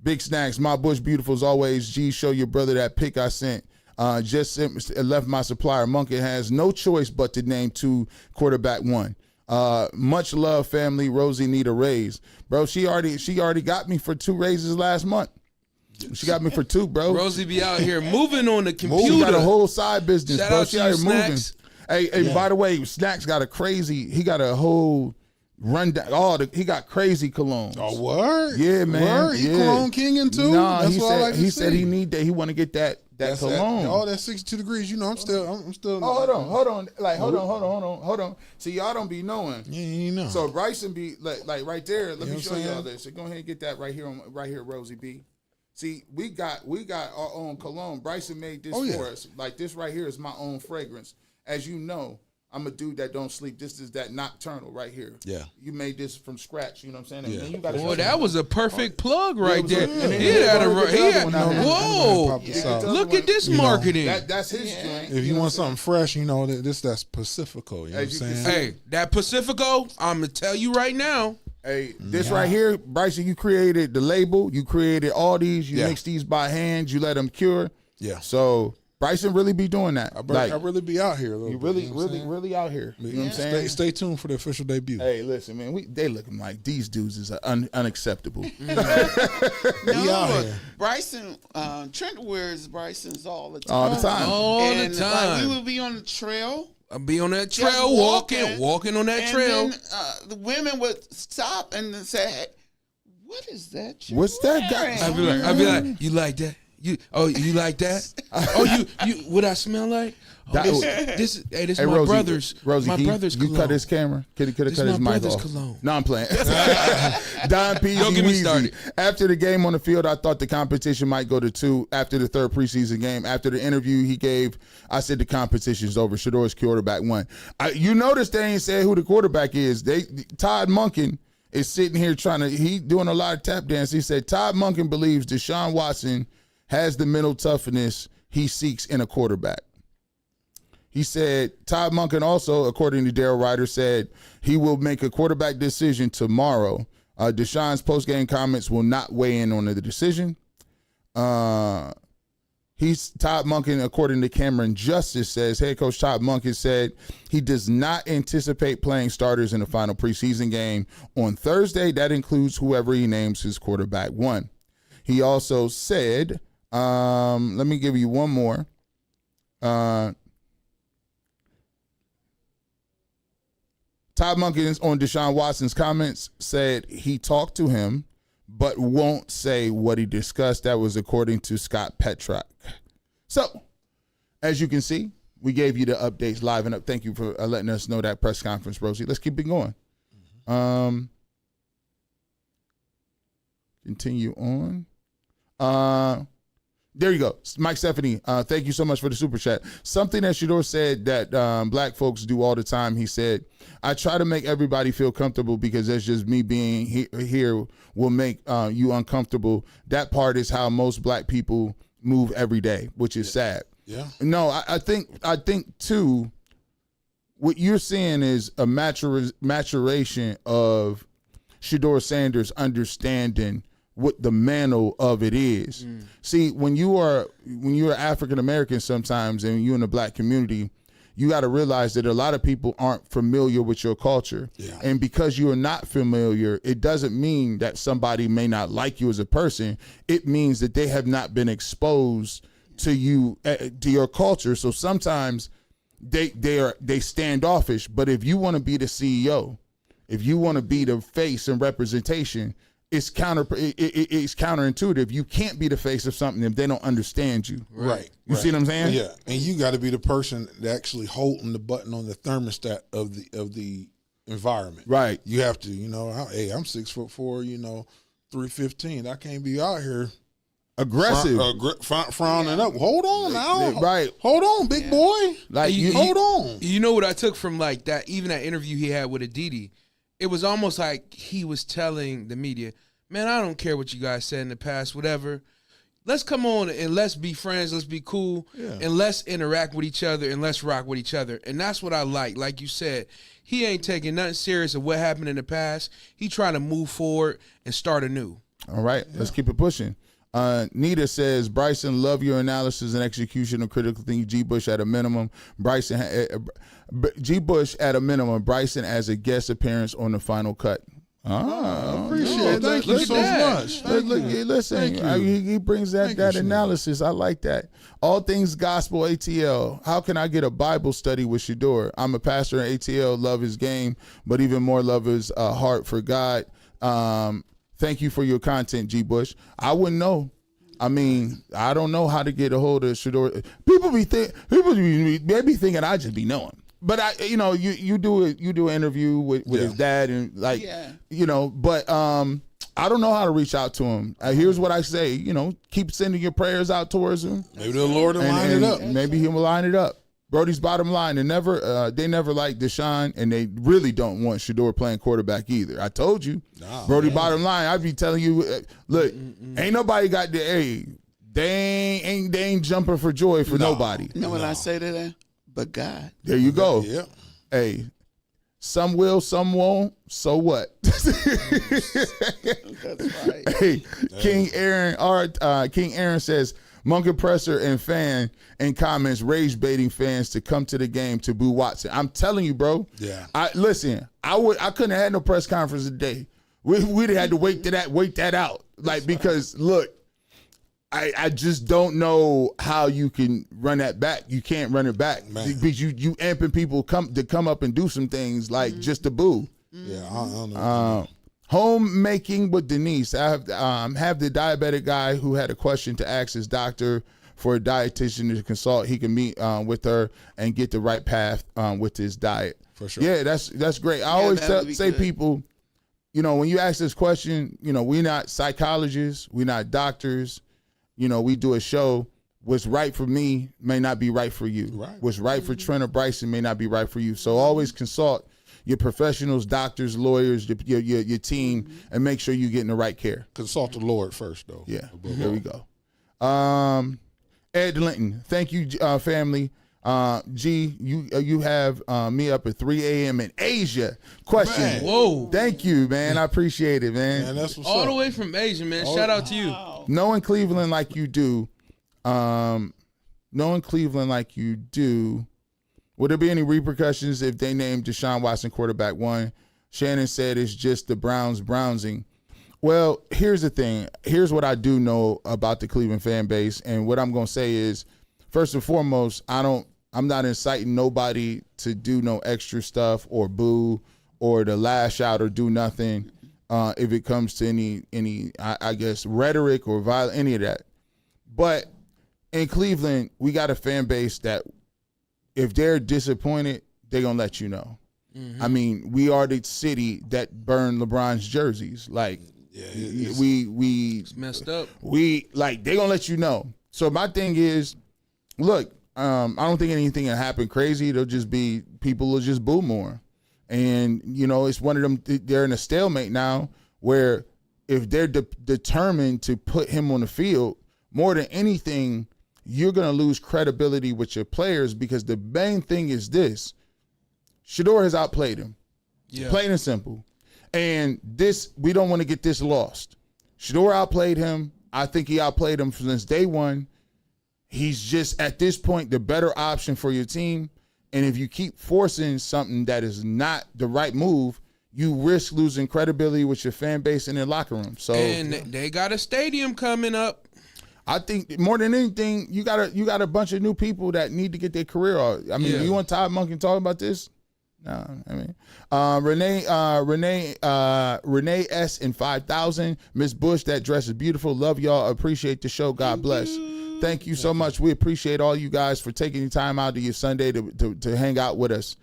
Big Snacks, my Bush beautiful as always. G, show your brother that pic I sent. Just left my supplier. Monkey has no choice but to name 2 quarterback 1. Much love, family. Rosie need a raise, bro. She already got me for 2 raises last month. She got me for 2, bro. Rosie be out here moving on the computer. She got a whole side business, Shout bro. out She to out you, here moving. Snacks. Hey, by the way, Snacks got he got a whole rundown. He got crazy colognes. Oh, word? Yeah, man. Word? He cologne kinging too? Nah, That's what I like to he said see. he need that. He want to get that cologne. That's 62 degrees. You know, I'm still. Oh, hold on. Like, hold on. See, y'all don't be knowing. Yeah, you know. So Bryson be like right there. Let me show y'all this. So go ahead and get that right here, Rosie B. See, we got our own cologne. Bryson made this for us. Like this right here is my own fragrance. As you know, I'm a dude that don't sleep. This is that nocturnal right here. Yeah. You made this from scratch. You know what I'm saying? And Yeah. then you gotta Boy, that was a perfect plug right there. Whoa! Look at this marketing. That's his joint. If you want something fresh, you know that's Pacifico. You know what I'm saying? Hey, that Pacifico, I'm gonna tell you right now. Hey, this right here, Bryson, you created the label. You created all these. You mix these by hand. You let them cure. Yeah. So Bryson really be doing that. I really be out here. You really out here. You know what I'm saying? Stay tuned for the official debut. Hey, listen, man, they looking like these dudes is unacceptable. No, Bryson, Trent wears Bryson's all the time. All the time. All the time. We would be on the trail. I'll be on that trail, walking on that trail. Then, the women would stop and then say, "Hey, what is that? What's that guy?" I'd be like, you like that? You like that? you what I smell like? This is my Rosie, brother's. Rosie, my brother's you cologne. cut his camera. Could have cut his mic brother's off. cologne. No, I'm playing. Don Peasy. Don't get me started. After the game on the field, I thought the competition might go to 2 after the 3rd preseason game. After the interview he gave, I said the competition's over. Shedeur's quarterback 1. You notice they ain't said who the quarterback is. Todd Monken is sitting here he doing a lot of tap dance. He said Todd Monken believes Deshaun Watson has the mental toughness he seeks in a quarterback. He said Todd Monken also, according to Daryl Ryder, said he will make a quarterback decision tomorrow. Deshaun's postgame comments will not weigh in on the decision. Todd Monken, according to Cameron Justice, says head coach Todd Monken said he does not anticipate playing starters in the final preseason game on Thursday. That includes whoever he names his quarterback 1. He also said, let me give you one more. Todd Monken on Deshaun Watson's comments said he talked to him, but won't say what he discussed. That was according to Scott Petrock. So, as you can see, we gave you the updates live and up. Thank you for letting us know that press conference, Rosie. Let's keep it going. Continue on. There you go. Mike Stephanie, thank you so much for the super chat. Something that Shedeur said that black folks do all the time, he said, I try to make everybody feel comfortable because that's just me being here will make you uncomfortable. That part is how most black people move every day, which is sad. Yeah. No, I think too, what you're seeing is a maturation of Shedeur Sanders understanding what the mantle of it is. See, when you're African American sometimes and you're in the black community, you got to realize that a lot of people aren't familiar with your culture. Yeah. And because you are not familiar, it doesn't mean that somebody may not like you as a person. It means that they have not been exposed to you, to your culture. So sometimes they standoffish, but if you want to be the CEO, if you want to be the face and representation, it's counterintuitive. You can't be the face of something if they don't understand you. Right. You see what I'm saying? Yeah. And you got to be the person that actually holding the button on the thermostat of the environment. Right. You have to, hey, I'm 6'4", 315. I can't be out here aggressive, frowning up. Hold on now. Right. Hold on, big boy. Like hold on. You know what I took from like that? Even that interview he had with Aditi. It was almost like he was telling the media, man, I don't care what you guys said in the past, whatever. Let's come on and let's be friends, let's be cool, and let's interact with each other and let's rock with each other. And that's what I like. Like you said, he ain't taking nothing serious of what happened in the past. He trying to move forward and start anew. All right, let's keep it pushing. Nita says, Bryson, love your analysis and execution of critical thinking. G. Bush at a minimum. Bryson as a guest appearance on the final cut. I appreciate it. Thank you so much. Listen, he brings that analysis. I like that. All things gospel ATL. How can I get a Bible study with Shedeur? I'm a pastor in ATL, love his game, but even more love his heart for God. Thank you for your content, G. Bush. I wouldn't know. I mean, I don't know how to get a hold of Shedeur. People be thinking I just be knowing. But you do an interview with his dad and but I don't know how to reach out to him. Here's what I say, keep sending your prayers out towards him. Maybe the Lord will line it up. Maybe he will line it up. Brody's bottom line, they never liked Deshaun, and they really don't want Shedeur playing quarterback either. I told you. Brody, bottom line, I'd be telling you, look, ain't nobody got they ain't jumping for joy for nobody. You know what I say to that? But God. There you go. Yeah. Hey, some will, some won't. So what? That's right. Hey, King Aaron says, Monk Presser and fan in comments rage baiting fans to come to the game to boo Watson. I'm telling you, bro. Yeah. I couldn't have had no press conference today. We'd had to wait that out. Because look, I just don't know how you can run that back. You can't run it back because you amping people to come up and do some things just to boo. Yeah, I don't know. Homemaking with Denise. I have the diabetic guy who had a question to ask his doctor for a dietitian to consult. He can meet with her and get the right path with his diet. For sure. Yeah, that's great. I always say people, when you ask this question, we're not psychologists, we're not doctors. We do a show. What's right for me may not be right for you. Right. What's right for Trent or Bryson may not be right for you. So always consult your professionals, doctors, lawyers, your team, and make sure you're getting the right care. Consult the Lord first, though. Yeah, there we go. Ed Linton, thank you, family. G, you have me up at 3 a.m. in Asia. Question. Man. Whoa. Thank you, man. I appreciate it, man. Man, that's what's All up. the way from Asia, man. Shout out to you. Knowing Cleveland like you do, would there be any repercussions if they named Deshaun Watson quarterback one? Shannon said it's just the browsing. Well, here's the thing. Here's what I do know about the Cleveland fan base, and what I'm going to say is, first and foremost, I'm not inciting nobody to do no extra stuff or boo or to lash out or do nothing if it comes to any I guess rhetoric or violence, any of that. But in Cleveland, we got a fan base that if they're disappointed, they're going to let you know. Mm-hmm. I mean, we are the city that burned LeBron's jerseys. We it's messed up. They're going to let you know. So my thing is, look, I don't think anything will happen crazy. It'll just be people will just boo more. And, it's one of them, they're in a stalemate now where if they're determined to put him on the field, more than anything, you're going to lose credibility with your players because the main thing is this. Shedeur has outplayed him. Yeah. Plain and simple. And we don't want to get this lost. Shedeur outplayed him. I think he outplayed him since day one. He's just, at this point, the better option for your team. And if you keep forcing something that is not the right move, you risk losing credibility with your fan base in their locker room. So, and they got a stadium coming up. I think more than anything, you got a bunch of new people that need to get their career on. I mean, you want Todd Monken talking about this? No, I mean, Renee S in 5,000. Miss Bush, that dress is beautiful. Love y'all. Appreciate the show. God bless. Thank you so much. We appreciate all you guys for taking the time out of your Sunday to hang out with us.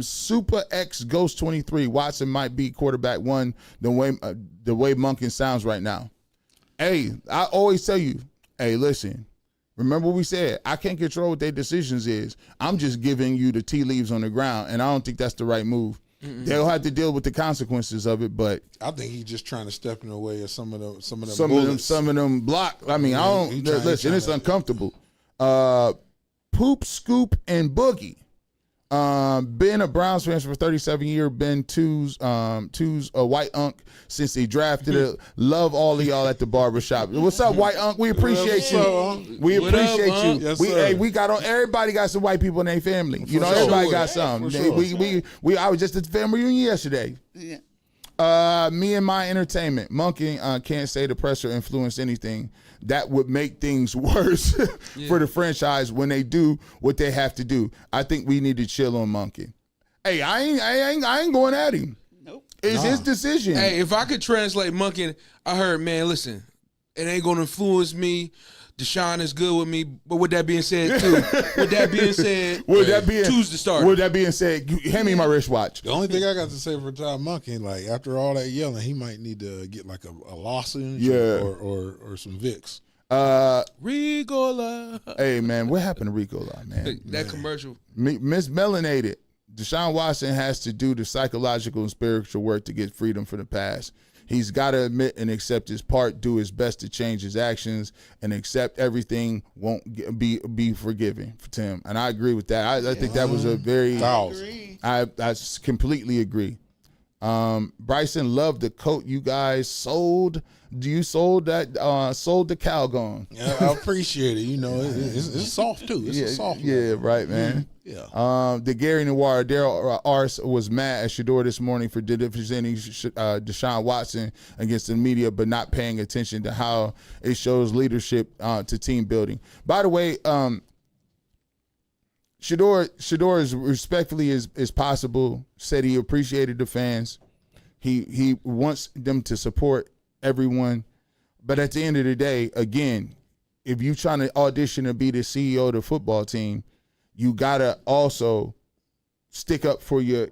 Super X Ghost 23. Watson might be quarterback one the way Monken sounds right now. Hey, I always tell you, hey, listen. Remember what we said. I can't control what their decisions is. I'm just giving you the tea leaves on the ground, and I don't think that's the right move. Mm-mm. They'll have to deal with the consequences of it, but I think he's just trying to step in the way of some of them block. I mean, I don't listen. It's uncomfortable. Poop, Scoop, and Boogie. Been a Browns fan for 37 years. Been two's a white unk since he drafted it. Love all of y'all at the barbershop. What's up, white unk? We appreciate you. We appreciate you. Yes, we got on. Everybody got some white people in their family. Everybody got some. We I was just at the family reunion yesterday. Yeah. Me and my entertainment. Monkey can't say the pressure influenced anything. That would make things worse for the franchise when they do what they have to do. I think we need to chill on Monkey. Hey, I ain't going at him. Nope. It's his decision. Hey, if I could translate Monkey, I heard, man, listen, it ain't going to influence me. Deshaun is good with me, but with that being said, too, choose the starter. With that being said, hand me my wristwatch. The only thing I got to say for Todd Monken, like after all that yelling, he might need to get like a lozenge or some Vicks. Ricola. Hey man, what happened to Ricola, man? That commercial. Miss Melanated. Deshaun Watson has to do the psychological and spiritual work to get freedom from the past. He's got to admit and accept his part, do his best to change his actions, and accept everything won't be forgiven to him. And I agree with that. I think that was a very I completely agree. Bryson, loved the coat you guys sold. You sold that sold the Calgon. Yeah, I appreciate it. It's soft too. It's a soft one. Yeah, right, man. Yeah. The Gary Noir, Daryl Ars was mad at Shedeur this morning for presenting Deshaun Watson against the media, but not paying attention to how it shows leadership to team building. By the way, Shedeur as respectfully as possible said he appreciated the fans. He wants them to support everyone, but at the end of the day, again, if you're trying to audition to be the CEO of the football team, you gotta also stick up for your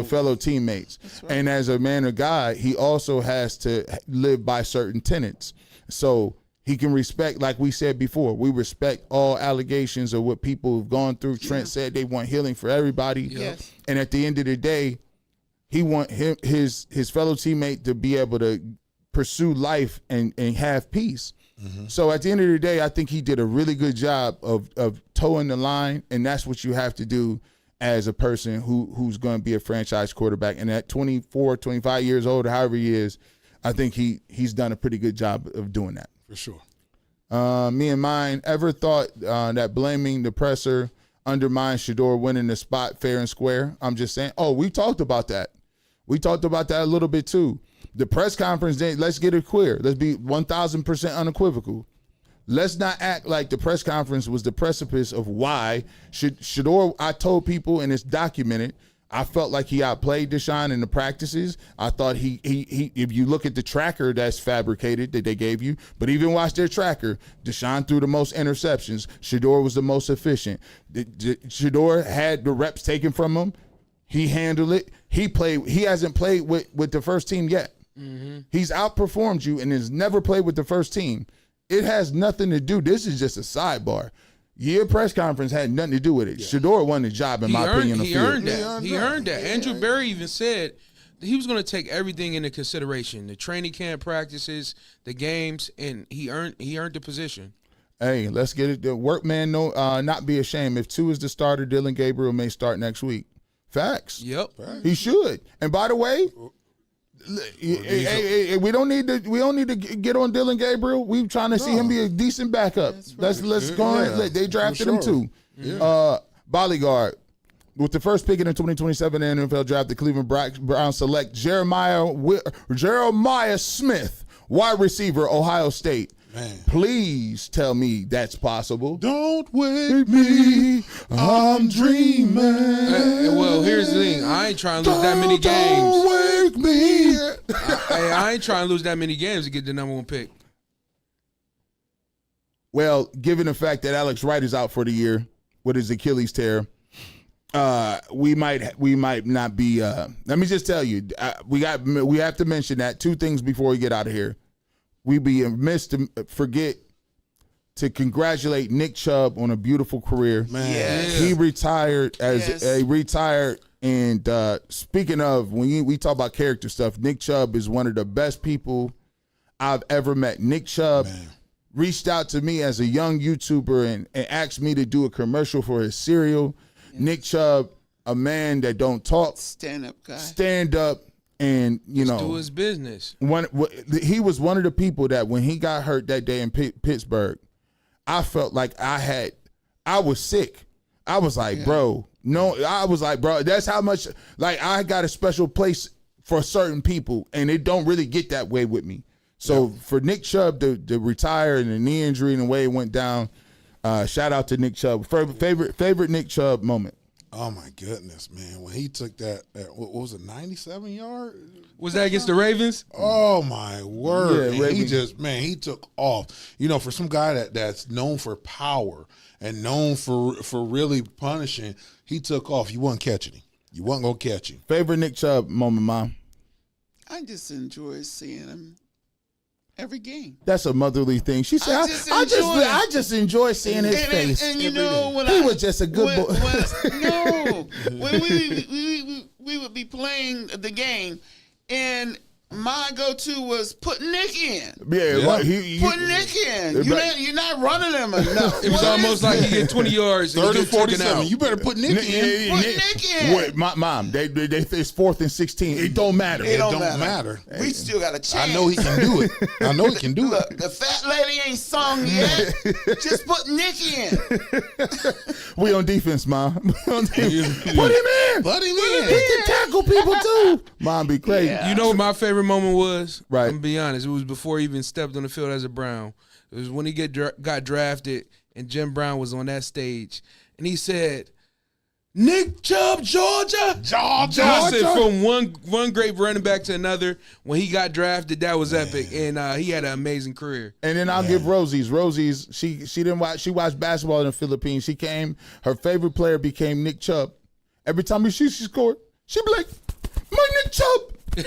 fellow teammates. Right. And as a man of God, he also has to live by certain tenets. So he can respect, like we said before, we respect all allegations of what people have gone through. Trent said they want healing for everybody. Yes. And at the end of the day, he want his fellow teammate to be able to pursue life and have peace. Mm-hmm. So at the end of the day, I think he did a really good job of towing the line, and that's what you have to do as a person who's going to be a franchise quarterback. And at 24, 25 years old, or however he is, I think he's done a pretty good job of doing that. For sure. Me and mine, ever thought that blaming the presser undermines Shedeur winning the spot fair and square? I'm just saying. Oh, we talked about that. We talked about that a little bit too. The press conference, let's get it clear. Let's be 1,000% unequivocal. Let's not act like the press conference was the precipice of why Shedeur. I told people, and it's documented, I felt like he outplayed Deshaun in the practices. I thought he if you look at the tracker that's fabricated that they gave you, but even watch their tracker, Deshaun threw the most interceptions. Shedeur was the most efficient. Shedeur had the reps taken from him. He handled it. He hasn't played with the first team yet. Mm-hmm. He's outperformed you and has never played with the first team. It has nothing to do. This is just a sidebar. Your press conference had nothing to do with it. Shedeur won the job, in my opinion. He earned that. He earned that. Andrew Berry even said that he was going to take everything into consideration: the training camp practices, the games, and he earned the position. Hey, let's get it. The workman, not be ashamed. If 2 is the starter, Dylan Gabriel may start next week. Facts. Yep. He should. And by the way, we don't need to get on Dylan Gabriel. We trying to see him be a decent backup. Let's go on. They drafted him too. Yeah. Bodyguard. With the first pick in the 2027 NFL draft, the Cleveland Browns select Jeremiah Smith, wide receiver, Ohio State. Man. Please tell me that's possible. Don't wake me, I'm dreaming. Well, here's the thing. I ain't trying to lose that many games. Don't wake me. I ain't trying to lose that many games to get the number 1 pick. Well, given the fact that Alex Wright is out for the year with his Achilles tear, we might not be. Let me just tell you, we have to mention that 2 things before we get out of here. We'd be amiss to forget to congratulate Nick Chubb on a beautiful career. Man, yes. He retired as a retired. And speaking of, when we talk about character stuff, Nick Chubb is one of the best people I've ever met. Nick Chubb reached out to me as a young YouTuber and asked me to do a commercial for his cereal. Yes. Nick Chubb, a man that don't talk, stand up guy, stand up. And, do his business. He was one of the people that when he got hurt that day in Pittsburgh, I felt like I was sick. I was like, bro, that's how much, like, I got a special place for certain people, and it don't really get that way with me. So for Nick Chubb to retire and the knee injury and the way it went down, shout out to Nick Chubb. Favorite Nick Chubb moment. Oh my goodness, man! When he took that what was it, 97-yard? Was that against the Ravens? Oh my word! Yeah, he took off. For some guy that's known for power and known for really punishing, he took off. You wasn't catching him. You wasn't gonna catch him. Favorite Nick Chubb moment, Mom? I just enjoy seeing him every game. That's a motherly thing. She said, I just enjoy seeing his face. And you know, when he was just a good boy. When we would be playing the game, and my go-to was put Nick in. Yeah. Put Nick in. You're not running him enough. It was almost like he get 20 yards. 30, 47. You better put Nick in. Put Nick in. Wait, Mom, they it's 4th and 16. It don't matter. It don't matter. We still got a chance. I know he can do it. Look, the fat lady ain't sung yet. Just put Nick in. We on defense, Mom. Put him in. Put him in. He can tackle people too. Mom be crazy. You know what my favorite moment was? Right. I'm gonna be honest. It was before he even stepped on the field as a Brown. It was when he got drafted and Jim Brown was on that stage and he said, "Nick Chubb, Georgia." I said, from one great running back to another. When he got drafted, that was epic, and he had an amazing career. And then I'll give Rosie's. She didn't watch. She watched basketball in the Philippines. Her favorite player became Nick Chubb. Every time she scored, she'd be like, "My Nick Chubb." Put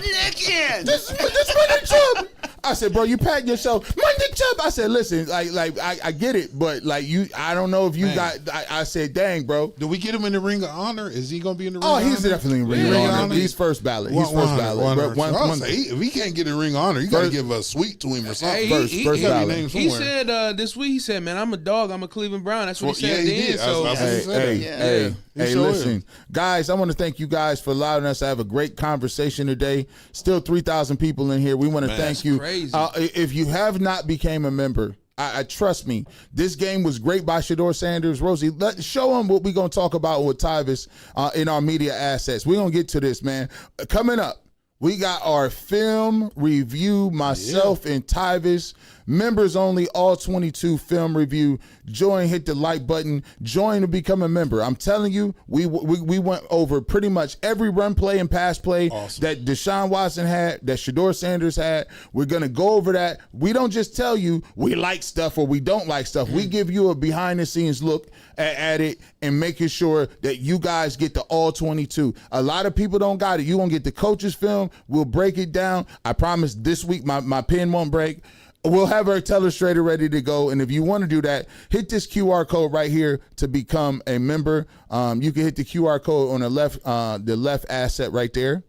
Nick in. This my Nick Chubb. I said, bro, you pat yourself. My Nick Chubb. I said, listen, I get it, but I don't know if you got. I said, dang, bro. Do we get him in the Ring of Honor? Is he going to be in the Ring of Honor? Oh, he's definitely in the Ring of Honor. He's first ballot. He's first ballot. If he can't get in the Ring of Honor, you got to give a suite to him or something. First ballot. He said this week. He said, "Man, I'm a dog. I'm a Cleveland Brown." That's what he said. He did. Hey, listen, guys, I want to thank you guys for allowing us to have a great conversation today. Still 3,000 people in here. We want to thank you. If you have not became a member, I trust me, this game was great by Shedeur Sanders. Rosie, show them what we're going to talk about with Tyvis in our media assets. We're going to get to this, man. Coming up, we got our film review, myself and Tyvis. Members only, all 22 film review. Join, hit the like button. Join to become a member. I'm telling you, we went over pretty much every run play and pass play that Deshaun Watson had, that Shedeur Sanders had. We're going to go over that. We don't just tell you we like stuff or we don't like stuff. We give you a behind-the-scenes look at it and making sure that you guys get the all 22. A lot of people don't got it. You're going to get the coach's film. We'll break it down. I promise this week my pen won't break. We'll have our telestrator ready to go. And if you want to do that, hit this QR code right here to become a member. You can hit the QR code on the left asset right there.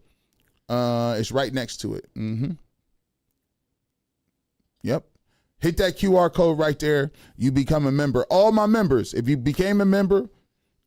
It's right next to it. Yep. Hit that QR code right there. You become a member. All my members, if you became a member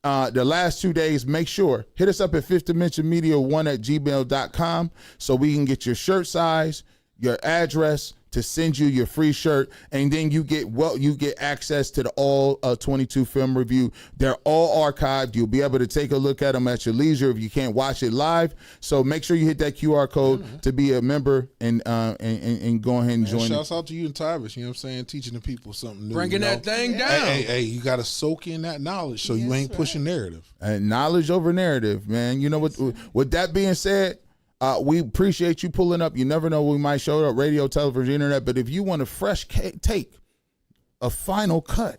the last 2 days, make sure, hit us up at fifthdimensionmedia1@gmail.com so we can get your shirt size, your address, to send you your free shirt, and then you get access to the all 22 film review. They're all archived. You'll be able to take a look at them at your leisure if you can't watch it live. So make sure you hit that QR code to be a member and go ahead and join. Shouts out to you and Tyvis, you know what I'm saying, teaching the people something new. Bringing that thing down. Hey, you got to soak in that knowledge so you ain't pushing narrative. Knowledge over narrative, man. You know what? With that being said, we appreciate you pulling up. You never know, we might show up radio, television, internet. But if you want a fresh take, a final cut,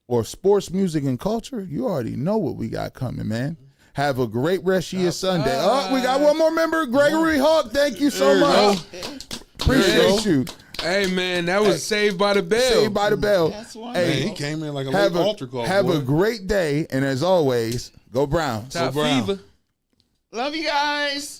or sports, music, and culture, you already know what we got coming, man. Have a great rest of your Sunday. Oh, we got one more member, Gregory Hawk. Thank you so much. Appreciate you. Hey, man, that was Saved by the Bell. Saved by the Bell. That's hey, he came in like a late altar call. Have a great day, and as always, go Browns. Top fever. Love you guys.